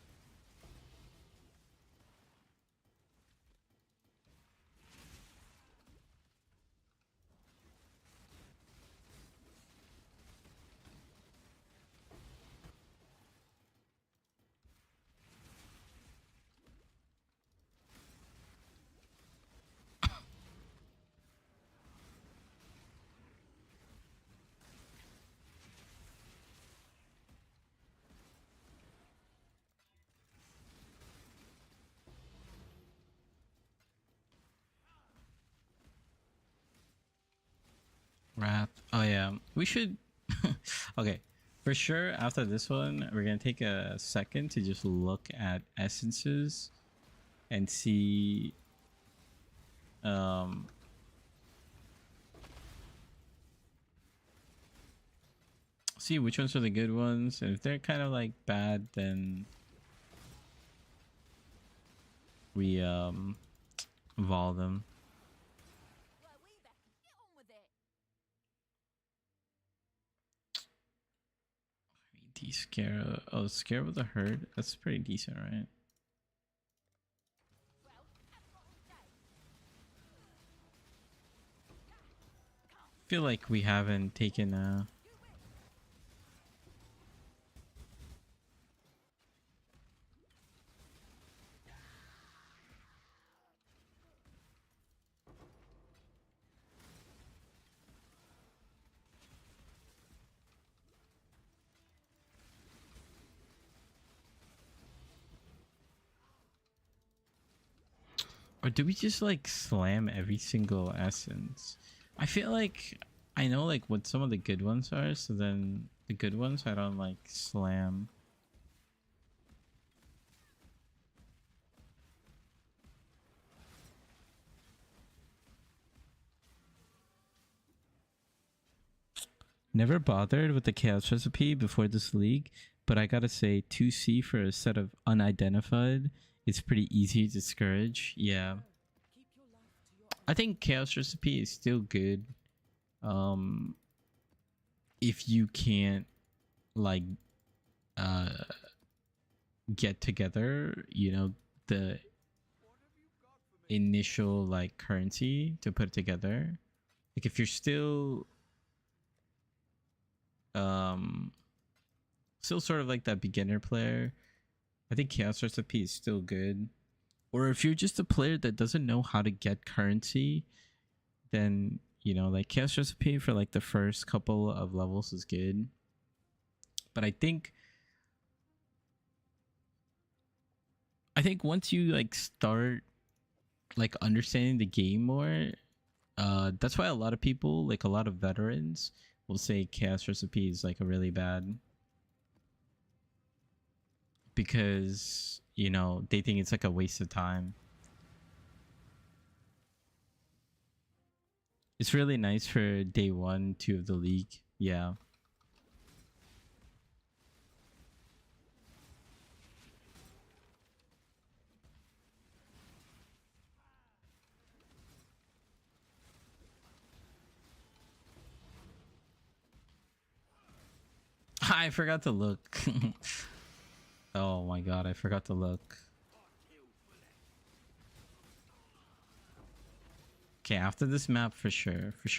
Wrath. Oh yeah, we should. Okay, for sure. After this one, we're gonna take a second to just look at essences and see. Um. See which ones are the good ones, and if they're kind of like bad, then we evolve them. Were we back? Get on with it. D-Scare. Oh, Scare with a herd. That's pretty decent, right? Well, haven't got all day. Feel like we haven't taken You win. or do we just like slam every single essence? I feel like I know like what some of the good ones are, so then the good ones I don't like slam. Never bothered with the chaos recipe before this league, but I gotta say 2C for a set of unidentified is pretty easy to discourage. Yeah. I think chaos recipe is still good. If you can't like get together, you know, the initial like currency to put it together. Like if you're still still sort of like that beginner player, I think chaos recipe is still good. Or if you're just a player that doesn't know how to get currency, then you know, like chaos recipe for like the first couple of levels is good. But I think once you like start like understanding the game more, that's why a lot of people, like a lot of veterans, will say chaos recipe is like a really bad, because you know they think it's like a waste of time. It's really nice for day 1, 2 of the league. Yeah. I forgot to look. Oh my god, I forgot to look. Okay, after this map, for sure. For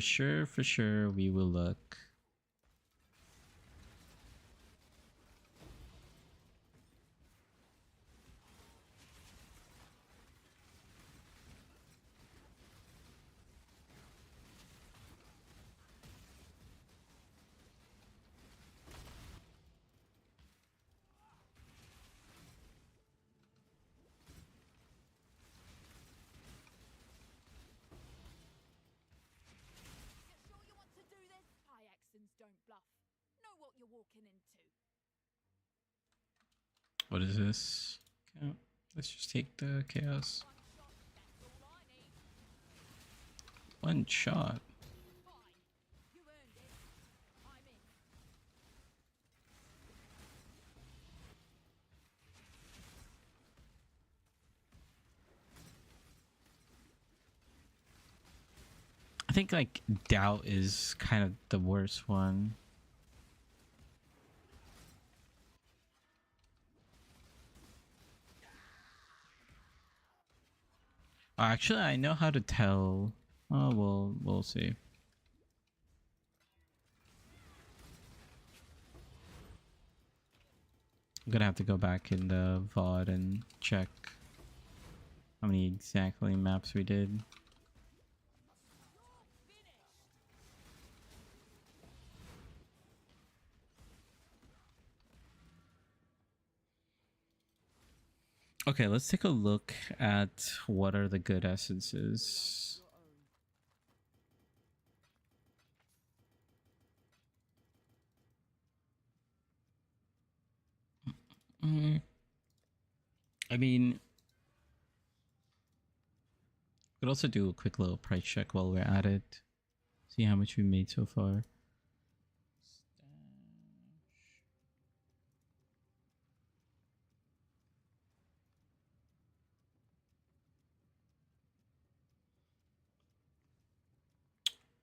sure, we will look. You sure you want to do this? Hyaxins don't bluff. Know what you're walking into. What is this? Okay, let's just take the chaos. One shot, that's all I need. One shot. Fine. You earned it. I'm in. I think like doubt is kind of the worst one. Actually, I know how to tell. Oh, we'll see. I'm gonna have to go back in the VOD and check how many exactly maps we did. Okay, let's take a look at what are the good essences. I mean, we could also do a quick little price check while we're at it. See how much we made so far.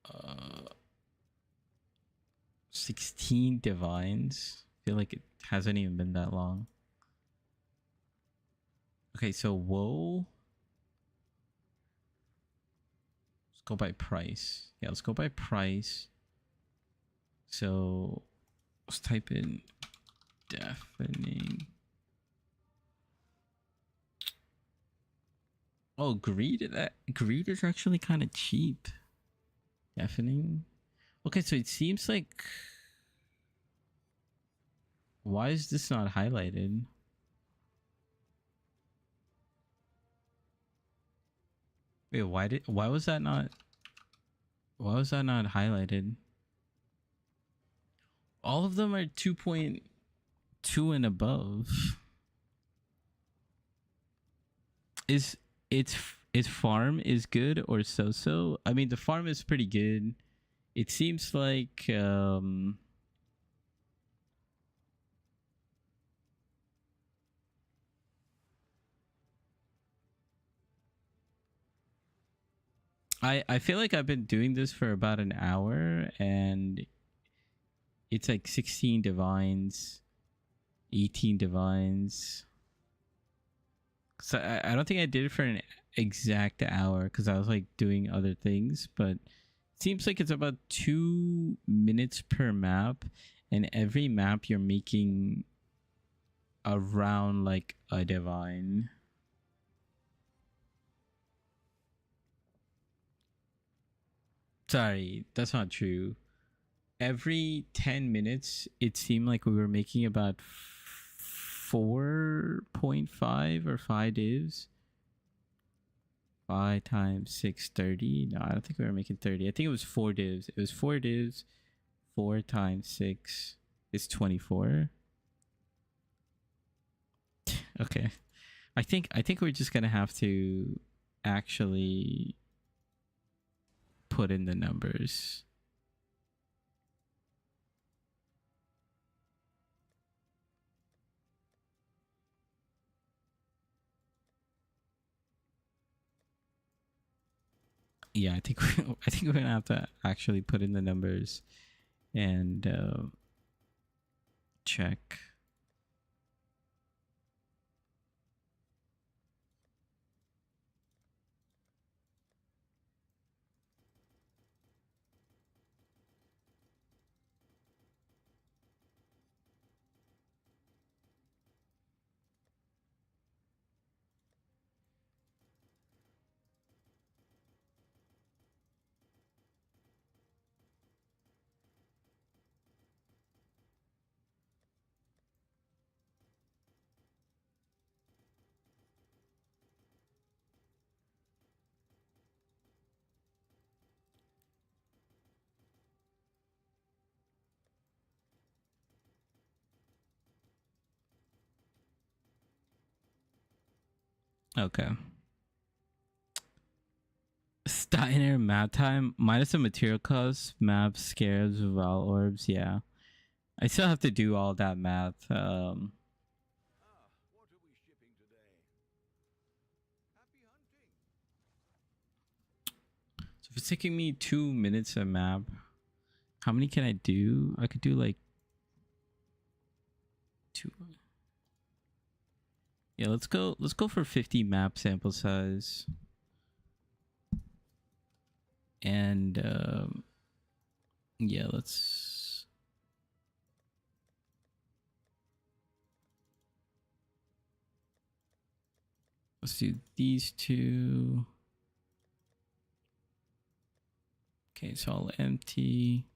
Uh, 16 divines. I feel like it hasn't even been that long. Okay, so whoa. Let's go by price. Yeah, let's go by price. So let's type in deafening. Oh, greed. That greed is actually kind of cheap. Deafening. Okay, so it seems like, why is this not highlighted? Wait, why was that not highlighted? All of them are 2.2 and above. It's if farm is good or so-so. I mean, the farm is pretty good. It seems like I feel like I've been doing this for about an hour, and it's like 16 divines, 18 divines. So I don't think I did it for an exact hour because I was like doing other things, but it seems like it's about 2 minutes per map, and every map you're making around like a divine. Sorry, that's not true. Every 10 minutes, it seemed like we were making about 4.5 or 5 divs. 5 times 6, 30. No, I don't think we were making 30. I think it was 4 divs. It was 4 divs. 4 times 6 is 24. Okay. I think we're just gonna have to actually put in the numbers. Yeah, I think I think we're gonna have to actually put in the numbers and check. Okay. Steiner map time minus the material cost, maps, scarabs, Val orbs. Yeah, I still have to do all that math. What are we shipping today? Happy hunting. So if it's taking me 2 minutes a map, how many can I do? I could do like 2. Yeah, let's go for 50 map sample size. And yeah, let's do these two. Okay, it's all empty.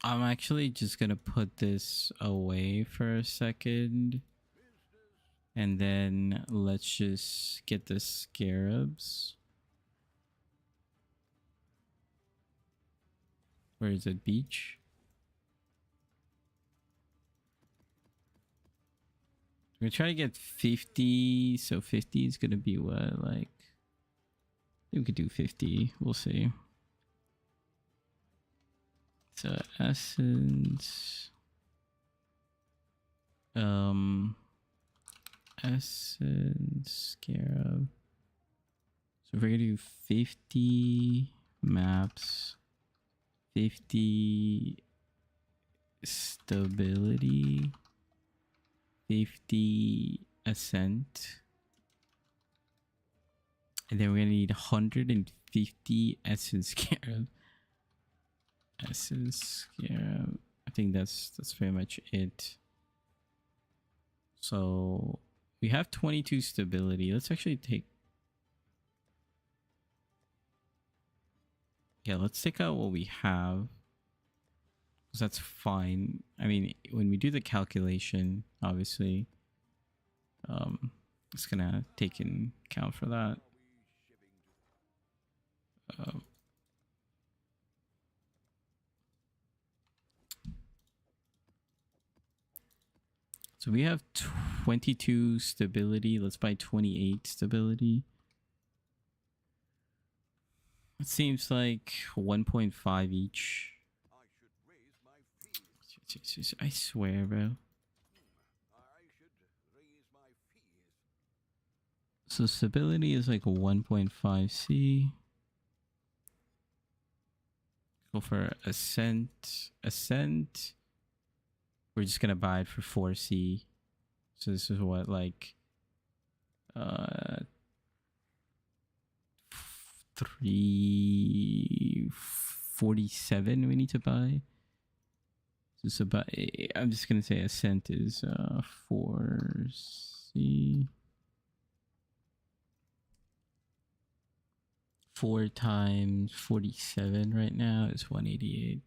I'm actually just gonna put this away for a second, and then let's just get the scarabs. Where is it? Beach? We're gonna try to get 50, so 50 is gonna be what, like, I think we could do 50. We'll see. So essence, essence scarab. So we're gonna do 50 maps, 50 stability, 50 ascent, and then we're gonna need 150 essence scarab. Essence scarab. I think that's pretty much it. So we have 22 stability. Let's actually take, yeah, let's take out what we have, because that's fine. I mean, when we do the calculation, obviously, it's gonna take in account for that. So we have 22 stability. Let's buy 28 stability. It seems like 1.5 each. I should raise my fees. I swear, bro. I should raise my fees. So stability is like 1.5C. Go for ascent. Ascent. We're just gonna buy it for 4C. So this is what, like 347 we need to buy. So it's about, I'm just gonna say ascent is 4C. 4 times 47 right now is 188.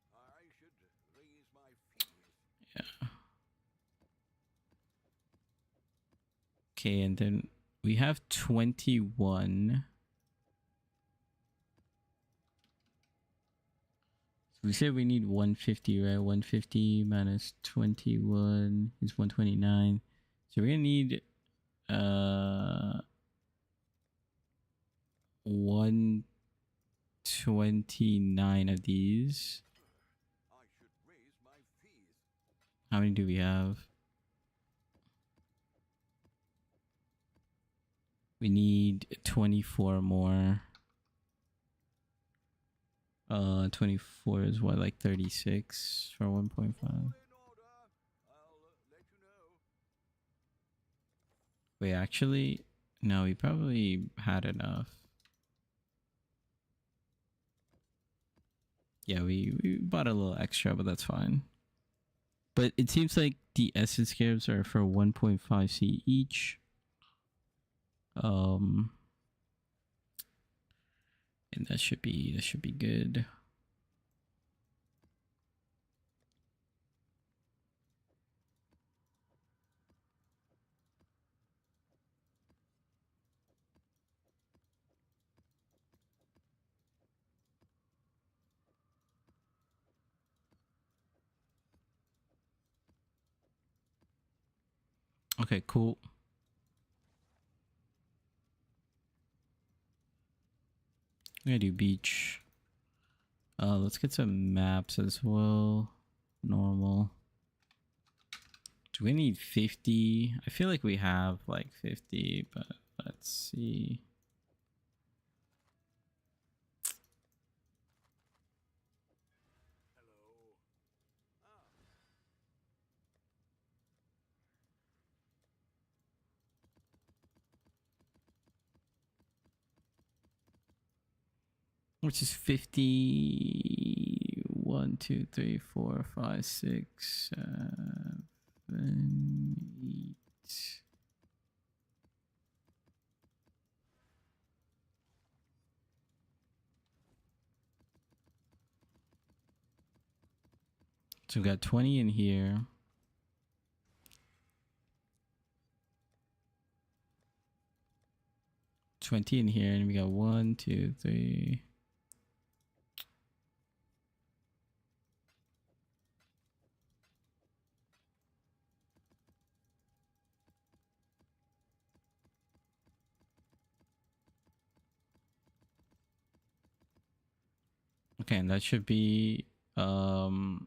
I should raise my fees. Yeah. Okay, and then we have 21. So we said we need 150, right? 150 minus 21 is 129. So we're gonna need 129 of these. I should raise my fees. How many do we have? We need 24 more. 24 is what, like 36 for 1.5. All in order. I'll let you know. Wait, actually, no, we probably had enough. Yeah, we bought a little extra, but that's fine. But it seems like the essence scarabs are for 1.5C each. And that should be good. Okay, cool. I'm gonna do beach. Let's get some maps as well. Normal. Do we need 50? I feel like we have like 50, but let's see. Hello. Ah, Which is 50. 1, 2, 3, 4, 5, 6, 7, 8. So we got 20 in here. $20 in here, and we got 1, 2, 3. Okay, and that should be 30.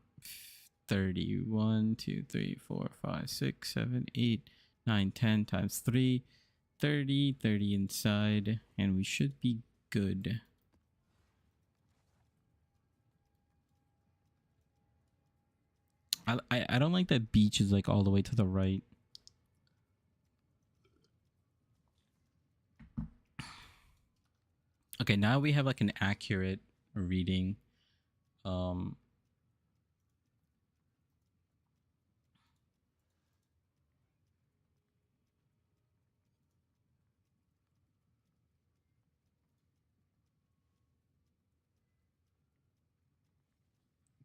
1, 2, 3, 4, 5, 6, 7, 8, 9, 10 times 3. 30, 30 inside, and we should be good. I don't like that beach is like all the way to the right. Okay, now we have like an accurate reading.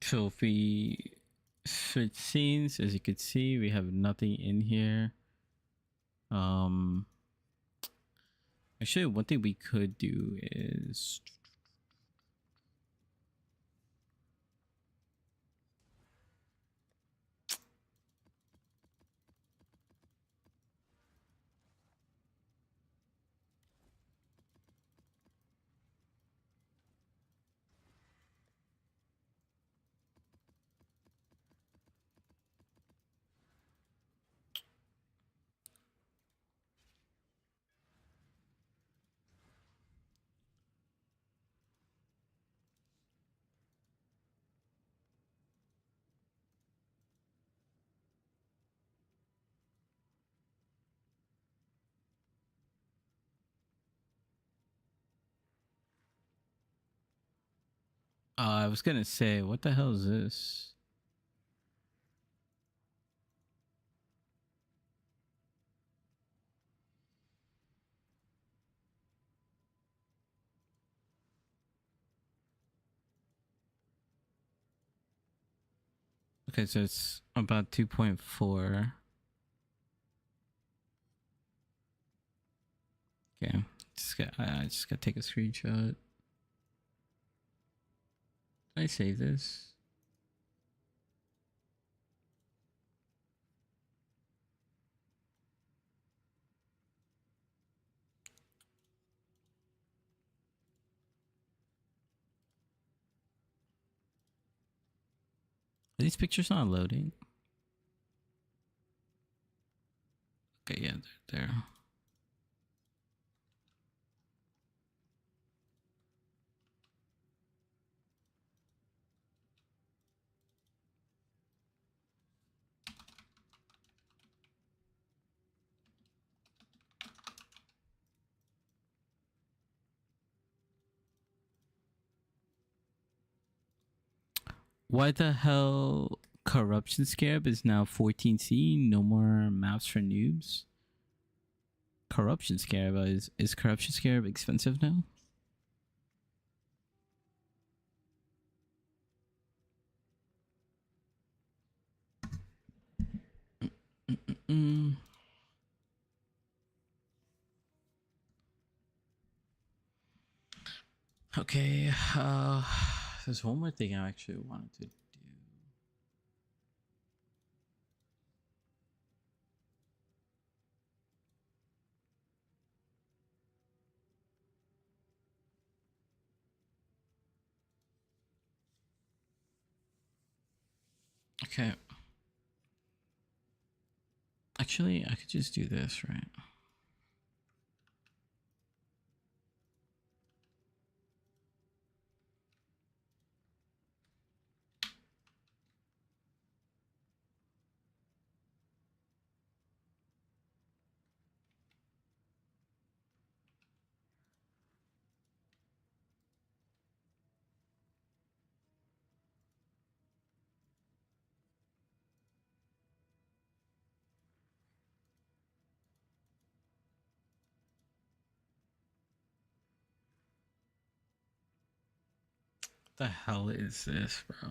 So if we switch scenes, as you could see, we have nothing in here. Actually, one thing we could do is I was gonna say, what the hell is this? Okay, so it's about 2.4. Okay, I just gotta take a screenshot. Can I save this? Are these pictures not loading? Okay, yeah, they're there. Why the hell Corruption Scarab is now 14C? No more maps for noobs? Corruption Scarab is Corruption Scarab expensive now? Mm-mm. Okay, there's one more thing I actually wanted to do. Okay. Actually, I could just do this, right? The hell is this, bro?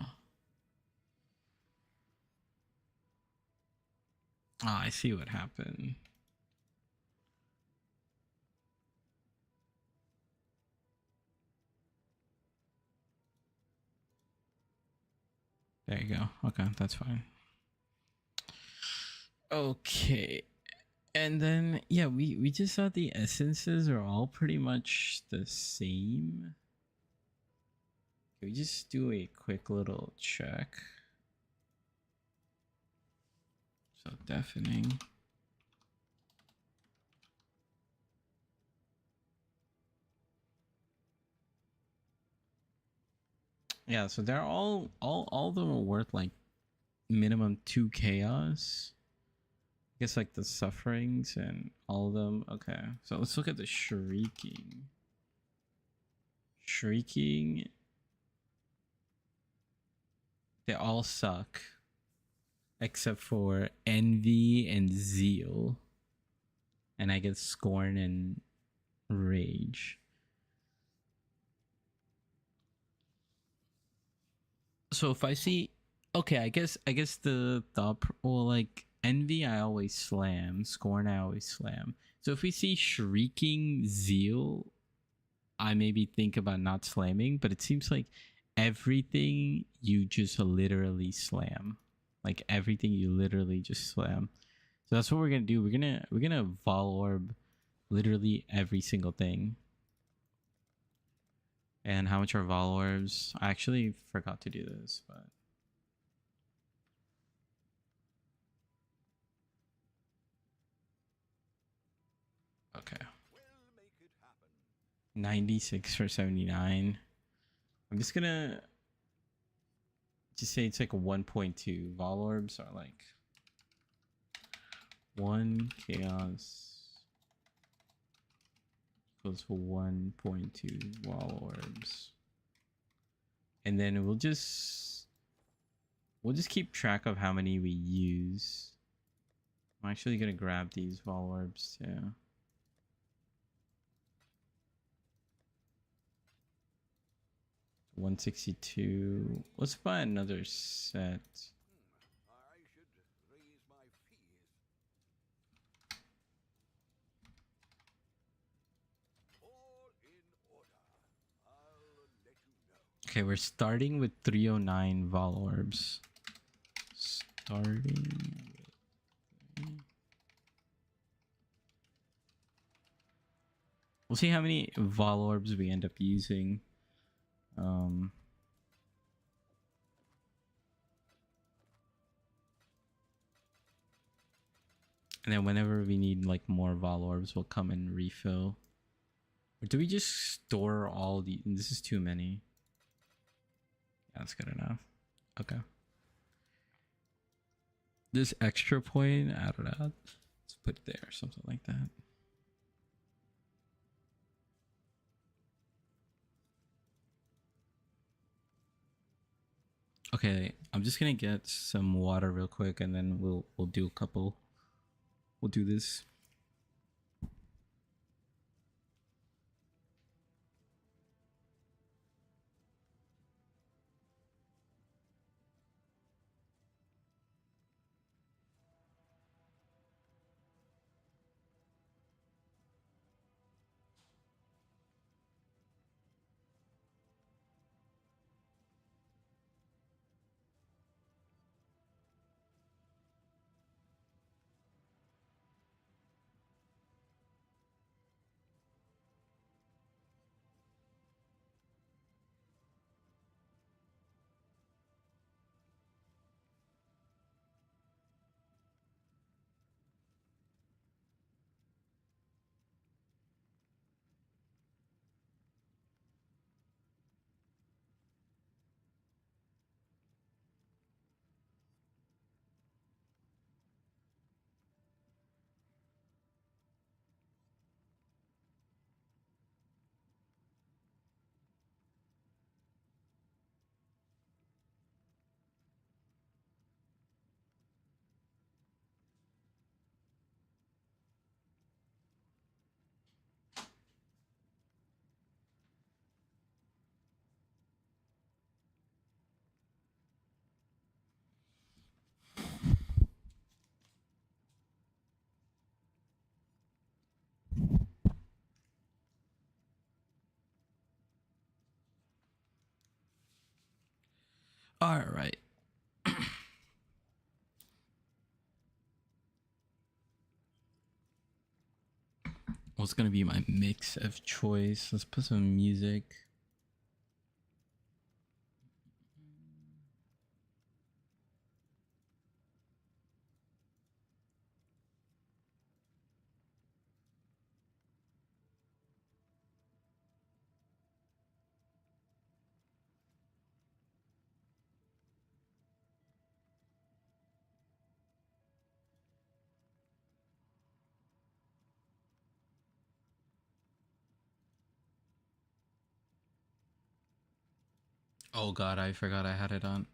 Oh, I see what happened. There you go. Okay, that's fine. Okay. And then yeah, we just saw the essences are all pretty much the same. Can we just do a quick little check? So deafening. Yeah, so they're all of them are worth like minimum 2 chaos. I guess like the sufferings and all of them. Okay, so let's look at the shrieking. Shrieking. They all suck. Except for envy and zeal. And I get scorn and rage. So if I see, okay, I guess the thought, well, like envy, I always slam. Scorn, I always slam. So if we see shrieking zeal, I maybe think about not slamming. But it seems like everything you just literally slam, like everything you literally just slam. So that's what we're gonna do. We're gonna vol orb literally every single thing. And how much are vol orbs? I actually forgot to do this, but okay. 96 for 79. I'm just gonna just say it's like a 1.2. Vol orbs are like 1 chaos equals 1.2 wall orbs. and then we'll just keep track of how many we use. I'm actually gonna grab these vol orbs too. $162. Let's buy another set. I should raise my fees. All in order. I'll let you know. Okay, we're starting with 309 vol orbs. Starting. We'll see how many vol orbs we end up using. And then whenever we need like more vol orbs, we'll come and refill. Or do we just store all the? This is too many. Yeah, that's good enough. Okay. This extra point, I don't know. Let's put it there, something like that. Okay, I'm just gonna get some water real quick, and then we'll do a couple. We'll do this. All right. What's gonna be my mix of choice? Let's put some music. Oh god, I forgot I had it on.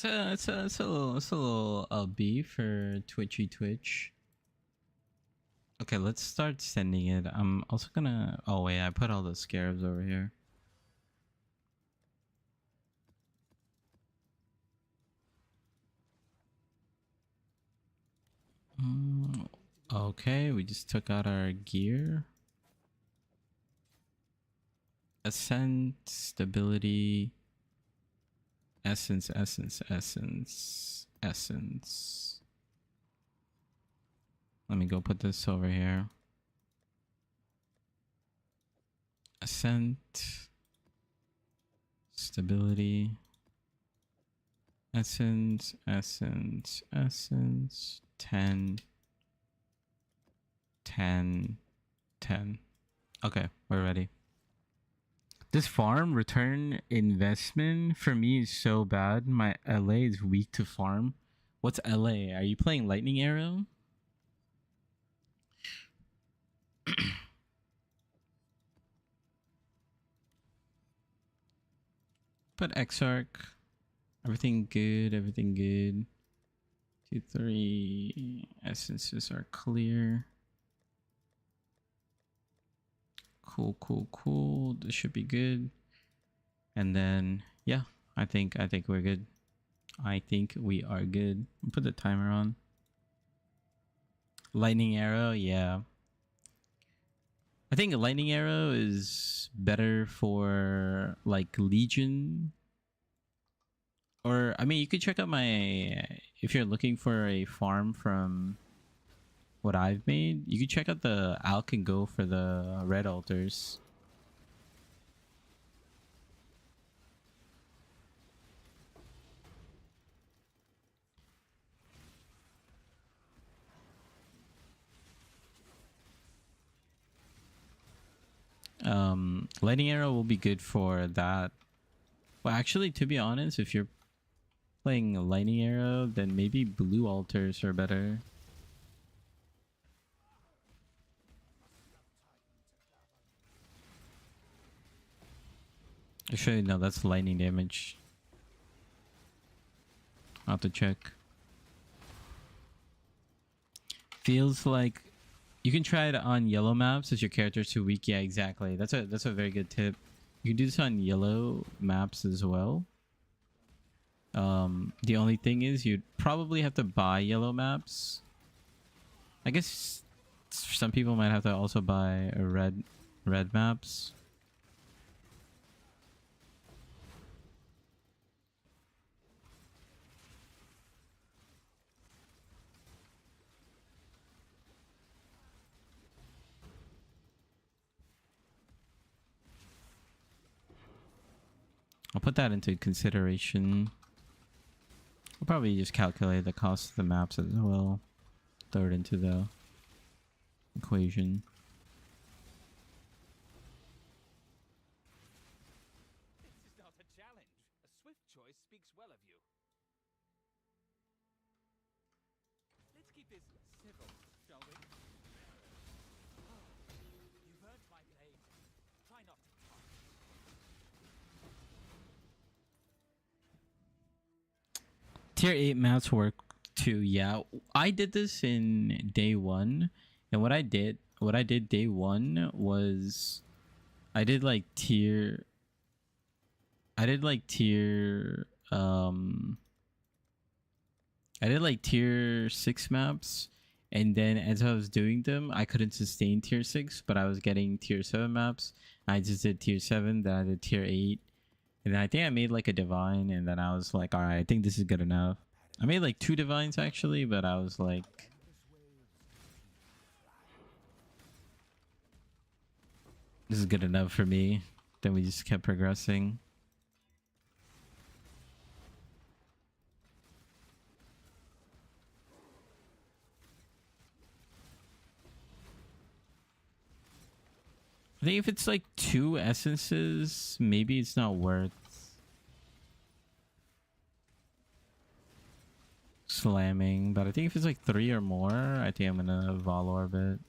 It's a little B for Twitchy Twitch. Okay, let's start sending it. I'm also gonna. Oh wait, I put all the scarabs over here. Okay, we just took out our gear. Ascent, stability, essence. Let me go put this over here. Ascent, stability, essence, 10, 10. Okay, we're ready. This farm return investment for me is so bad. My LA is weak to farm. What's LA? Are you playing Lightning Arrow? Put Exarch. Everything good. Everything good. 2, 3 essences are clear. Cool, cool, cool. This should be good. And then yeah, I think we're good. I think we are good. Put the timer on. Lightning Arrow, yeah. I think Lightning Arrow is better for like Legion. Or I mean, you could check out my, if you're looking for a farm from what I've made, you could check out the Alk and Go for the red altars. Lightning Arrow will be good for that. Well, actually, to be honest, if you're playing Lightning Arrow, then maybe blue altars are better. Actually, no, that's lightning damage. I'll have to check. Feels like you can try it on yellow maps if your character's too weak. Yeah, exactly. That's a very good tip. You can do this on yellow maps as well. The only thing is you'd probably have to buy yellow maps. I guess some people might have to also buy a red maps. I'll put that into consideration. I'll probably just calculate the cost of the maps as well. Throw it into the equation. This is not a challenge. A swift choice speaks well of you. Let's keep this civil, shall we? You've earned my blade. Try not to talk. Tier 8 maps work too. Yeah, I did this in day 1, and what I did day 1 was I did like tier I did like tier 6 maps, and then as I was doing them I couldn't sustain tier 6, but I was getting tier 7 maps. I just did tier 7, then I did tier 8, and then I think I made like a divine, and then I was like, all right, I think this is good enough. I made like 2 divines actually, but I was like, this is good enough for me. Then we just kept progressing. I think if it's like 2 essences, maybe it's not worth slamming, but I think if it's like 3 or more, I think I'm gonna Valorb it.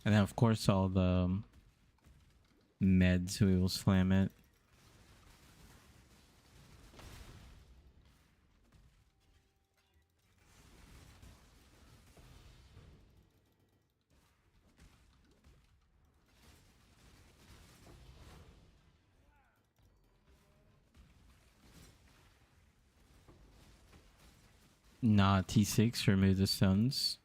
And then of course all the meds, we will slam it. Nah, T6, remove the stones.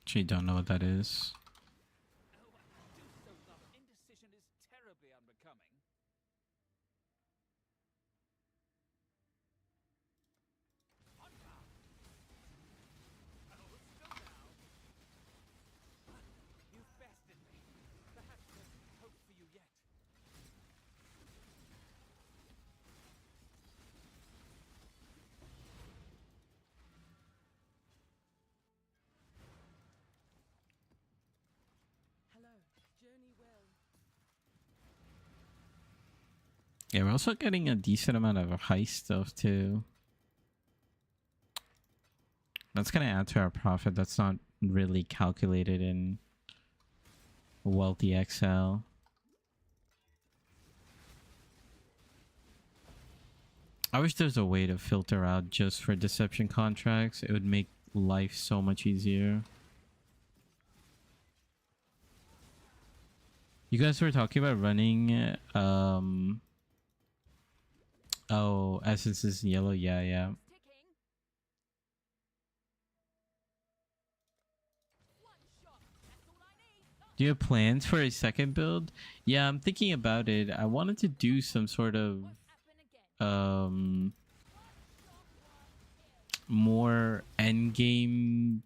Actually don't know what that is. Oh, I do so love indecision is terribly unbecoming. 'Tis not a challenge. A swift choice speaks well of you. Let's keep this civil, shall we? Oh, you Yeah, we're also getting a decent amount of heist stuff too. That's gonna add to our profit. That's not really calculated in Wealthy XL. I wish there's a way to filter out just for deception contracts. It would make life so much easier. You guys were talking about running oh, essences in yellow. Yeah, yeah. Ticking. One shot. That's all I need. Do you have plans for a second build? Yeah, I'm thinking about it. I wanted to do some sort of Happen again. more end game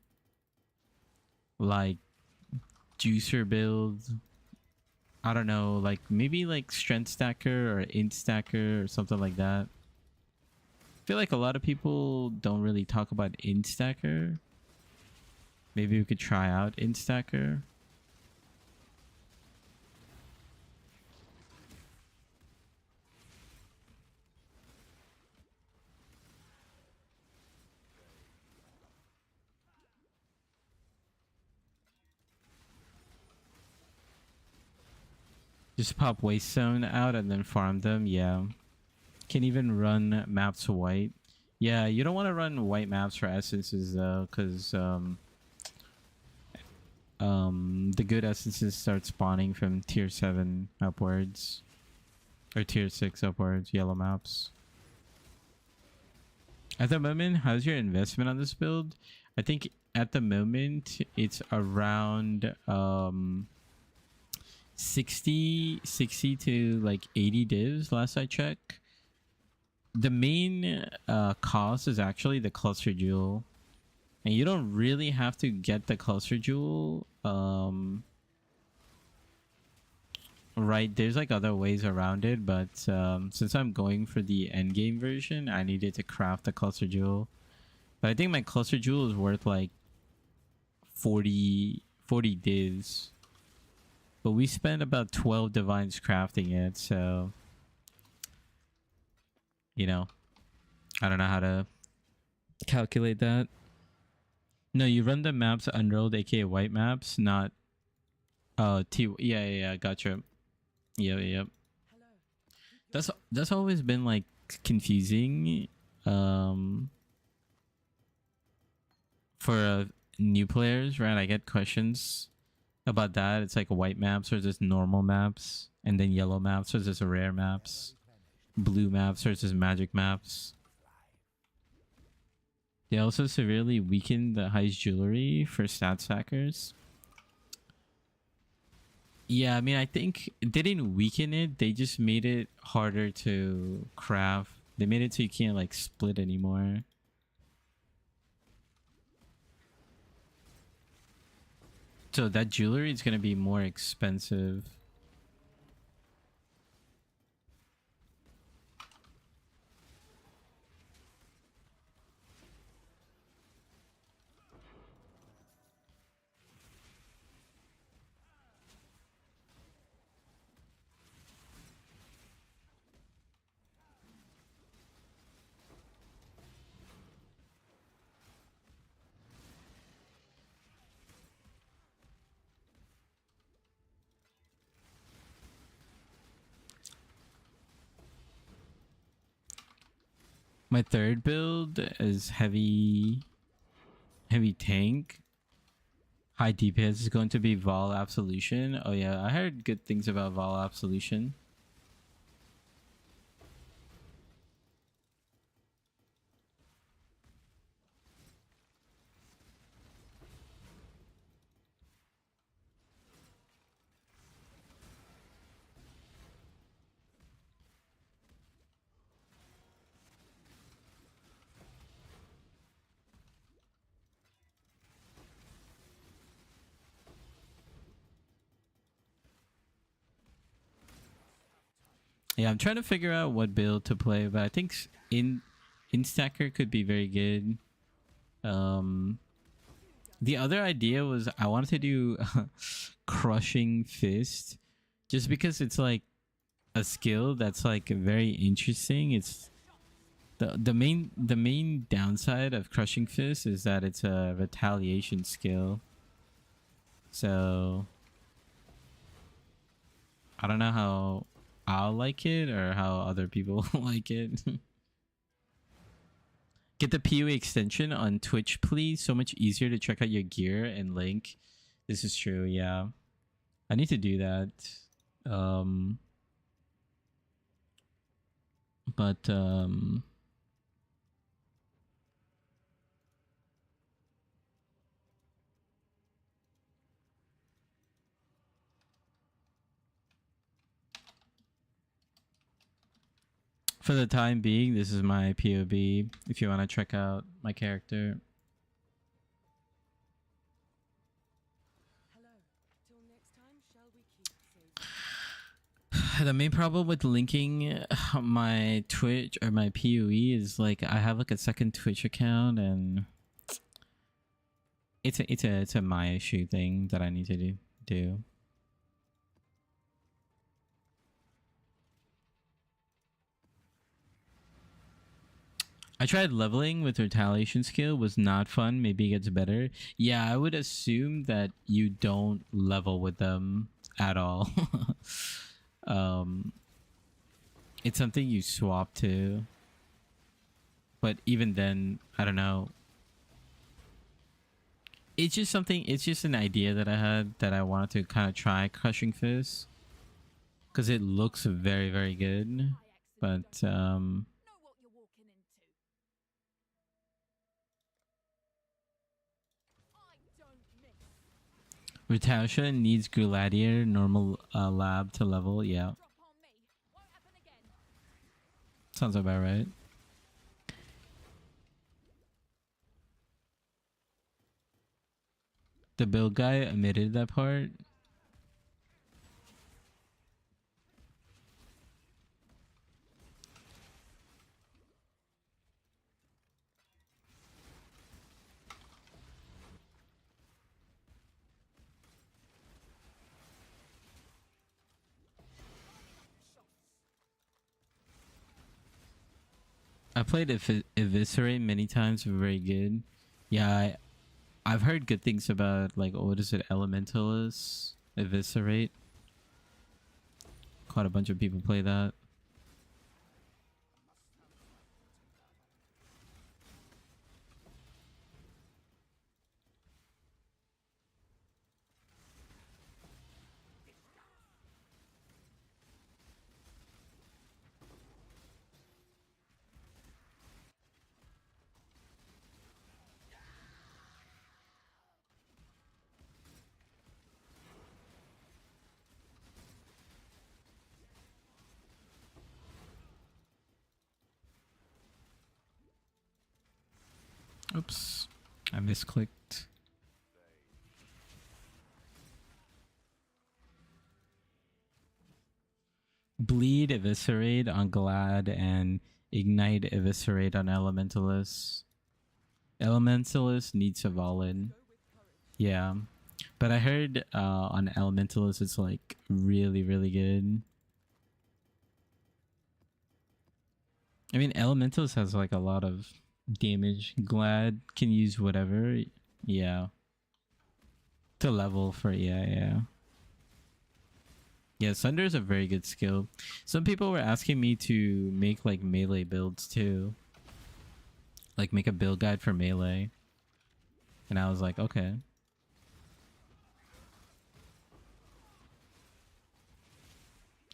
like juicer build. I don't know, like maybe like strength stacker or int stacker or something like that. I feel like a lot of people don't really talk about int stacker. Maybe we could try out int stacker. Just pop waste zone out and then farm them. Yeah. Can even run maps white. Yeah, you don't want to run white maps for essences though, because the good essences start spawning from tier 7 upwards. Or tier 6 upwards, yellow maps. At the moment, how's your investment on this build? I think at the moment it's around 60 to like 80 divs last I checked. The main cost is actually the cluster jewel, and you don't really have to get the cluster jewel. Right, there's like other ways around it, but since I'm going for the end game version, I needed to craft the cluster jewel. But I think my cluster jewel is worth like 40 divs. But we spent about 12 divines crafting it, so you know, I don't know how to calculate that. No, you run the maps unrolled, aka white maps, not yeah, gotcha. Yep. That's always been like confusing for new players, right? I get questions about that. It's like white maps or just normal maps, and then yellow maps or just rare maps, blue maps or just magic maps. They also severely weakened the heist jewelry for stat stackers. Yeah, I mean, I think they didn't weaken it. They just made it harder to craft. They made it so you can't like split anymore. So that jewelry is going to be more expensive. My third build is heavy tank. High DPS is going to be Vol Absolution. Oh yeah, I heard good things about Vol Absolution. Yeah, I'm trying to figure out what build to play, but I think in stacker could be very good. The other idea was I wanted to do Crushing Fist, just because it's like a skill that's like very interesting. It's the main downside of Crushing Fist is that it's a retaliation skill. So I don't know how I'll like it or how other people like it. Get the PoE extension on Twitch, please. So much easier to check out your gear and link. This is true, yeah. I need to do that. But for the time being, this is my POB. If you want to check out my character. Hello. Till next time, shall we keep safe? The main problem with linking my Twitch or my PoE is like I have like a second Twitch account and it's a my issue thing that I need to do. I tried leveling with retaliation skill, was not fun. Maybe it gets better. Yeah, I would assume that you don't level with them at all. It's something you swap to. But even then, I don't know. It's just something, it's just an idea that I had that I wanted to kind of try Crushing Fist. Because it looks very, very good. But, Know what you're walking into. I don't miss. Retaliation needs Gladiator, normal lab to level, yeah. Drop on me. Won't happen again. Sounds about right. The build guy omitted that part. I played Eviscerate many times, very good. Yeah, I've heard good things about, like, what is it, Elementalist? Eviscerate. Quite a bunch of people play that. Oops, I misclicked. Bleed Eviscerate on Glad and Ignite Eviscerate on Elementalist. Elementalist needs a Volin. Yeah. But I heard on Elementalist it's like really, really good. I mean, Elementalist has like a lot of damage. Glad can use whatever. Yeah. To level for, yeah. Yeah, Sunder is a very good skill. Some people were asking me to make like melee builds too. Like make a build guide for melee. And I was like, okay.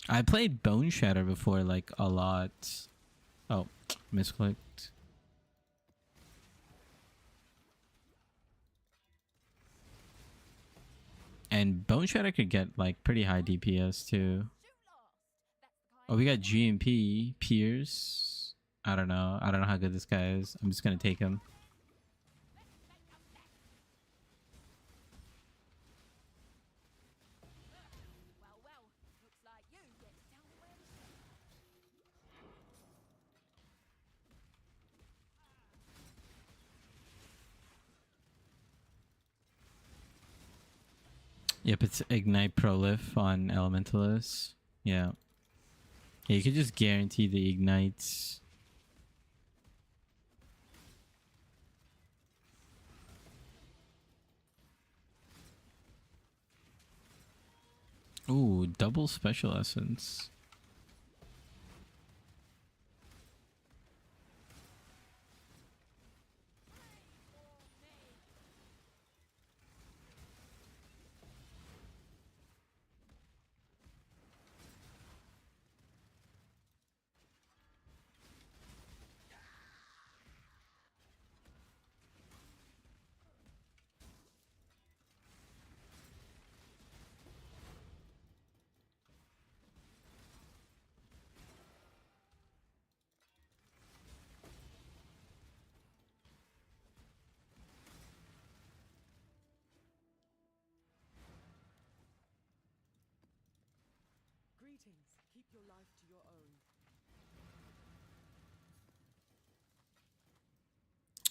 I played Bone Shatter before like a lot. Oh, misclicked. And Bone Shatter could get like pretty high DPS too. Oh, we got GMP Pierce. I don't know how good this guy is. I'm just gonna take him. Well, looks like you get to tell me where to go. Yep, it's Ignite Prolif on Elementalist. Yeah. Yeah, you could just guarantee the ignites. Ooh, double special essence. Greetings. Keep your life to your own.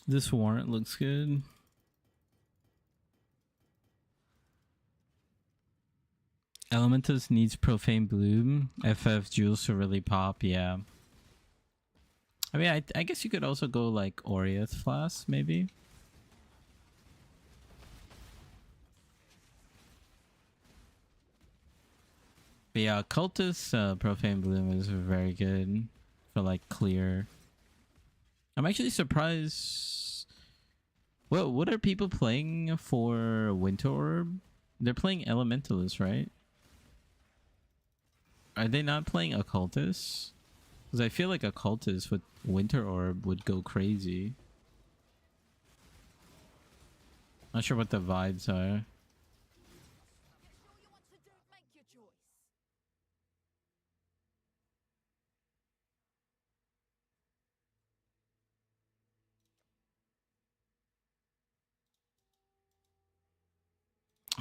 This warrant looks good. Elementus needs Profane Bloom. FF Jewels to really pop, yeah. I mean, I guess you could also go like Oriath Flask, maybe. But yeah, Cultist Profane Bloom is very good for like clear. I'm actually surprised. What are people playing for Winter Orb? They're playing Elementalist, right? Are they not playing Occultist? Because I feel like Occultist with Winter Orb would go crazy. Not sure what the vibes are.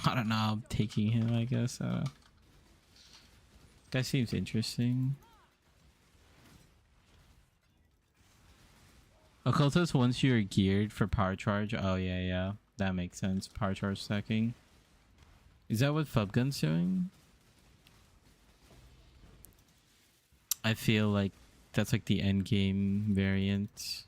I don't know. I'm taking him, I guess. Guy seems interesting. Occultist, once you're geared for power charge. Oh, yeah, yeah. That makes sense. Power charge stacking. Is that what Fubgun's doing? I feel like that's like the end game variant.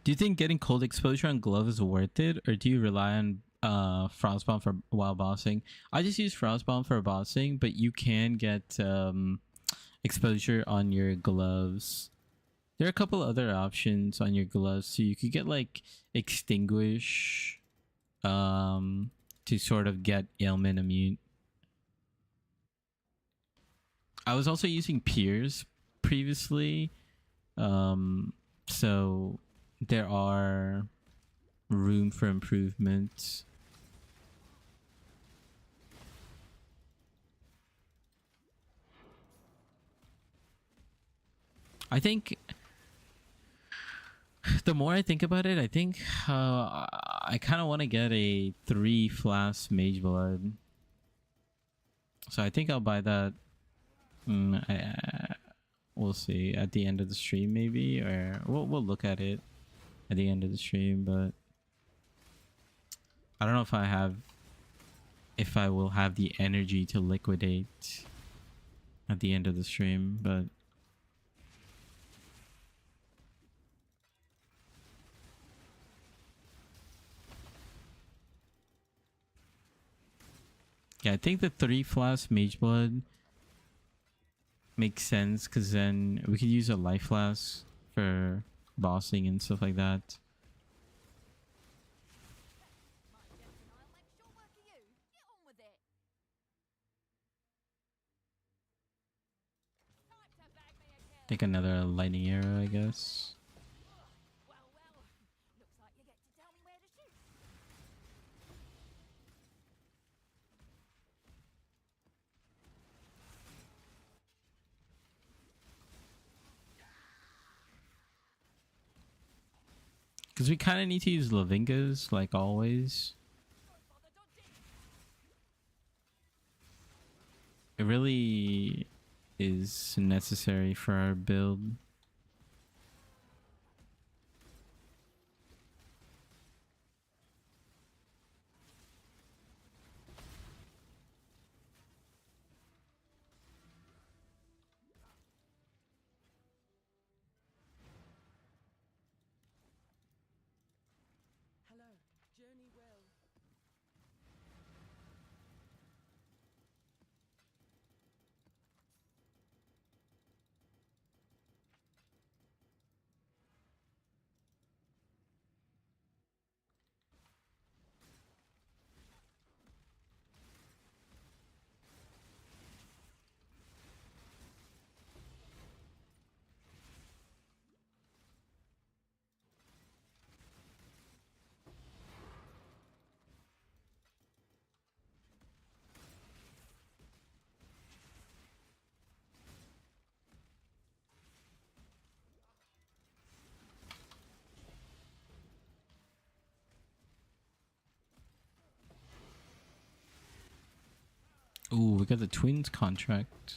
Do you think getting cold exposure on glove is worth it, or do you rely on frostbomb for while bossing? I just use frostbomb for bossing, but you can get exposure on your gloves. There are a couple other options on your gloves, so you could get like extinguish to sort of get ailment immune. I was also using Piers previously, so there are room for improvement. I think the more I think about it, I think I kind of want to get a 3 flask Mage Blood. So I think I'll buy that. We'll see at the end of the stream, maybe, or we'll look at it at the end of the stream. But I don't know if I will have the energy to liquidate at the end of the stream, but. Yeah, I think the 3 flask Mage Blood makes sense, because then we could use a life flask for bossing and stuff like that. Take another lightning arrow, I guess. Well, looks like you get to tell me where to shoot. Because we kind of need to use Lavingas, like always. It really is necessary for our build. Hello. Journey well. Ooh, we got the twins contract.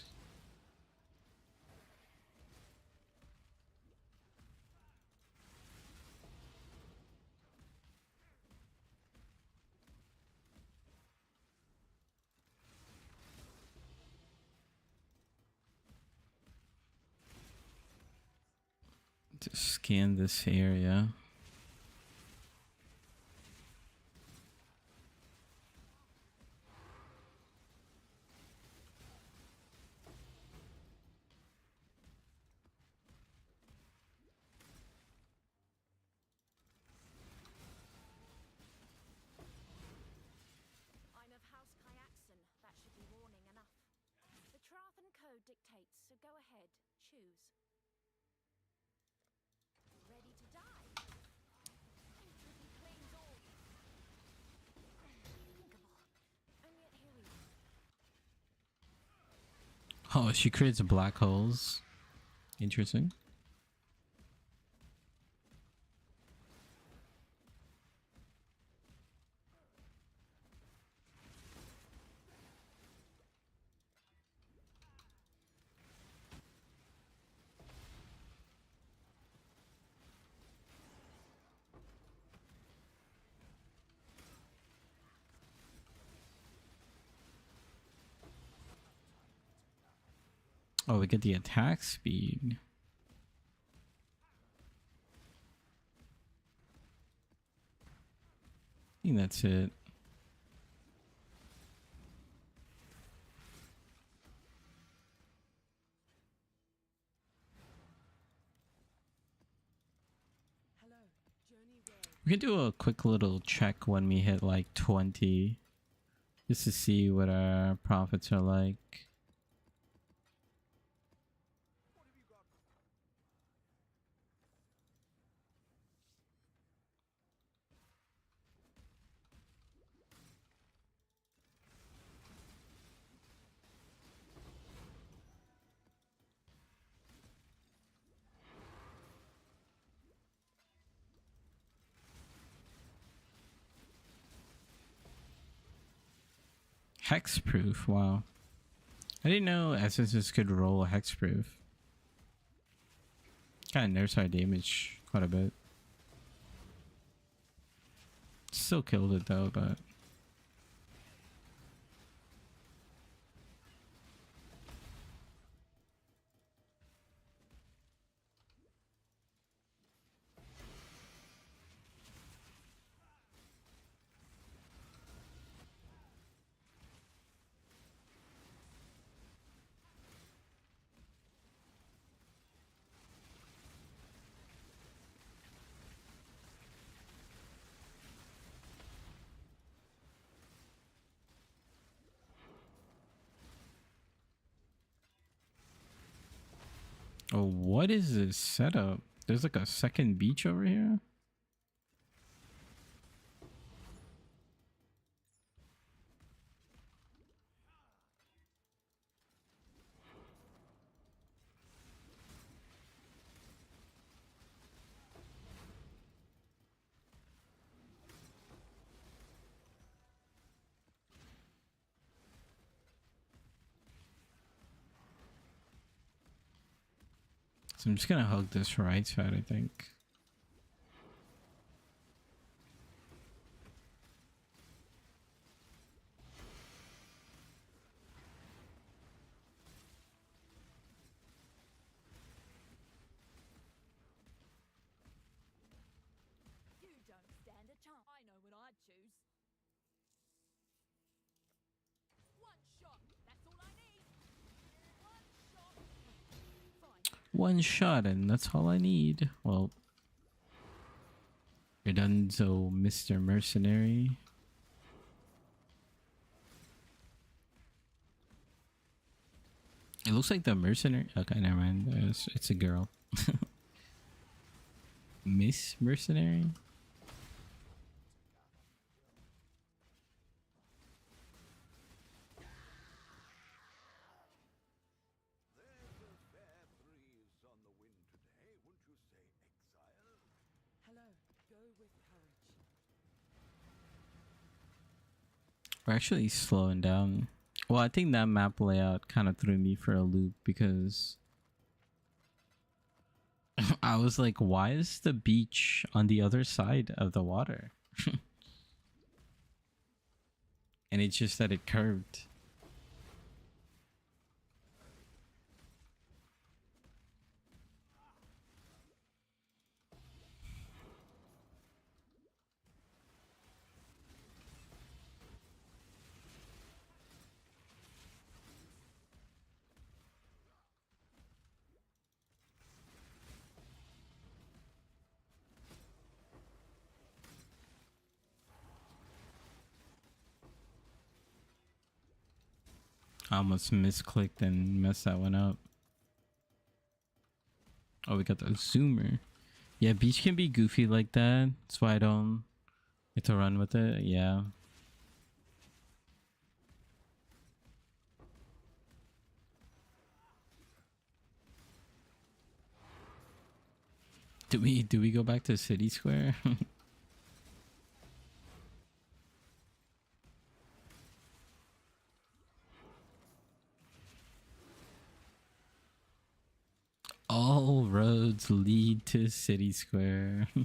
To scan this area. I'm of House Kyaxon. That should be warning enough. The Trathan code dictates, so go ahead, choose. Ready to die? Entropy claims all. Unthinkable. And yet here we are. Oh, she creates black holes. Interesting. Oh, we get the attack speed. I think that's it. Hello. Journey well. We can do a quick little check when we hit like 20. Just to see what our profits are like. Hexproof, wow. I didn't know essences could roll hexproof. Kind of nerfs our damage quite a bit. Still killed it though, but... Oh, what is this setup? There's like a second beach over here. So I'm just gonna hug this right side, I think. You don't stand a chance. I know what I'd choose. One shot. That's all I need. One shot. Fine. One shot and that's all I need. Well, you're done, so Mr. Mercenary. It looks like the mercenary. Okay, never mind. It's a girl. Miss Mercenary. There's a fair breeze on the wind today, wouldn't you say, exile? Hello. Go with courage. We're actually slowing down. Well, I think that map layout kind of threw me for a loop because I was like, why is the beach on the other side of the water? And it's just that it curved. I almost misclicked and messed that one up. Oh, we got the zoomer. Yeah, beach can be goofy like that. That's why I don't get to run with it. Yeah. Do we go back to City Square? All roads lead to City Square. I'm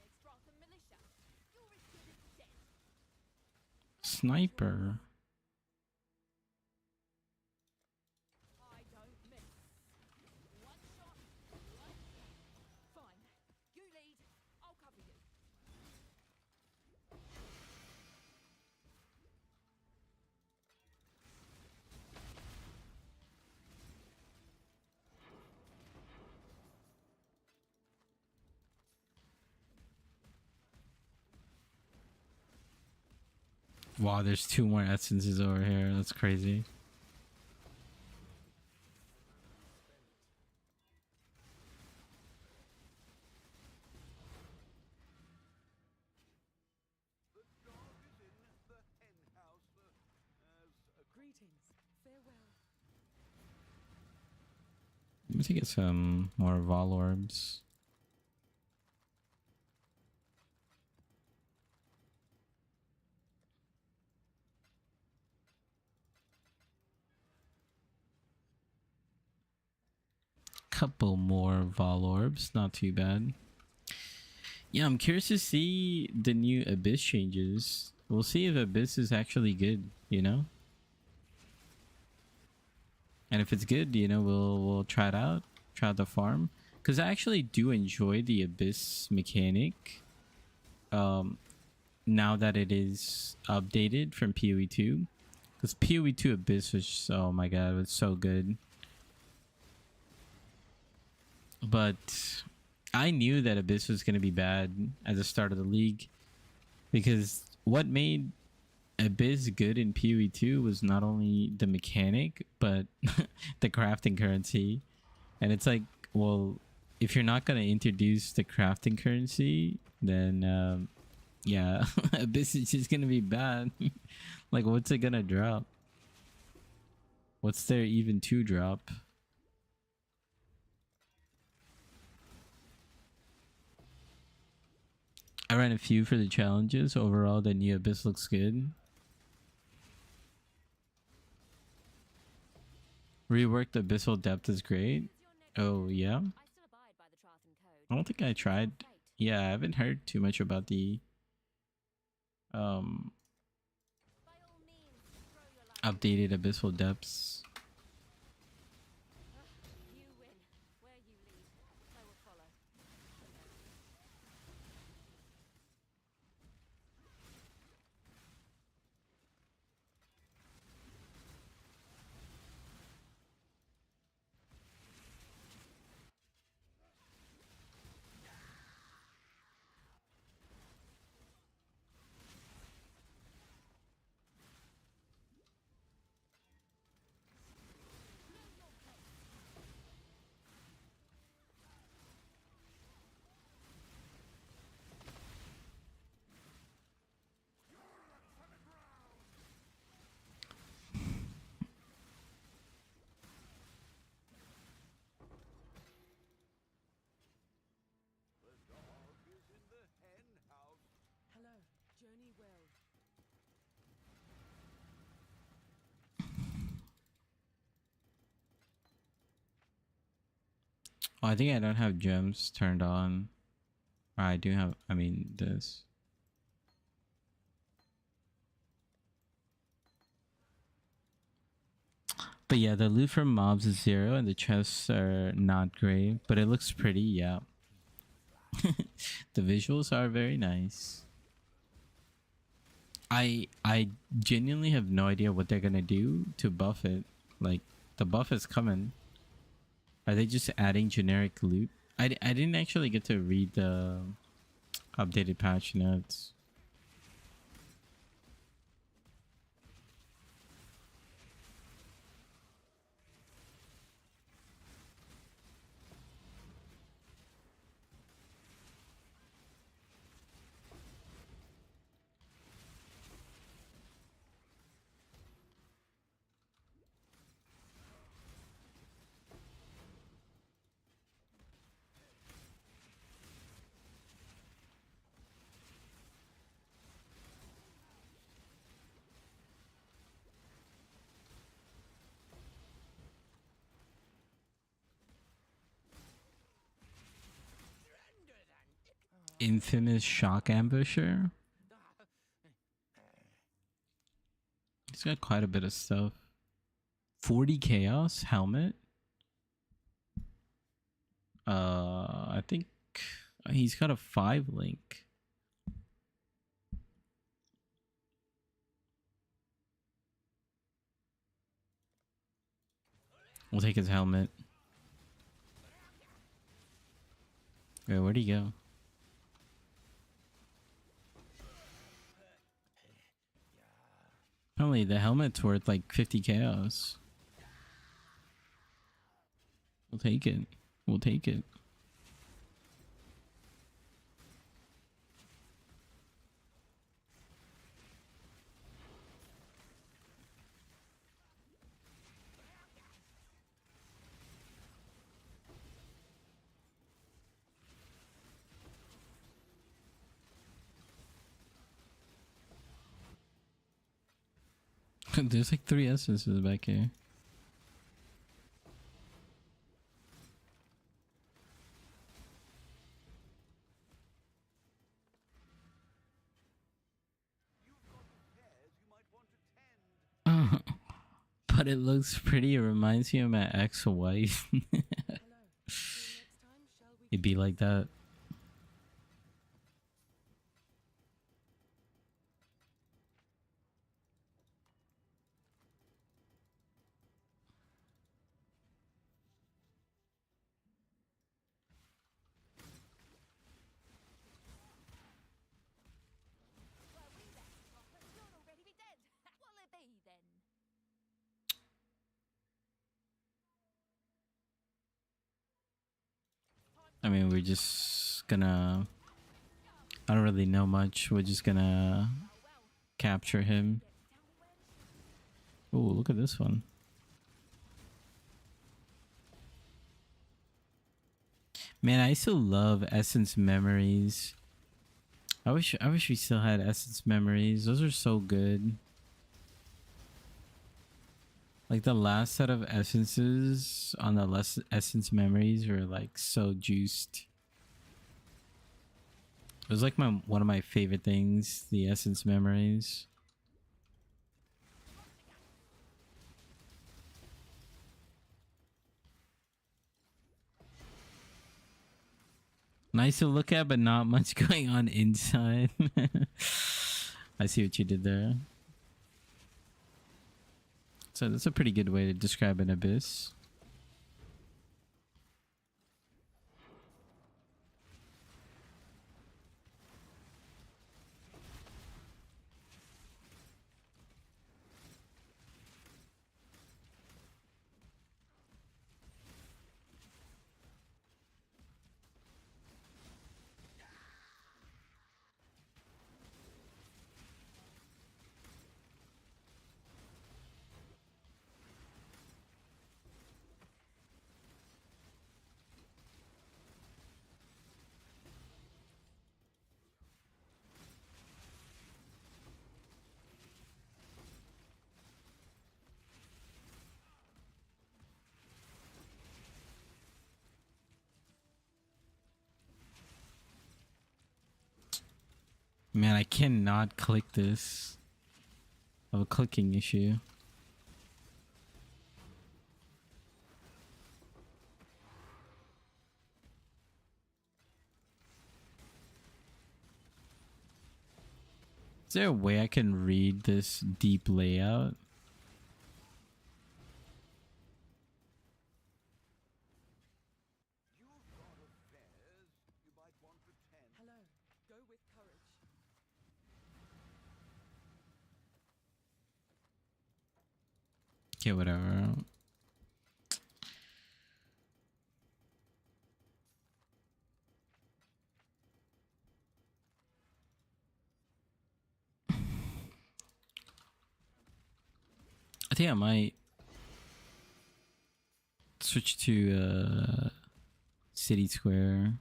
ex-Strat militia. You're as good as dead. Sniper. I don't miss. One shot. One. Fine. You lead. I'll cover you. Wow, there's 2 more essences over here. That's crazy. The dog is in the hen house, as Greetings. Farewell. Let me take get some more Vol orbs. Couple more Vol orbs, not too bad. Yeah, I'm curious to see the new Abyss changes. We'll see if Abyss is actually good, you know? And if it's good, you know, we'll try it out, try out the farm. Because I actually do enjoy the Abyss mechanic. now that it is updated from PoE 2. Because PoE 2 Abyss was just, oh my god, it was so good. But I knew that Abyss was going to be bad at the start of the league. Because what made Abyss good in PoE 2 was not only the mechanic, but the crafting currency. And it's like, well, if you're not going to introduce the crafting currency, then yeah, Abyss is just going to be bad. Like, what's it going to drop? What's there even to drop? I ran a few for the challenges. Overall, the new Abyss looks good. Reworked Abyssal Depth is great. Oh, yeah? I still abide by the Trarthan code. I don't think I tried. Fate. Yeah, I haven't heard too much about the By all means, throw your life. updated Abyssal Depths. You win. Where you lead, I will follow. Hello. Journey well. Oh, I think I don't have gems turned on. I do have, I mean, this. But yeah, the loot from mobs is 0 and the chests are not great, but it looks pretty, yeah. The visuals are very nice. I genuinely have no idea what they're gonna do to buff it. Like, the buff is coming. Are they just adding generic loot? I didn't actually get to read the updated patch notes. Infamous shock ambusher. He's got quite a bit of stuff. 40 chaos helmet. I think he's got a 5 link. We'll take his helmet. Wait, where'd he go? Apparently the helmet's worth like 50 chaos. We'll take it. We'll take it. There's like 3 essences back here. But it looks pretty. It reminds me of my ex-wife. Hello. Till next time, shall we It'd be like that. I mean, we're just gonna. I don't really know much. We're just gonna capture him. Oh, look at this one. Man, I still love Essence Memories. I wish we still had Essence Memories. Those are so good. Like the last set of essences on the Essence Memories were like so juiced. It was like one of my favorite things, the Essence Memories. Nice to look at, but not much going on inside. I see what you did there. So that's a pretty good way to describe an abyss. Man, I cannot click this. I have a clicking issue. Is there a way I can read this deep layout? Hello. Go with courage. Okay, whatever. I think I might switch to City Square.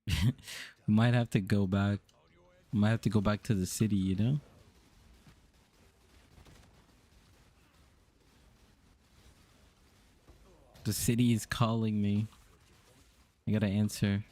We might have to go back. Might have to go back to the city, you know? The city is calling me. I gotta answer.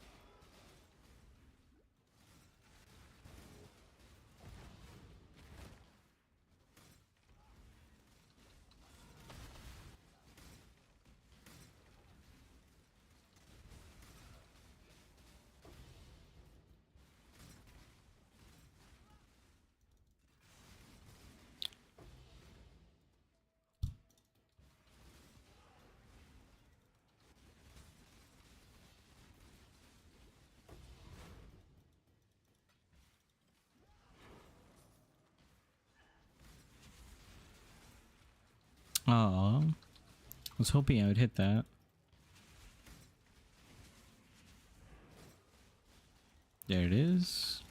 Oh, I was hoping I would hit that. There it is.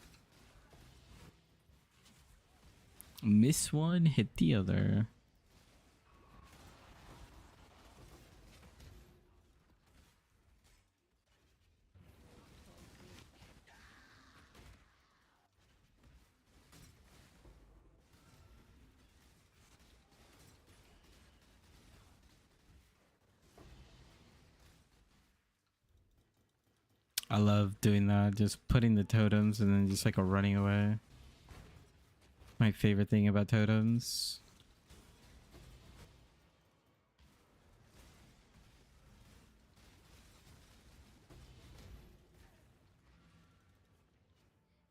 Miss one, hit the other. I love doing that, just putting the totems and then just like a running away. My favorite thing about totems.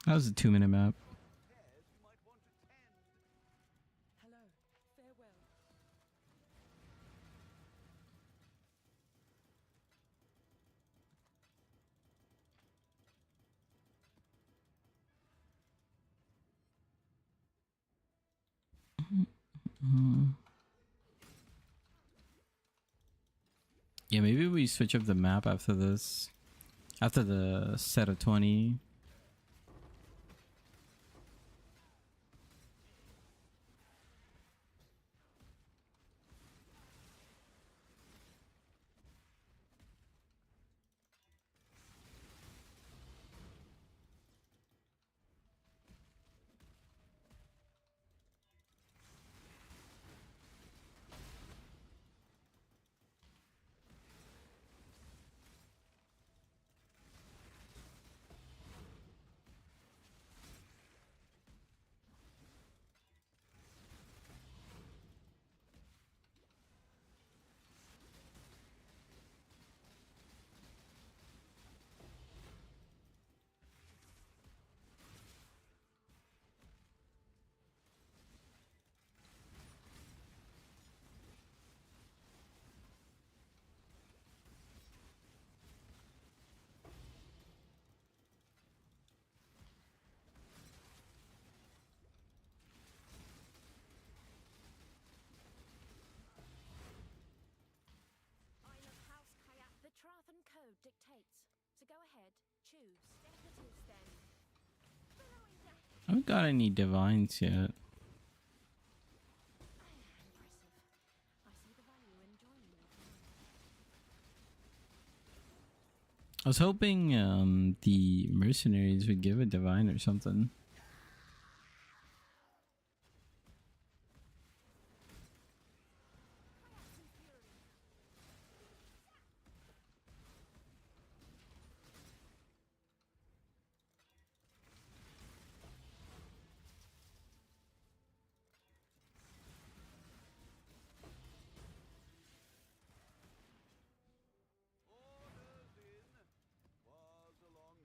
That was a 2-minute map. Hello. Farewell. Yeah, maybe we switch up the map after this. After the set of 20. Isle of House Kayak. The Trathan code dictates. So go ahead, choose. Step it is then. Billowing death. I haven't got any divines yet. Impressive. I see the value in joining you. I was hoping the mercenaries would give a divine or something.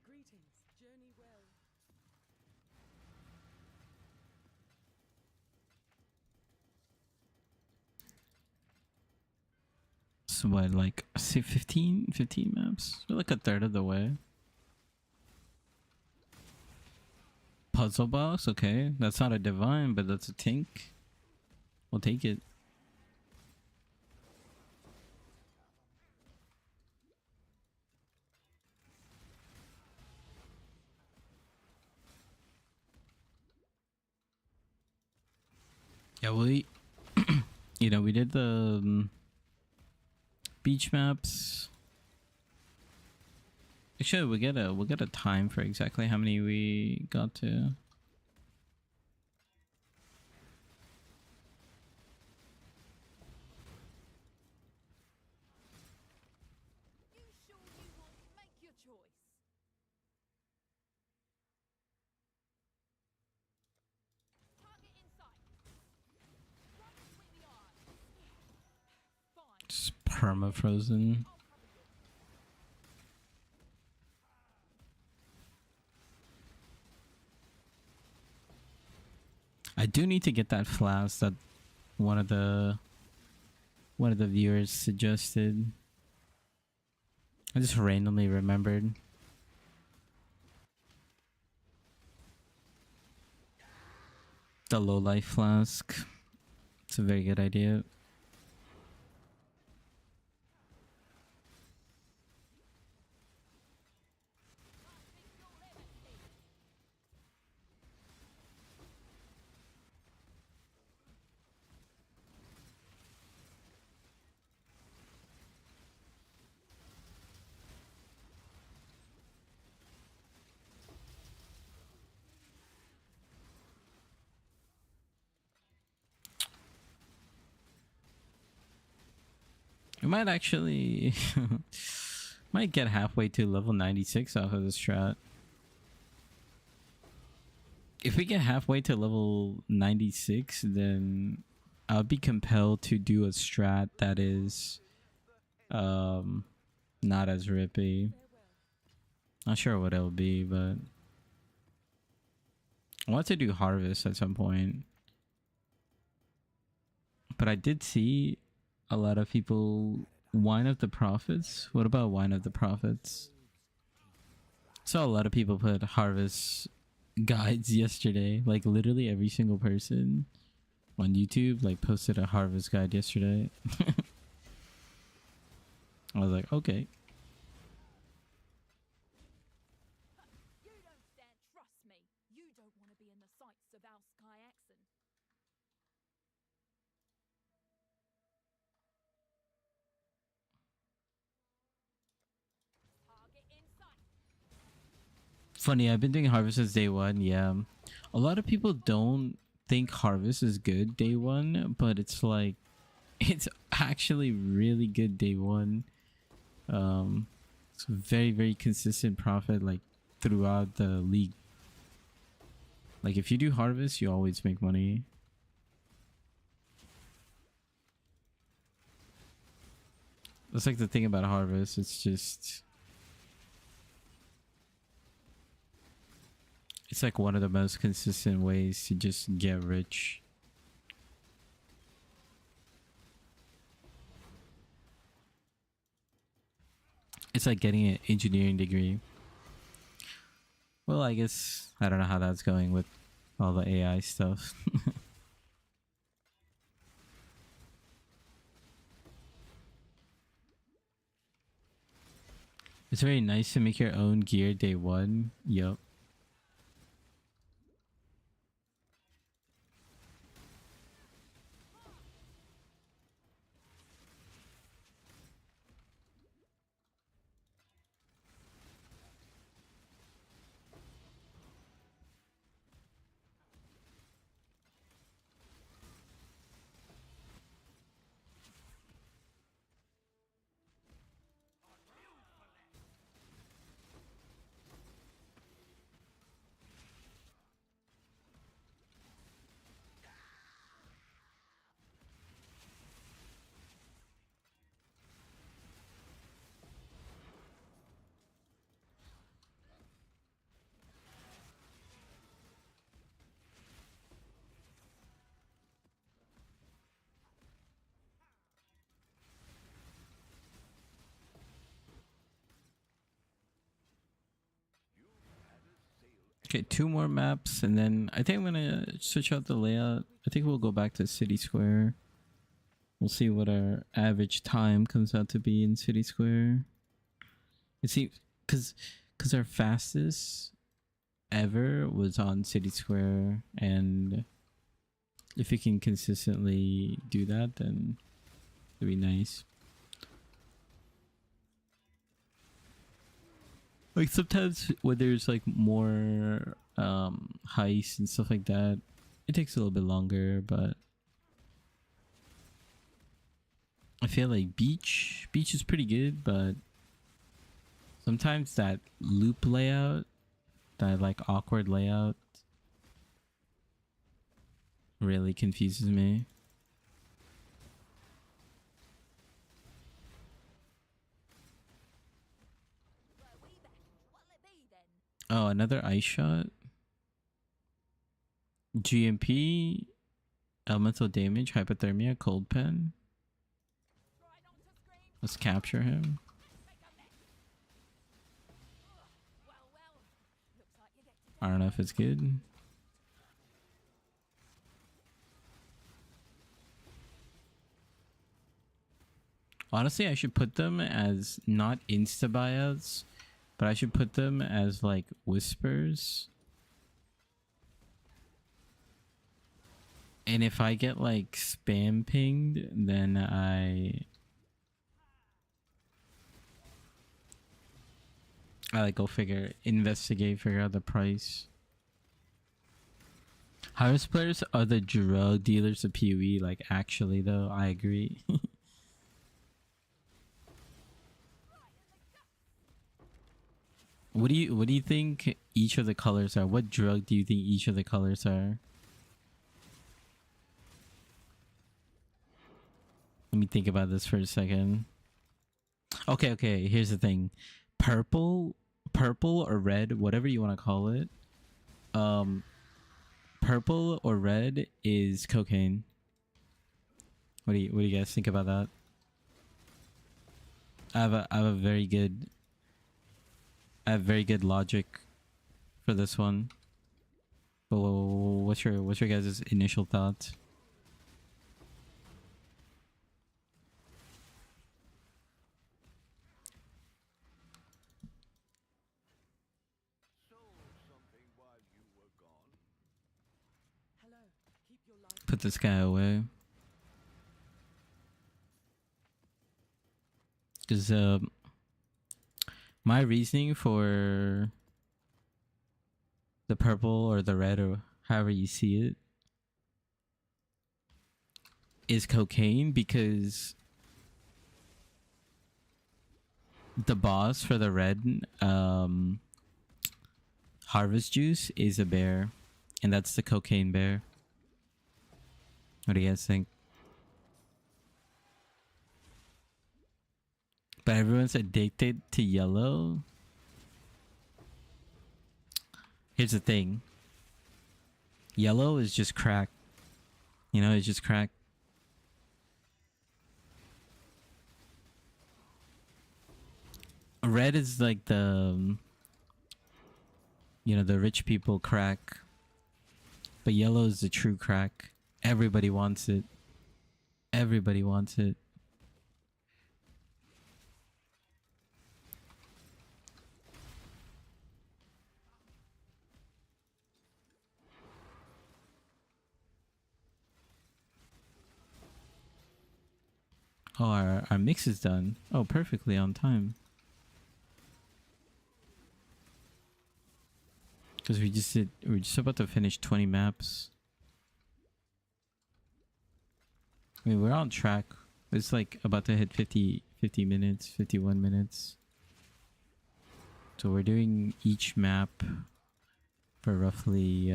Greetings. Journey well. So what, like, say 15 maps? We're like a third of the way. Puzzle box, okay. That's not a divine, but that's a tink. We'll take it. Yeah, we, you know, we did the beach maps. Actually, we'll get a time for exactly how many we got to. You sure you will make your choice? Target in sight. Right between the eyes. Fine. Just perma frozen. I'll cover you. I do need to get that flask that one of the viewers suggested. I just randomly remembered. The low life flask. It's a very good idea. We might actually might get halfway to level 96 off of this strat. If we get halfway to level 96, then I'll be compelled to do a strat that is not as rippy. Not sure what it'll be, but I want to do harvest at some point. But I did see a lot of people wine of the prophets. What about wine of the prophets? Saw a lot of people put harvest guides yesterday. Like literally every single person on YouTube like posted a harvest guide yesterday. I was like, okay. You don't stand. Trust me. You don't want to be in the sights of our Sky accent. Target in sight. Funny, I've been doing Harvest since day one. Yeah. A lot of people don't think Harvest is good day one, but it's like, it's actually really good day one. It's very, very consistent profit like throughout the league. Like if you do Harvest, you always make money. That's like the thing about Harvest. It's just, it's like one of the most consistent ways to just get rich. It's like getting an engineering degree. Well, I guess I don't know how that's going with all the AI stuff. It's very nice to make your own gear day one. Yup. Okay, 2 more maps, and then I think I'm gonna switch out the layout. I think we'll go back to City Square. We'll see what our average time comes out to be in City Square. It seems because our fastest ever was on City Square, and if we can consistently do that, then it'd be nice. Like sometimes when there's like more heists and stuff like that, it takes a little bit longer, but I feel like beach is pretty good, but sometimes that loop layout, that like awkward layout, really confuses me. Oh, another ice shot. GMP, elemental damage, hypothermia, cold pen. Let's capture him. I don't know if it's good. Honestly, I should put them as not insta buyouts, but I should put them as like whispers. And if I get like spam pinged, then I like go figure, investigate, figure out the price. Highest players are the drug dealers of PoE. Like actually though, I agree. What do you think each of the colors are? What drug do you think each of the colors are? Let me think about this for a second. Okay, here's the thing. Purple or red, whatever you want to call it. Purple or red is cocaine. What do you guys think about that? I have very good logic for this one. But what's your guys' initial thoughts? put this guy away. Because my reasoning for the purple or the red or however you see it is cocaine, because the boss for the red harvest juice is a bear, and that's the cocaine bear. What do you guys think? But everyone's addicted to yellow. Here's the thing. Yellow is just crack. You know, it's just crack. Red is like the, you know, the rich people crack. But yellow is the true crack. Everybody wants it. Everybody wants it. Oh, our mix is done. Oh, perfectly on time. Because we're just about to finish 20 maps. I mean, we're on track. It's like about to hit 50 minutes, 51 minutes. So we're doing each map for roughly,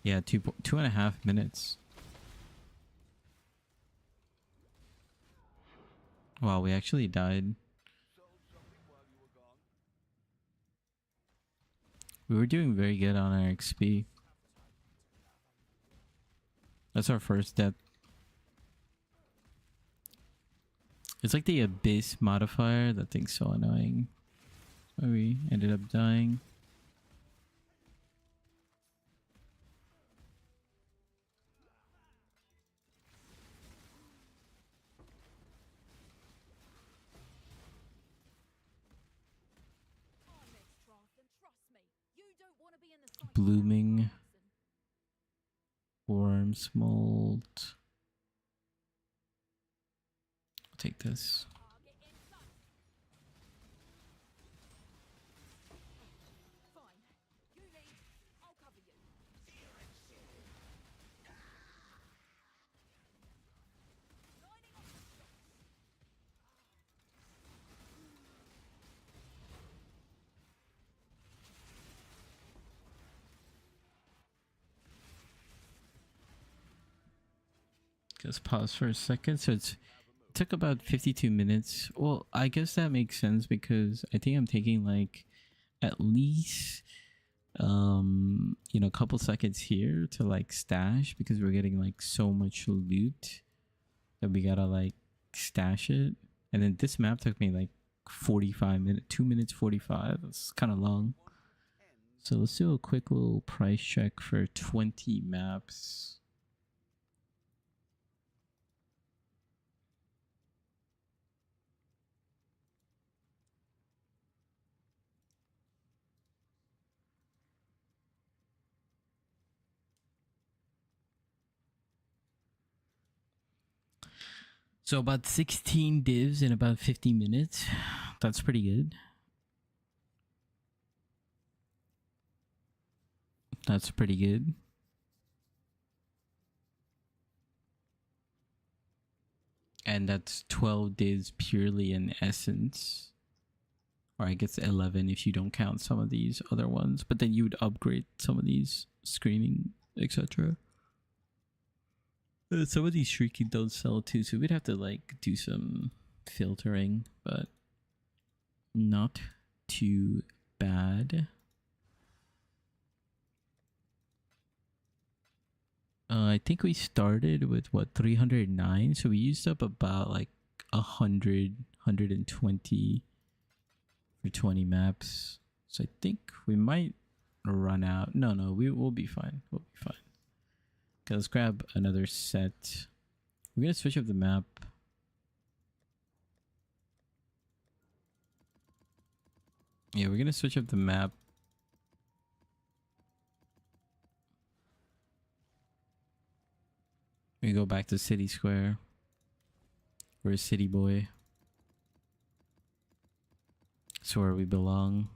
yeah, 2.5 minutes. Wow, we actually died. We were doing very good on our XP. That's our first death. It's like the Abyss modifier. That thing's so annoying. Why we ended up dying. Blooming. Worms, mold. I'll take this. Just pause for a second. So it took about 52 minutes. Well, I guess that makes sense because I think I'm taking like at least you know, a couple seconds here to like stash, because we're getting like so much loot that we gotta like stash it. And then this map took me like 45 minutes, 2 minutes 45. That's kind of long. So let's do a quick little price check for 20 maps. So about 16 divs in about 50 minutes. That's pretty good. That's pretty good. And that's 12 divs purely in essence. Or I guess 11 if you don't count some of these other ones. But then you would upgrade some of these screaming, etc. Some of these shrieking don't sell too, so we'd have to like do some filtering, but not too bad. I think we started with what, 309, so we used up about like 120 for 20 maps. So I think we might run out. No, we'll be fine. We'll be fine. Okay, let's grab another set. We're gonna switch up the map. Yeah, we're gonna switch up the map. We go back to City Square. We're a city boy. It's where we belong.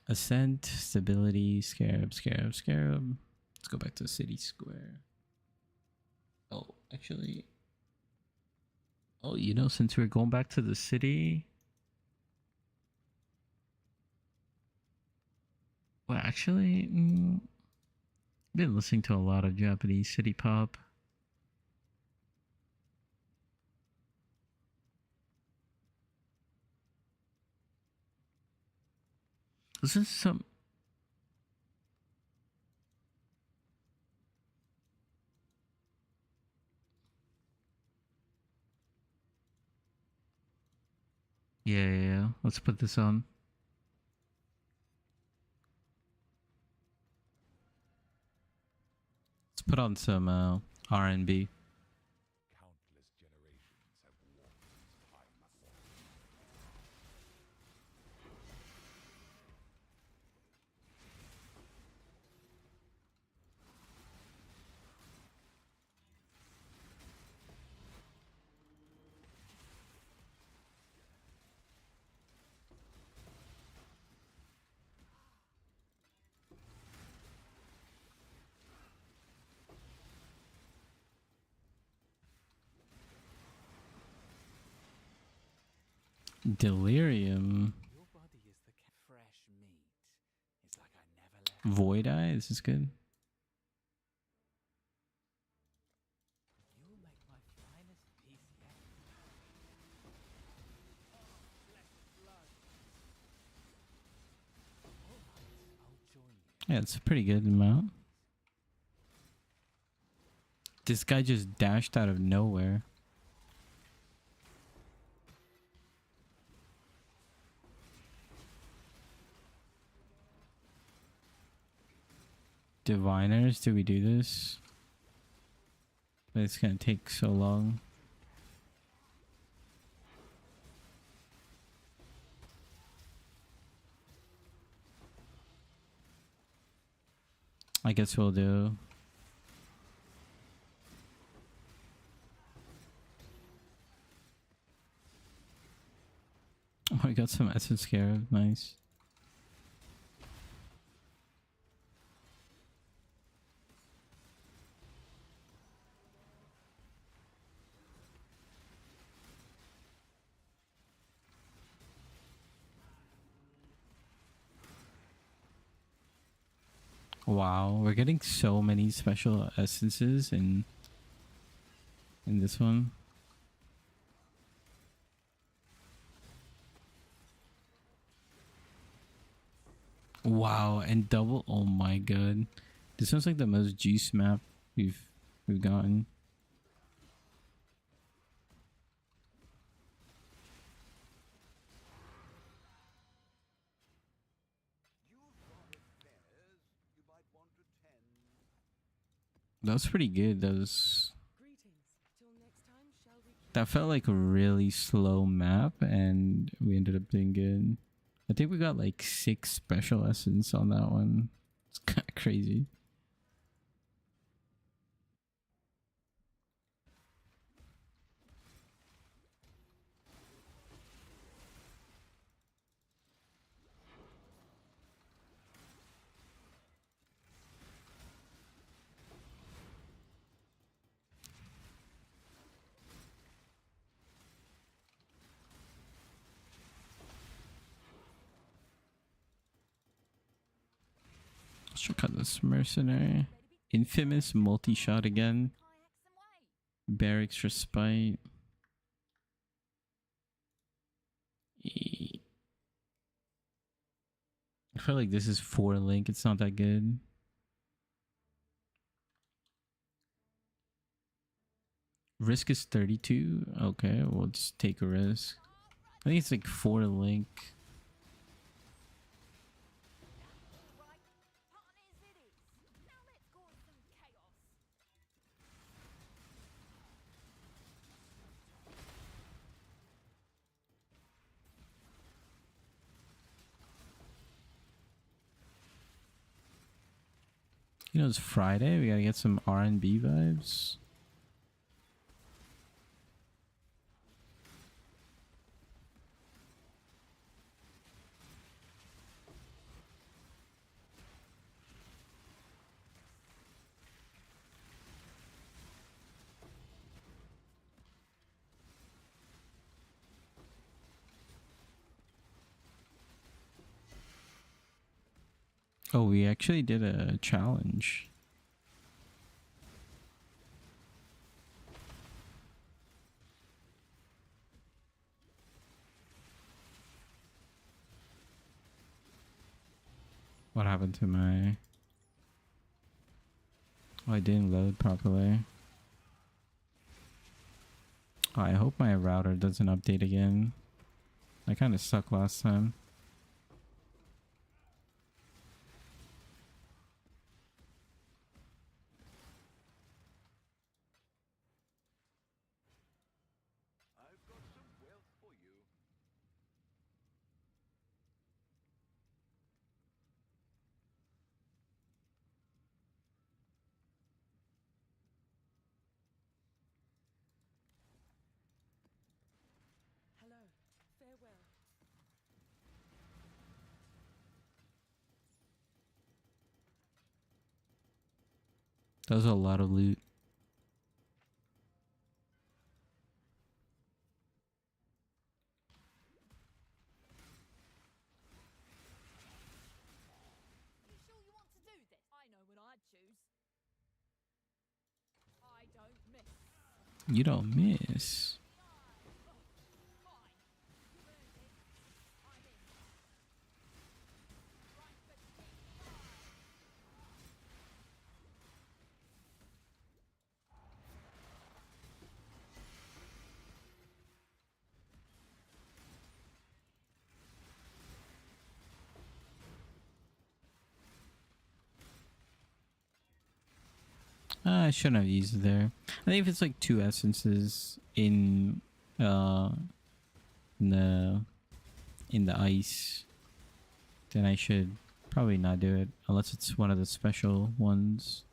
Ascent, stability, scarab, scarab, scarab. Let's go back to City Square. Oh, actually. Oh, you know, since we're going back to the city. Well, actually, been listening to a lot of Japanese city pop. This is some. Yeah. Let's put this on. Let's put on some R&B. Countless generations have walked this time before. Delirium. Your body is the fresh meat. It's like I never left. Void Eye. This is good. You'll make my finest piece yet. All right, I'll join you. Yeah, it's a pretty good amount. This guy just dashed out of nowhere. Diviners, do we do this? It's gonna take so long. I guess we'll do. Oh, I got some Essence Scarab. Nice. Wow, we're getting so many special essences in this one. Wow, and double. Oh my god, this one's like the most juice map we've gotten. That was pretty good. Greetings. Till next time, shall we keep That felt like a really slow map, and we ended up doing good. I think we got like 6 special essence on that one. It's kind of crazy. Let's check out this mercenary. Infamous multi-shot again. Barracks Respite. I feel like this is 4 link. It's not that good. Risk is 32. Okay, we'll just take a risk. I think it's like 4 link. Right, partners it is. Now let's cause some chaos. You know, it's Friday. We gotta get some R&B vibes. Oh, we actually did a challenge. What happened to my... Oh, it didn't load properly. Oh, I hope my router doesn't update again. I kind of sucked last time. I've got some wealth for you. Hello. Farewell. That was a lot of loot. You sure you want to do this? I know what I'd choose. I don't miss. You don't miss. Fine. You earned it. I'm in. Right between the eyes. I shouldn't have used it there. I think if it's like 2 essences uh in the in the ice, then I should probably not do it unless it's one of the special ones.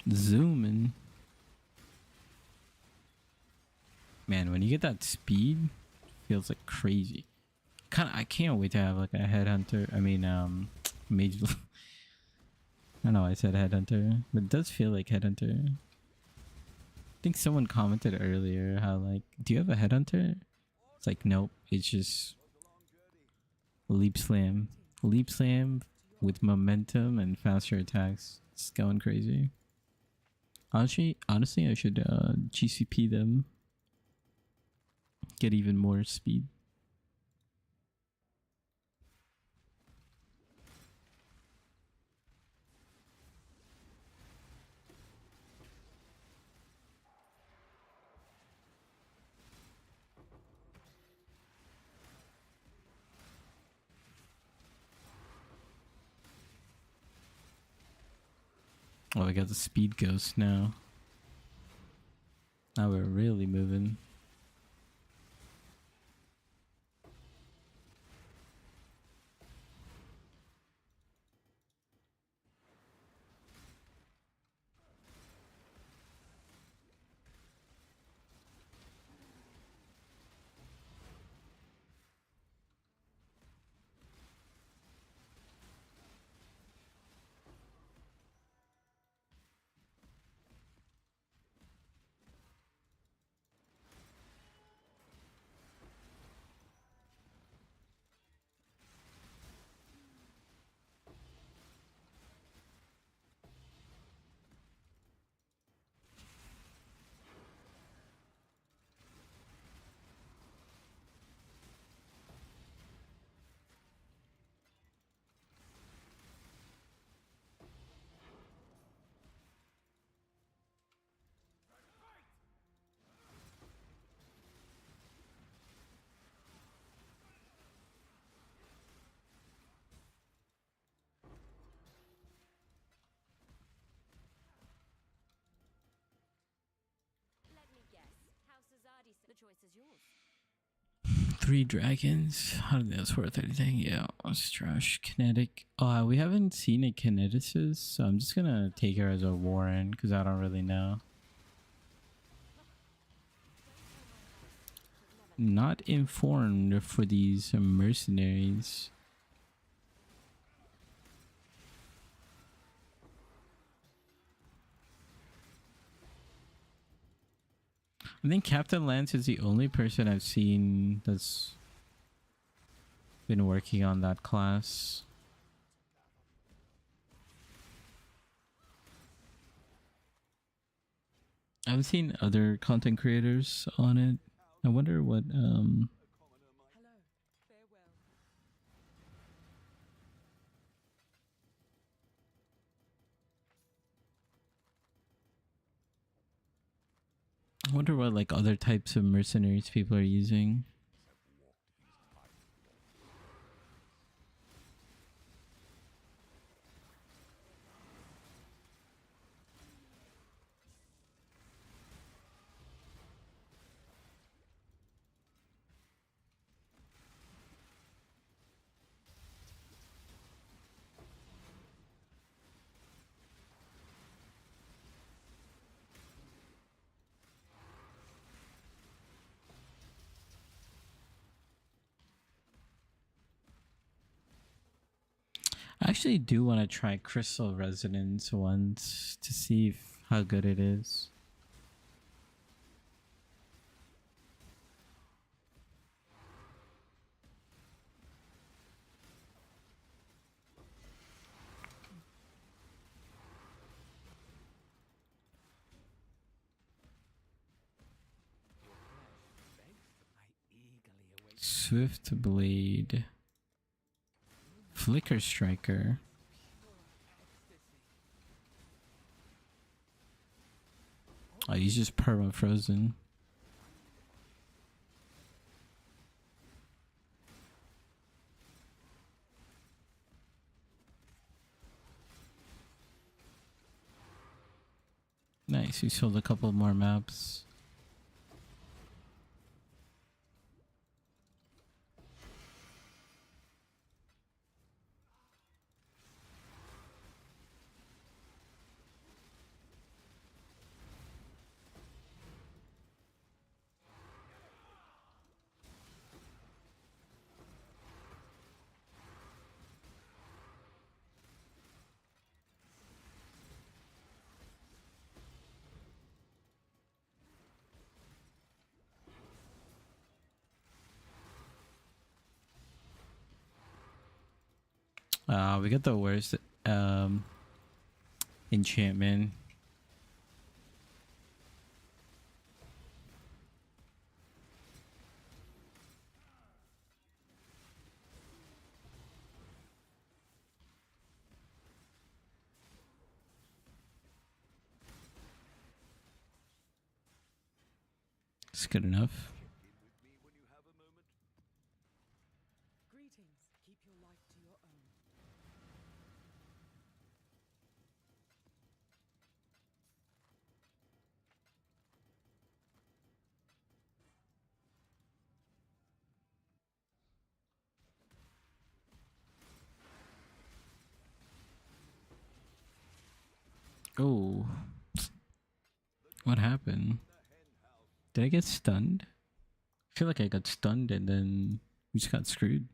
Zooming. Man, when you get that speed, feels like crazy. I can't wait to have like a headhunter. I mean, mage. I know I said headhunter, but it does feel like headhunter. I think someone commented earlier how like, do you have a headhunter? It's like, nope. It's just leap slam, with momentum and faster attacks. It's going crazy. Honestly, I should GCP them. Get even more speed. Oh, we got the speed ghost now. Now we're really moving. choice is yours. 3 dragons. How did that's worth anything? Yeah, it's trash. Kinetic. We haven't seen a kineticist, so I'm just gonna take her as a Warren because I don't really know. Not informed for these mercenaries. I think Captain Lance is the only person I've seen that's been working on that class. I haven't seen other content creators on it. I wonder what Hello. Farewell. like other types of mercenaries people are using. I actually do want to try Crystal Resonance once to see how good it is. I eagerly await Swift Blade. Flicker Striker. Oh, he's just perma frozen. Nice, he sold a couple more maps. We got the worst enchantment. It's good enough. Greetings. Keep your life to your own. Oh. What happened? Did I get stunned? I feel like I got stunned and then we just got screwed.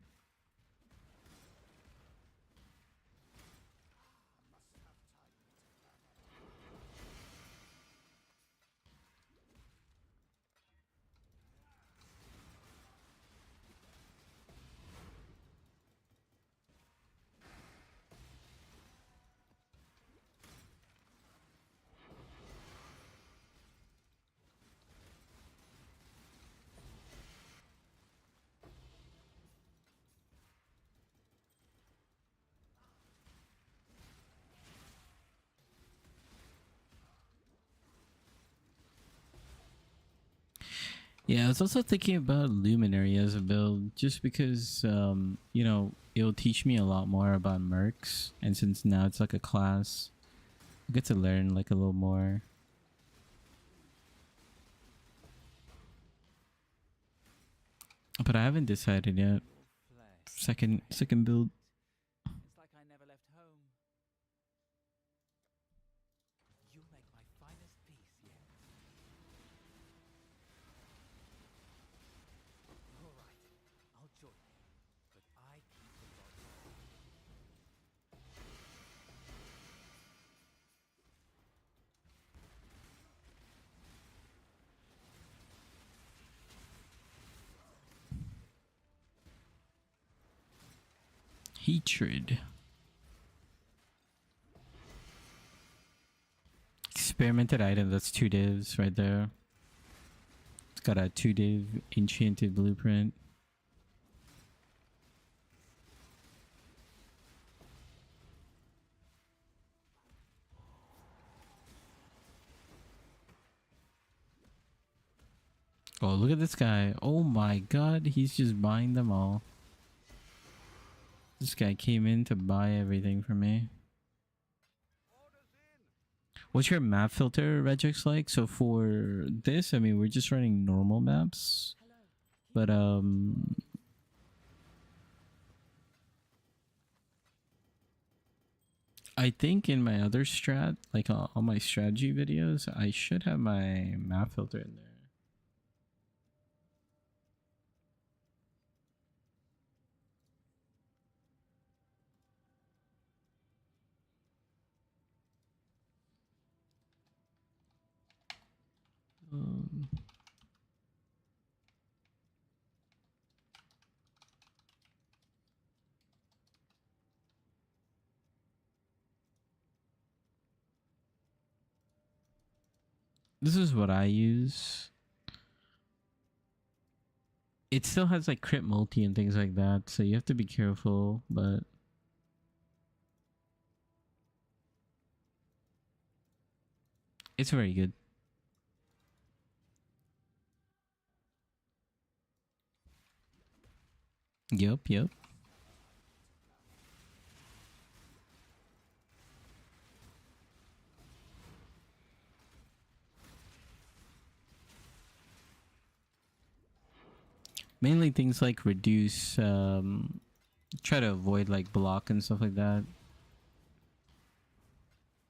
Yeah, I was also thinking about Luminary as a build, just because, you know, it'll teach me a lot more about mercs, and since now it's like a class, I get to learn like a little more. But I haven't decided yet. Second build. It's like I never left home. You make my finest piece yet. All right, I'll join you, but I keep the body. Hatred. Experimented item, that's 2 divs right there. It's got a 2 div enchanted blueprint. Oh, look at this guy. Oh my god, he's just buying them all. This guy came in to buy everything for me. What's your map filter, Regex, like? So for this, I mean, we're just running normal maps. But, I think in my other strat, like on my strategy videos, I should have my map filter in there. Um, this is what I use. It still has like crit multi and things like that, so you have to be careful, but it's very good. Yep. Mainly things like reduce, try to avoid like block and stuff like that.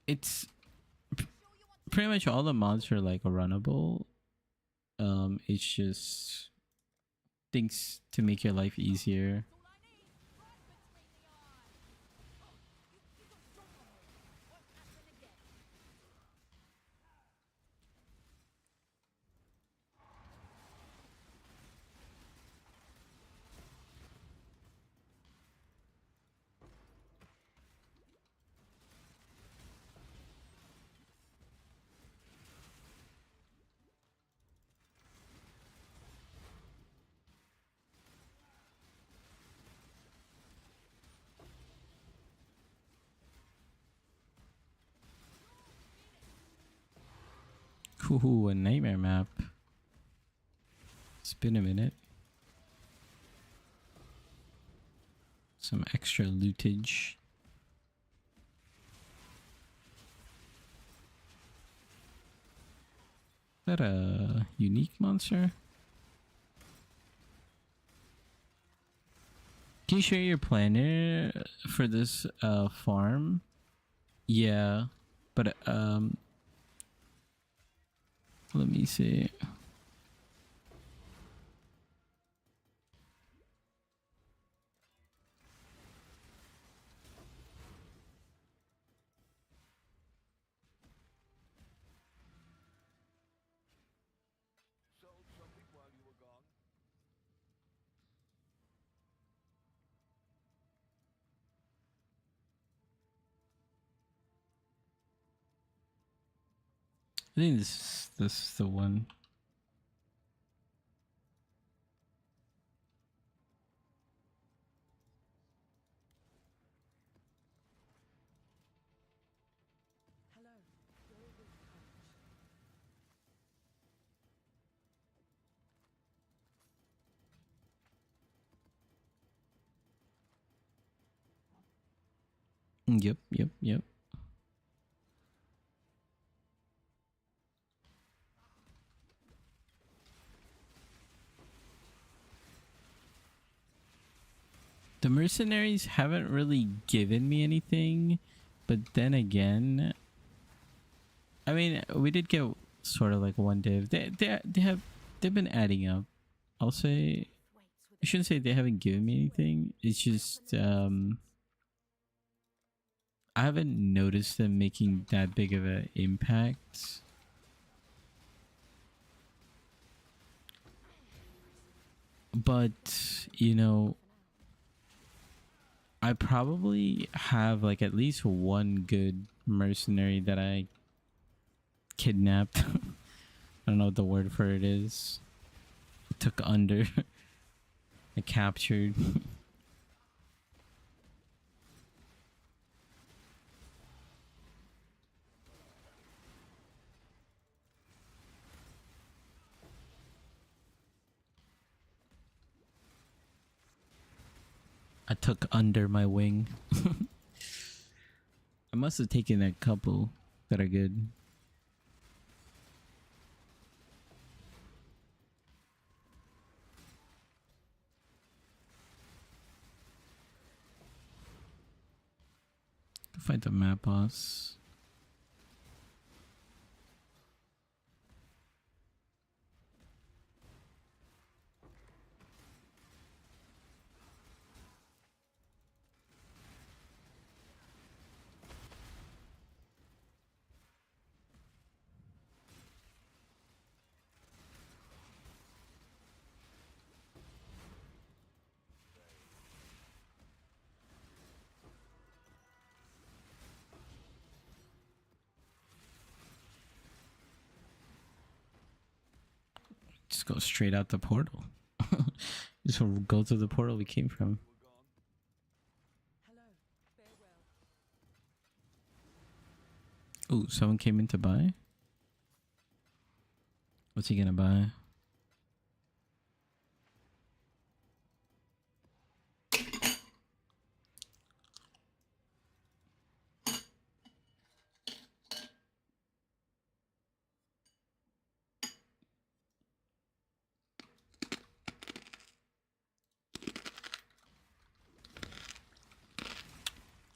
It's pretty much all the mods are like runnable. It's just things to make your life easier. Ooh, a nightmare map. It's been a minute. Some extra lootage. Is that a unique monster? Can you share your planner for this farm? Yeah, but let me see. Sold something while you were gone? I think this is the one. Hello. Go with courage. Yep. mercenaries haven't really given me anything, but then again, I mean, we did get sort of like one div. They've been adding up. I'll say, I shouldn't say they haven't given me anything. It's just I haven't noticed them making that big of an impact. But you know, I probably have like at least one good mercenary that I kidnapped. I don't know what the word for it is. Took under. I captured. I took under my wing. I must have taken a couple that are good. Find the map boss. Just go straight out the portal. Just go to the portal we came from. Hello. Farewell. Ooh, someone came in to buy? What's he gonna buy?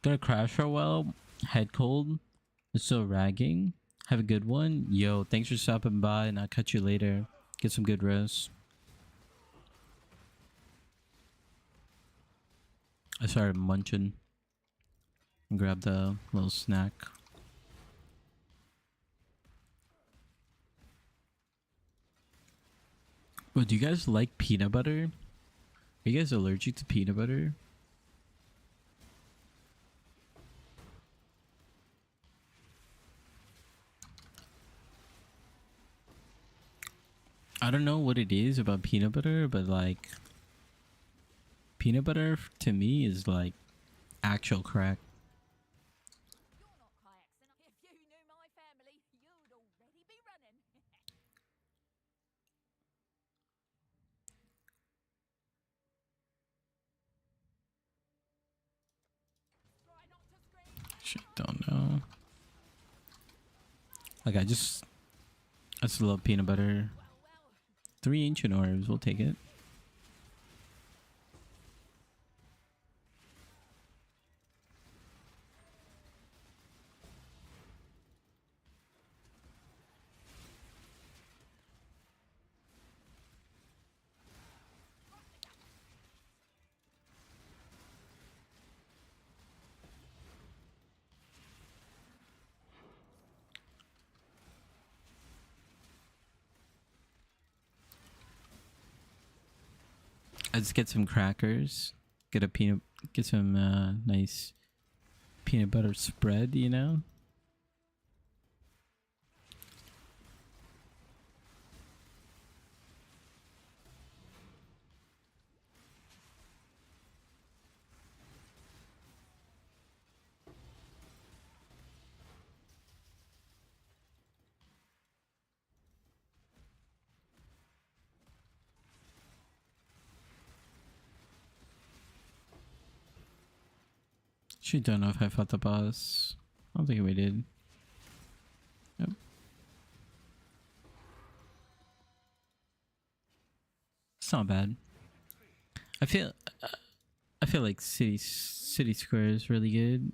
Gonna crash for a while. Head cold. Still ragging. Have a good one. Yo, thanks for stopping by, and I'll catch you later. Get some good rest. I started munching. And grabbed a little snack. Well, do you guys like peanut butter? Are you guys allergic to peanut butter? I don't know what it is about peanut butter, but like peanut butter to me is like actual crack. You're not kayaks, and if you knew my family, you'd already be running. Try not to scream. Shit, don't know. Like I just love peanut butter. Well, 3 ancient orbs, we'll take it. I just get some crackers, get some nice peanut butter spread, you know? Actually, don't know if I fought the boss. I don't think we did. Yep. It's not bad. I feel I feel like City Square is really good.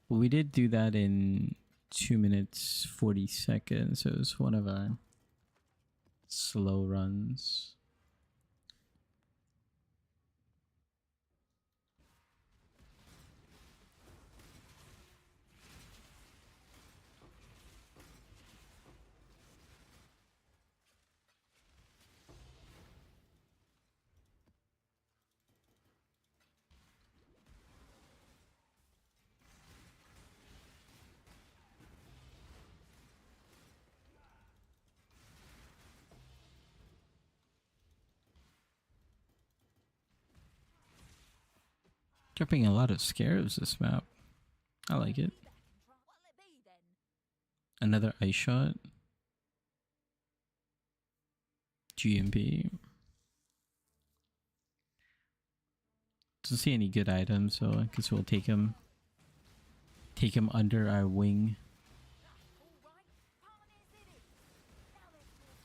We did do that in 2 minutes 40 seconds. So it was one of our slow runs. Dropping a lot of scarabs this map. I like it. What'll it be then? Another ice shot. GMP. Doesn't see any good items, so I guess we'll take him. Take him under our wing. All right, pioneers in it. Now let's do some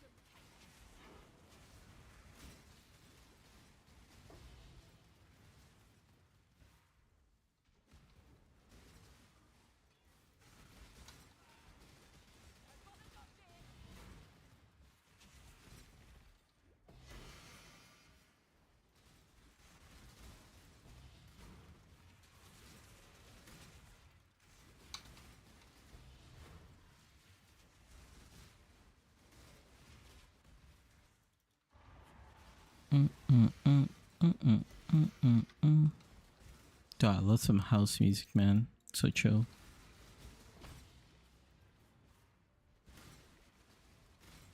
Dude, I love some house music, man. So chill.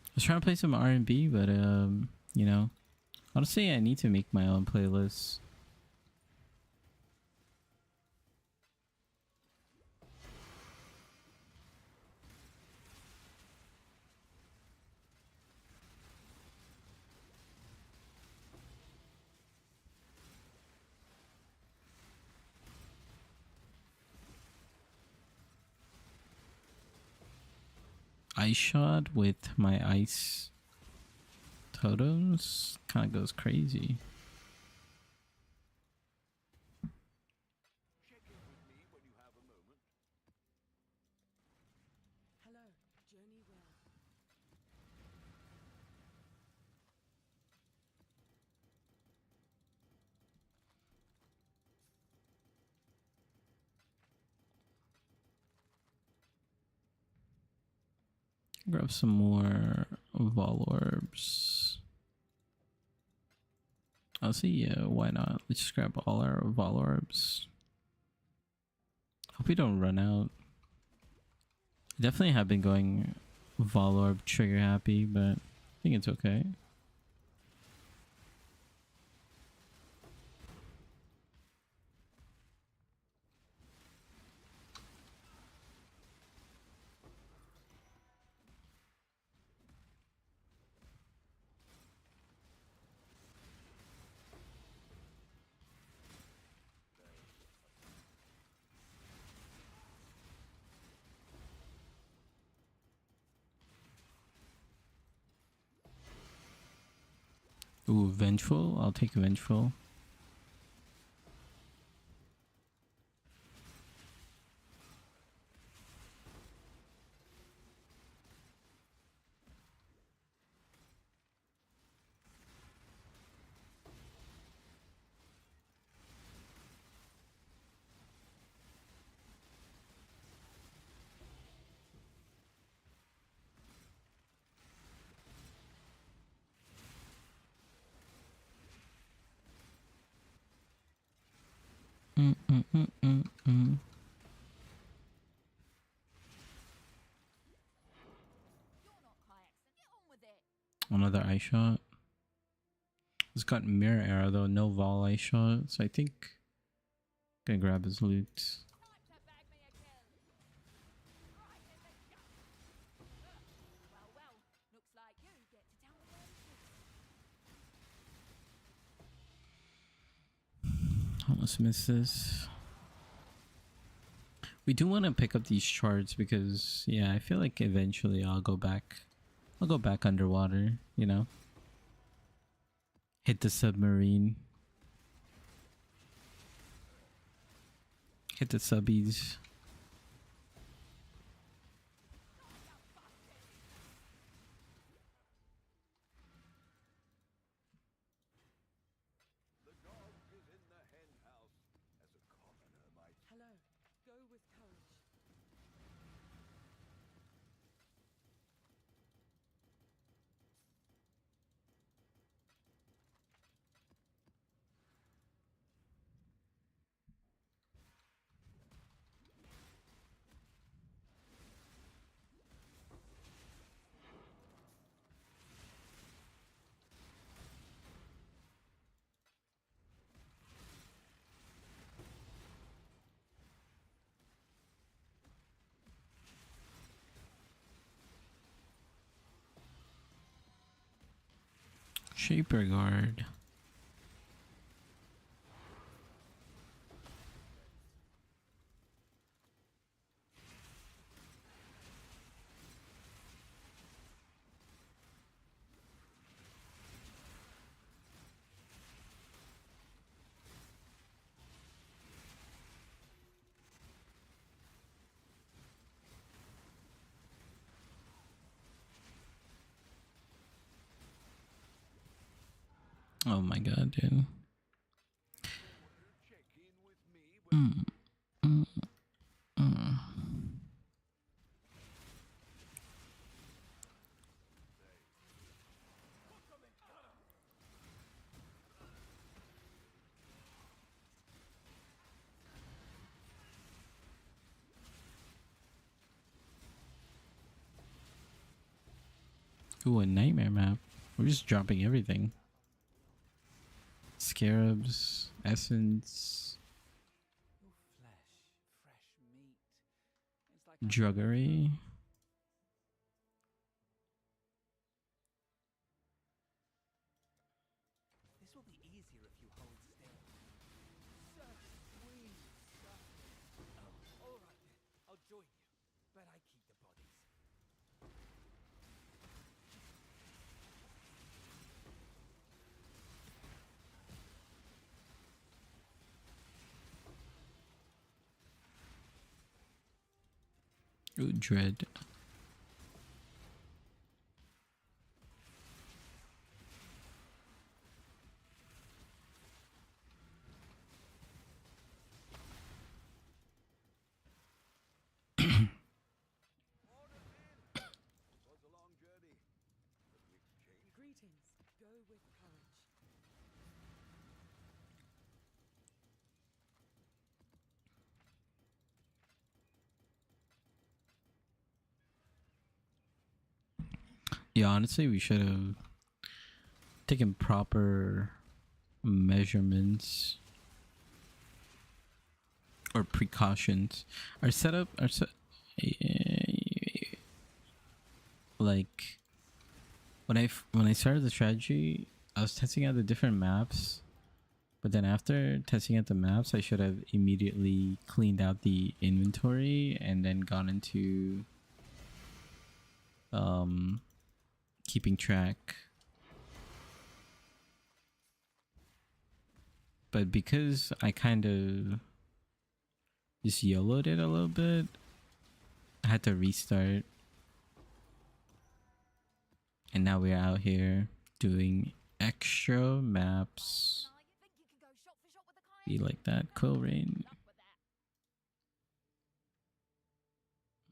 I was trying to play some R&B, but you know, honestly, I need to make my own playlist. Ice shot with my ice totems kind of goes crazy. Hello, journey well. Grab some more Vol Orbs. I'll see, yeah, why not? Let's just grab all our Vol Orbs. Hope we don't run out. Definitely have been going Vol Orb trigger happy, but I think it's okay. Ooh, Vengeful? I'll take Vengeful. You're not kayaks, get on with it. Another ice shot. It's got mirror arrow though, no Vol ice shot, so I think gonna grab his loot. Time to bag me a kill. Right in the gut. Well, well, looks like you get to tell me where it is. Almost missed this. We do want to pick up these shards because, yeah, I feel like eventually I'll go back. I'll go back underwater, you know? Hit the submarine. Get the subbies. The dog is in the hen house, as a commoner might. Hello. Go with courage. Shaper guard. Oh my god, dude. Check in with me when Ooh, a nightmare map. We're just dropping everything. Scarabs, essence, Your flesh, fresh meat. It's like I'm druggery. This will be easier if you hold still. Such sweet stuff. Oh, all right then. I'll join you, but I keep the bodies. Ooh, dread. was a long journey. But we exchanged. Greetings. Go with courage. Yeah, honestly, we should have taken proper measurements or precautions. Our setup, like when I started the strategy, I was testing out the different maps, but then after testing out the maps, I should have immediately cleaned out the inventory and then gone into keeping track. But because I kind of just YOLO'd it a little bit, I had to restart. And now we're out here doing extra maps. Think you can go shot for shot with the Be coyote? like that, Quill Rain.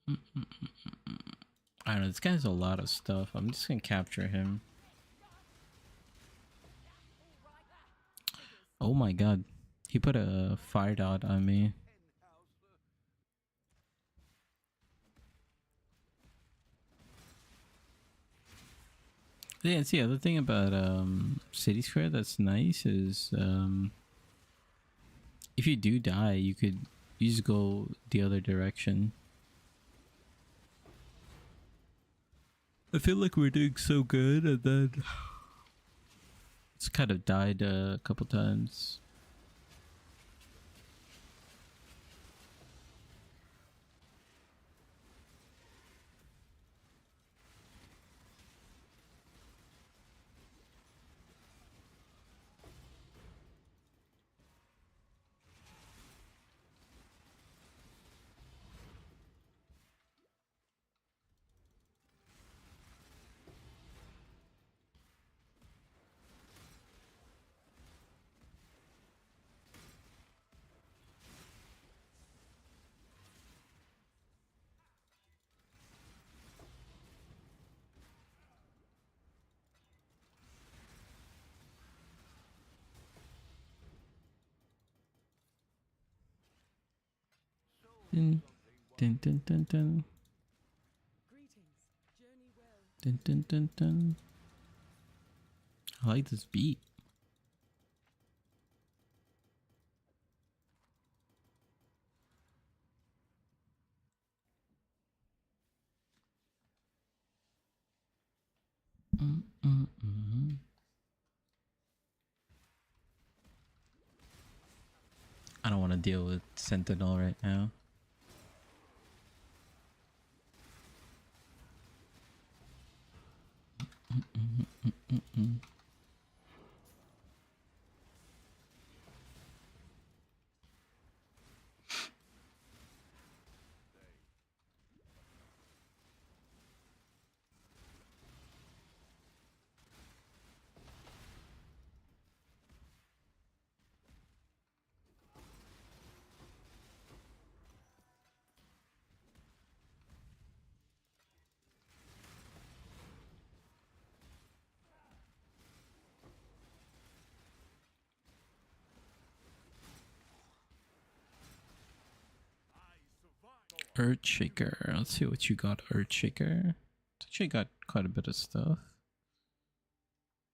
Luck with that. I don't know, this guy has a lot of stuff. I'm just gonna capture him. Oh my god. He put a fire dot on me. Yeah, and see, the other thing about City Square that's nice is if you do die, you just go the other direction. I feel like we're doing so good, and then it's kind of died a couple times. Dun, dun, dun, dun, dun, Greetings. Journey well. dun, dun, dun, dun. I like this beat. Mm, mm, mm. I don't want to deal with Sentinel right now. Earthshaker. Let's see what you got, Earthshaker. Actually got quite a bit of stuff.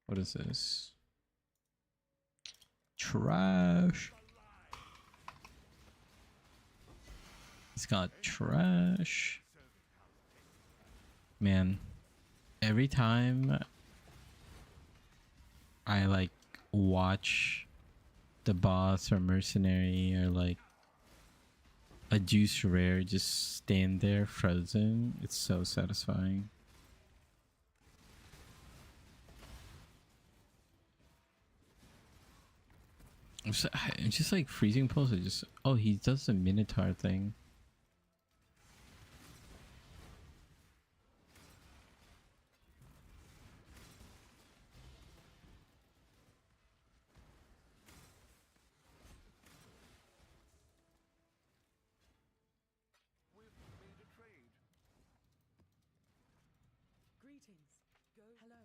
What is this? Trash. He's got trash. Man, every time I like watch the boss or mercenary or like a juice rare just stand there frozen, it's so satisfying. It's just like freezing pulse. It just, oh, he does the Minotaur thing. Greetings. Go. Hello.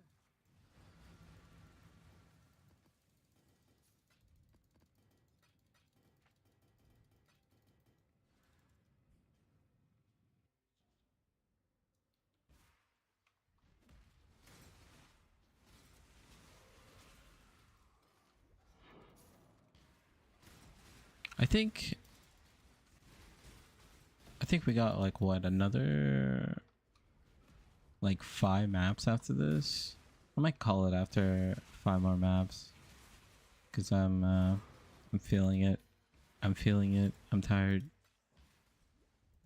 I think we got like what, another like 5 maps after this. I might call it after 5 more maps because I'm feeling it. I'm feeling it. I'm tired.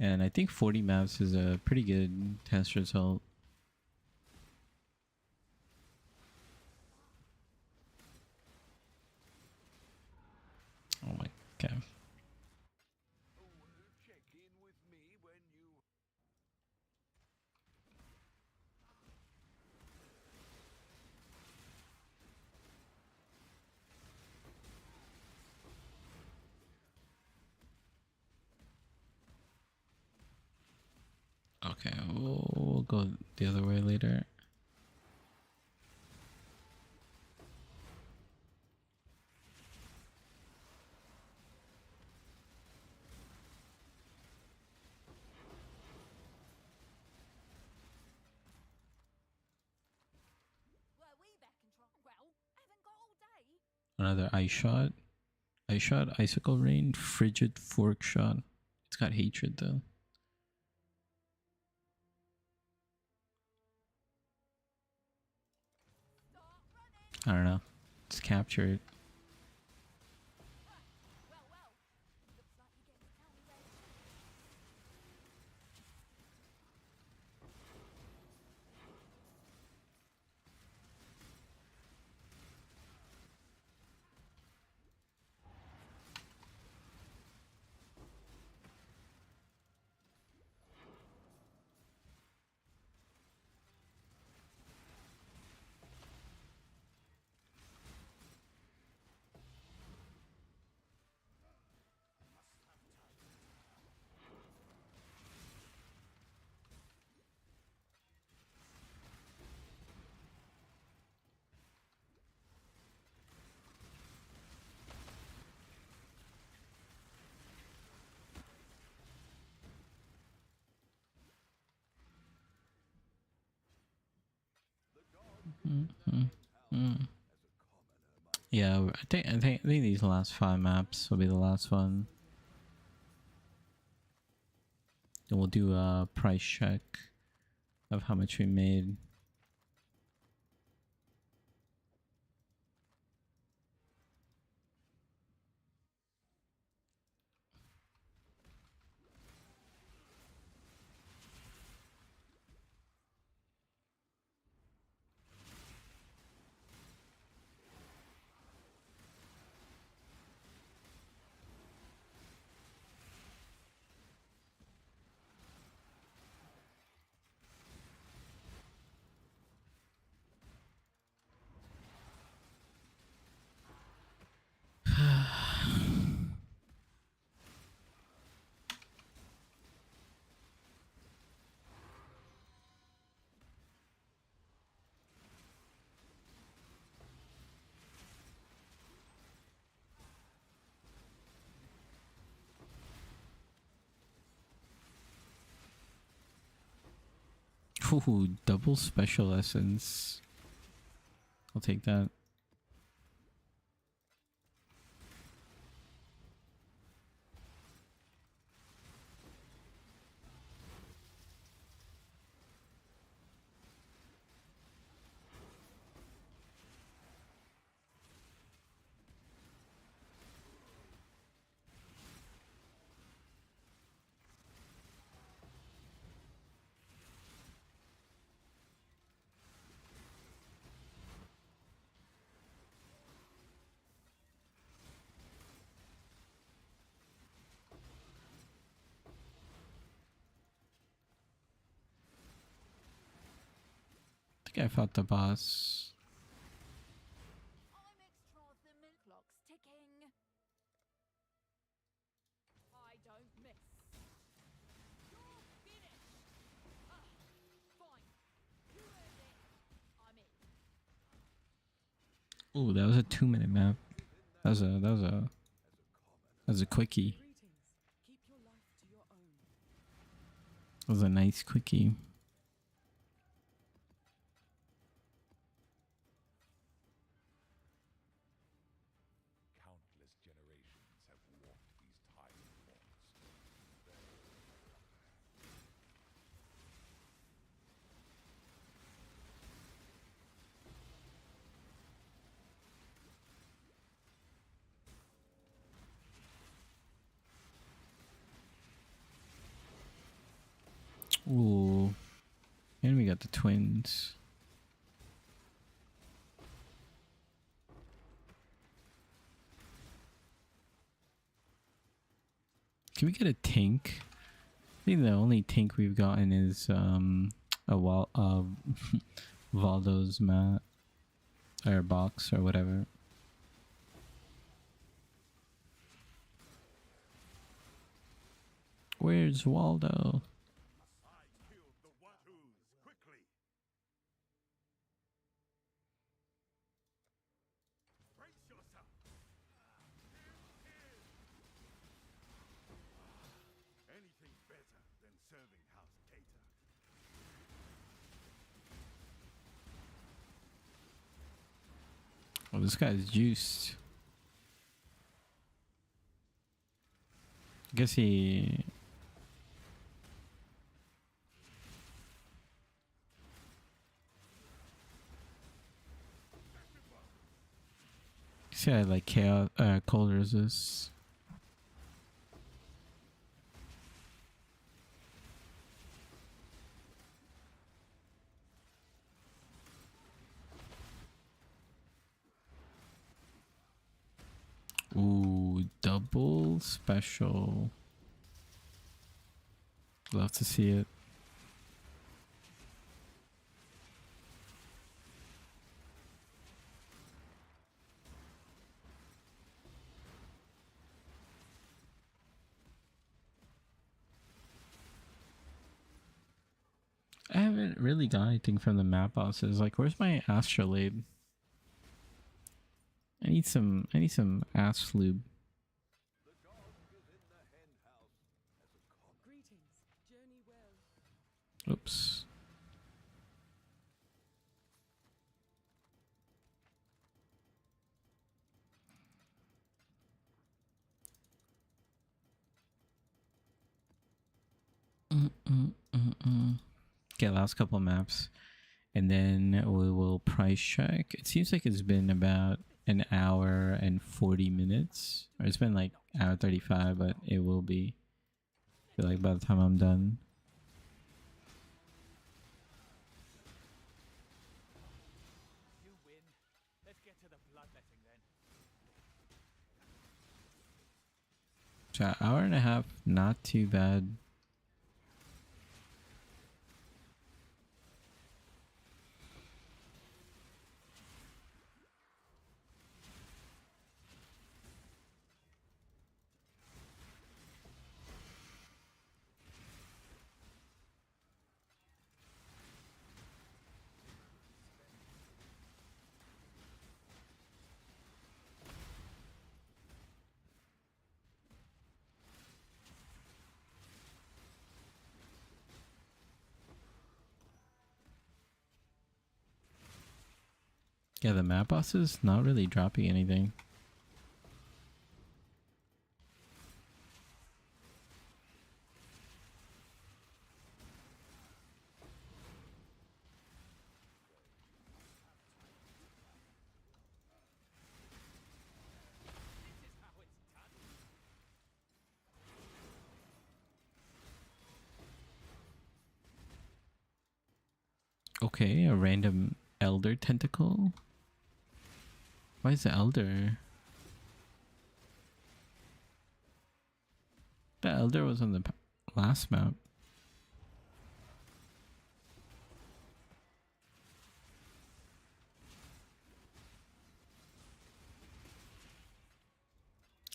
And I think 40 maps is a pretty good test result. Oh my god. Check in with me when you. Okay, we'll go the other way later. Were we back and try? Well, haven't got all day. Another ice shot. Ice shot, icicle rain, frigid fork shot. It's got hatred though. Start running. I don't know. Let's capture it. Well, well. Looks like you get to tell me where. Yeah, I think these last 5 maps will be the last one. Then we'll do a price check of how much we made. Ooh, double special essence. I'll take that. I think I fought the boss. I'm extra the milk clock's ticking. I don't miss. You're finished. Fine. You earned it. I'm in. Ooh, that was a 2-minute map. That was a quickie. Greetings. Keep your life to your own. That was a nice quickie. Countless generations have walked these tiny walks. Ooh. And we got the twins. Can we get a tank? I think the only tank we've gotten is Valdo's mat or box or whatever. Where's Waldo? I killed the Watus quickly. Brace yourself. Anything better than serving house cater. Oh, this guy's juiced. I guess he... I like chaos, cold resist. Ooh, double special. Love to see it. I haven't really got anything from the map bosses. Like, where's my astrolabe? I need some ass lube. Greetings. Journey well. Oops. Okay, last couple maps. And then we will price check. It seems like it's been about an hour and 40 minutes. Or it's been like hour 35, but it will be. I feel like by the time I'm done. You win. Let's get to the bloodletting then. So hour and a half, not too bad. Yeah, the map boss is not really dropping anything. This is how it's done. Okay, a random elder tentacle. Why is the elder? The elder was on the last map.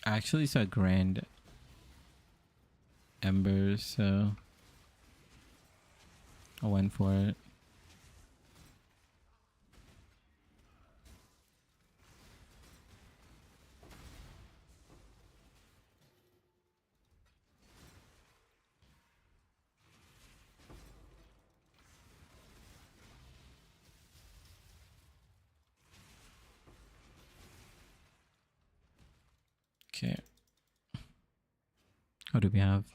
I actually saw Grand Embers, so I went for it. Okay. What do we have?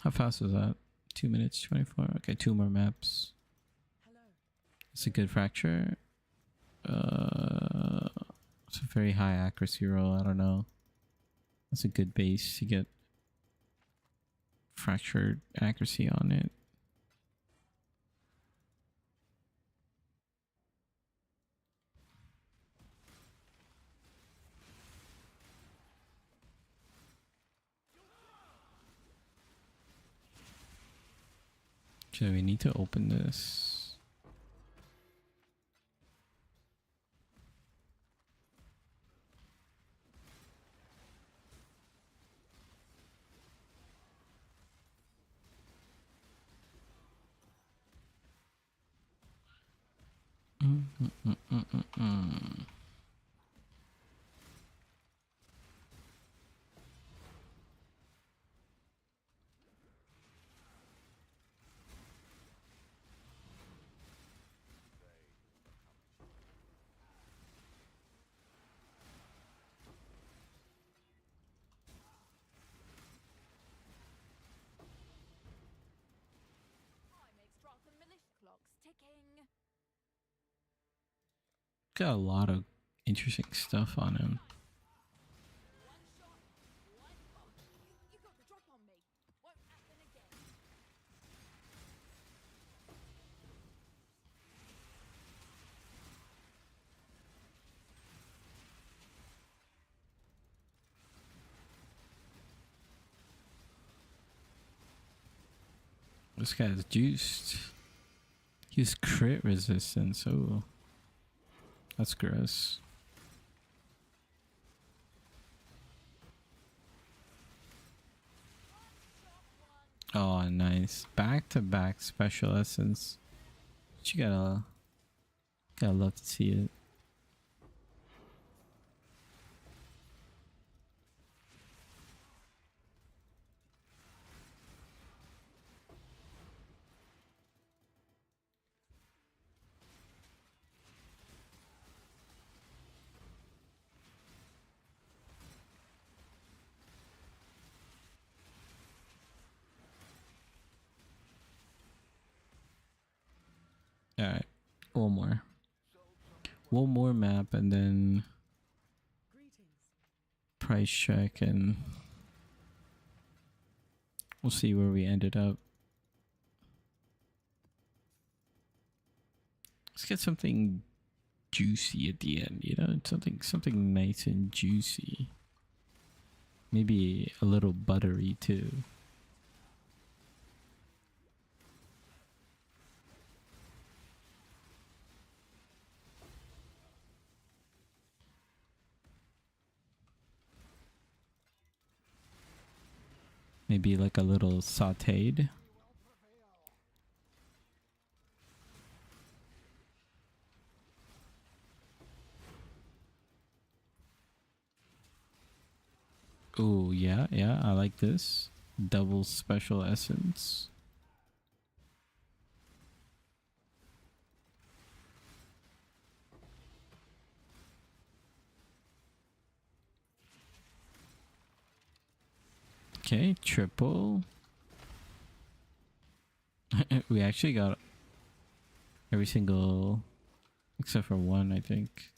How fast was that? 2 minutes 24. Okay, 2 more maps. It's a good fracture. It's a very high accuracy roll. I don't know. That's a good base to get fractured accuracy on it. So we need to open this. I make Strat and militia clocks ticking. Got a lot of interesting stuff on him. One shot, one. Oh, you got the drop on me. Won't happen again. This guy's juiced. He's crit resistance. Oh, that's gross. Oh, nice. Back to back special essence. But you gotta love to see it. Alright, one more. One more map and then price check and we'll see where we ended up. Let's get something juicy at the end, you know, something nice and juicy. Maybe a little buttery too. Maybe like a little sauteed. Oh, yeah, I like this. Double special essence. Okay, triple. We actually got every single except for one, I think.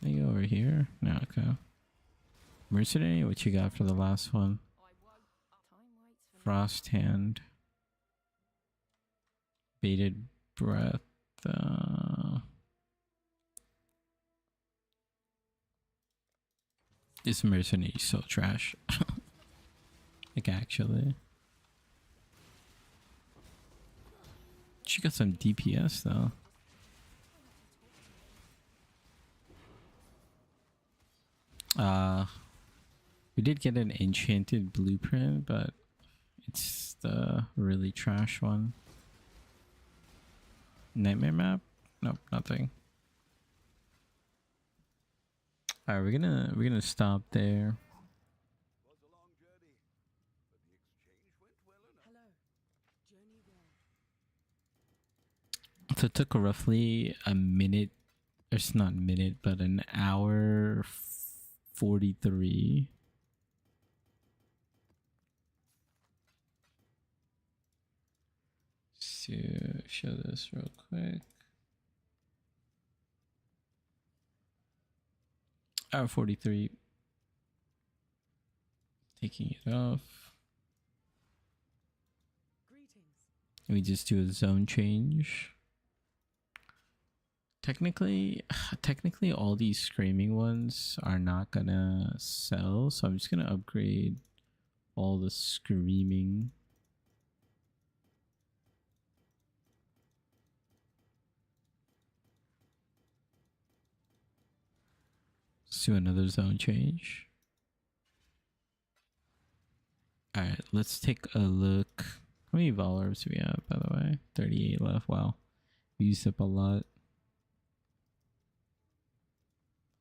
Are you over here? No, okay. Mercenary, what you got for the last one? Frost hand. Bated breath. This mercenary is so trash. Like actually. She got some DPS though. We did get an enchanted blueprint, but it's the really trash one. Nightmare map? Nope, nothing. Alright, we're gonna stop there. Was a long journey, but the exchange went well enough. Hello. Journey well. So it took roughly a minute, it's not a minute, but an hour 43. So show this real quick. Hour 43. Taking it off. Greetings. We just do a zone change. Technically all these screaming ones are not gonna sell, so I'm just gonna upgrade all the screaming. Let's do another zone change. Alright, let's take a look. How many Vol orbs do we have, by the way? 38 left. Wow. We used up a lot.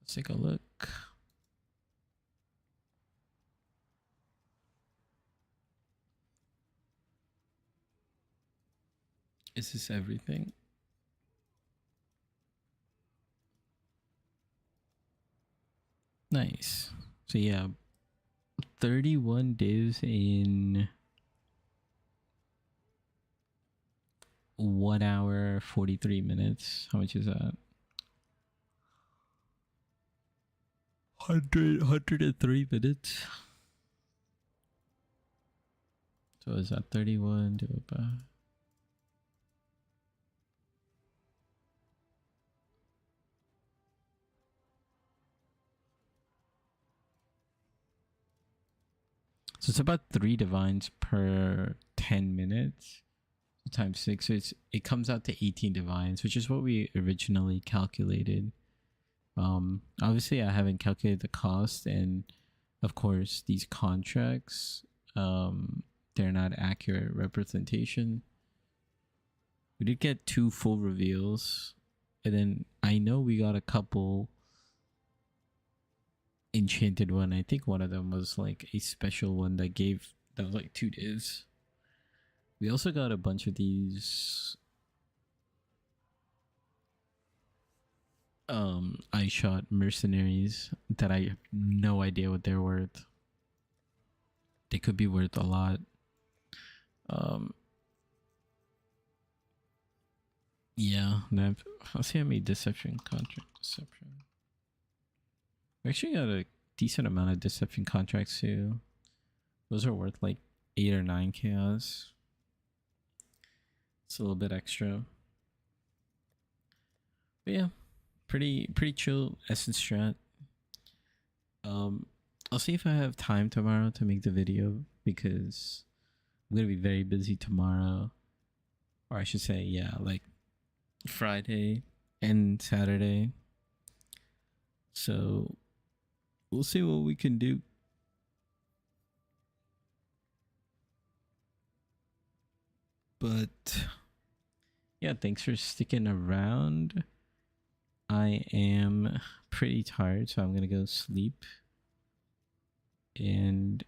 Let's take a look. Is this everything? Nice. So yeah, 31 divs in 1 hour 43 minutes. How much is that? 103 minutes. So is that 31 divided by? So it's about 3 divines per 10 minutes. So times 6, so it comes out to 18 divines, which is what we originally calculated. Obviously I haven't calculated the cost, and of course these contracts they're not accurate representation. We did get 2 full reveals, and then I know we got a couple enchanted one. I think one of them was like a special one that was like 2 days. We also got a bunch of these eye shot mercenaries that I have no idea what they're worth. They could be worth a lot. Yeah, I'll see how many deception contract deception. We actually got a decent amount of deception contracts too. Those are worth like 8 or 9 chaos. It's a little bit extra. But yeah, pretty chill essence strat. I'll see if I have time tomorrow to make the video because I'm gonna be very busy tomorrow. Or I should say, yeah, like Friday and Saturday. So we'll see what we can do. But yeah, thanks for sticking around. I am pretty tired, so I'm gonna go sleep. And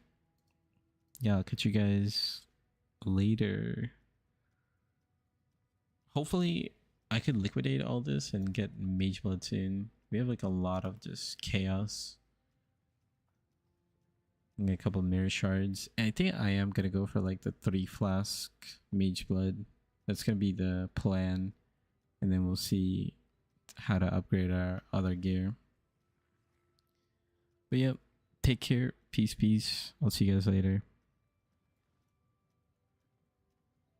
yeah, I'll catch you guys later. Hopefully I could liquidate all this and get Mage Blood soon. We have like a lot of just chaos. And a couple mirror shards. And I think I am gonna go for like the 3 flask Mage Blood. That's gonna be the plan. And then we'll see how to upgrade our other gear. But yep, take care. Peace. I'll see you guys later.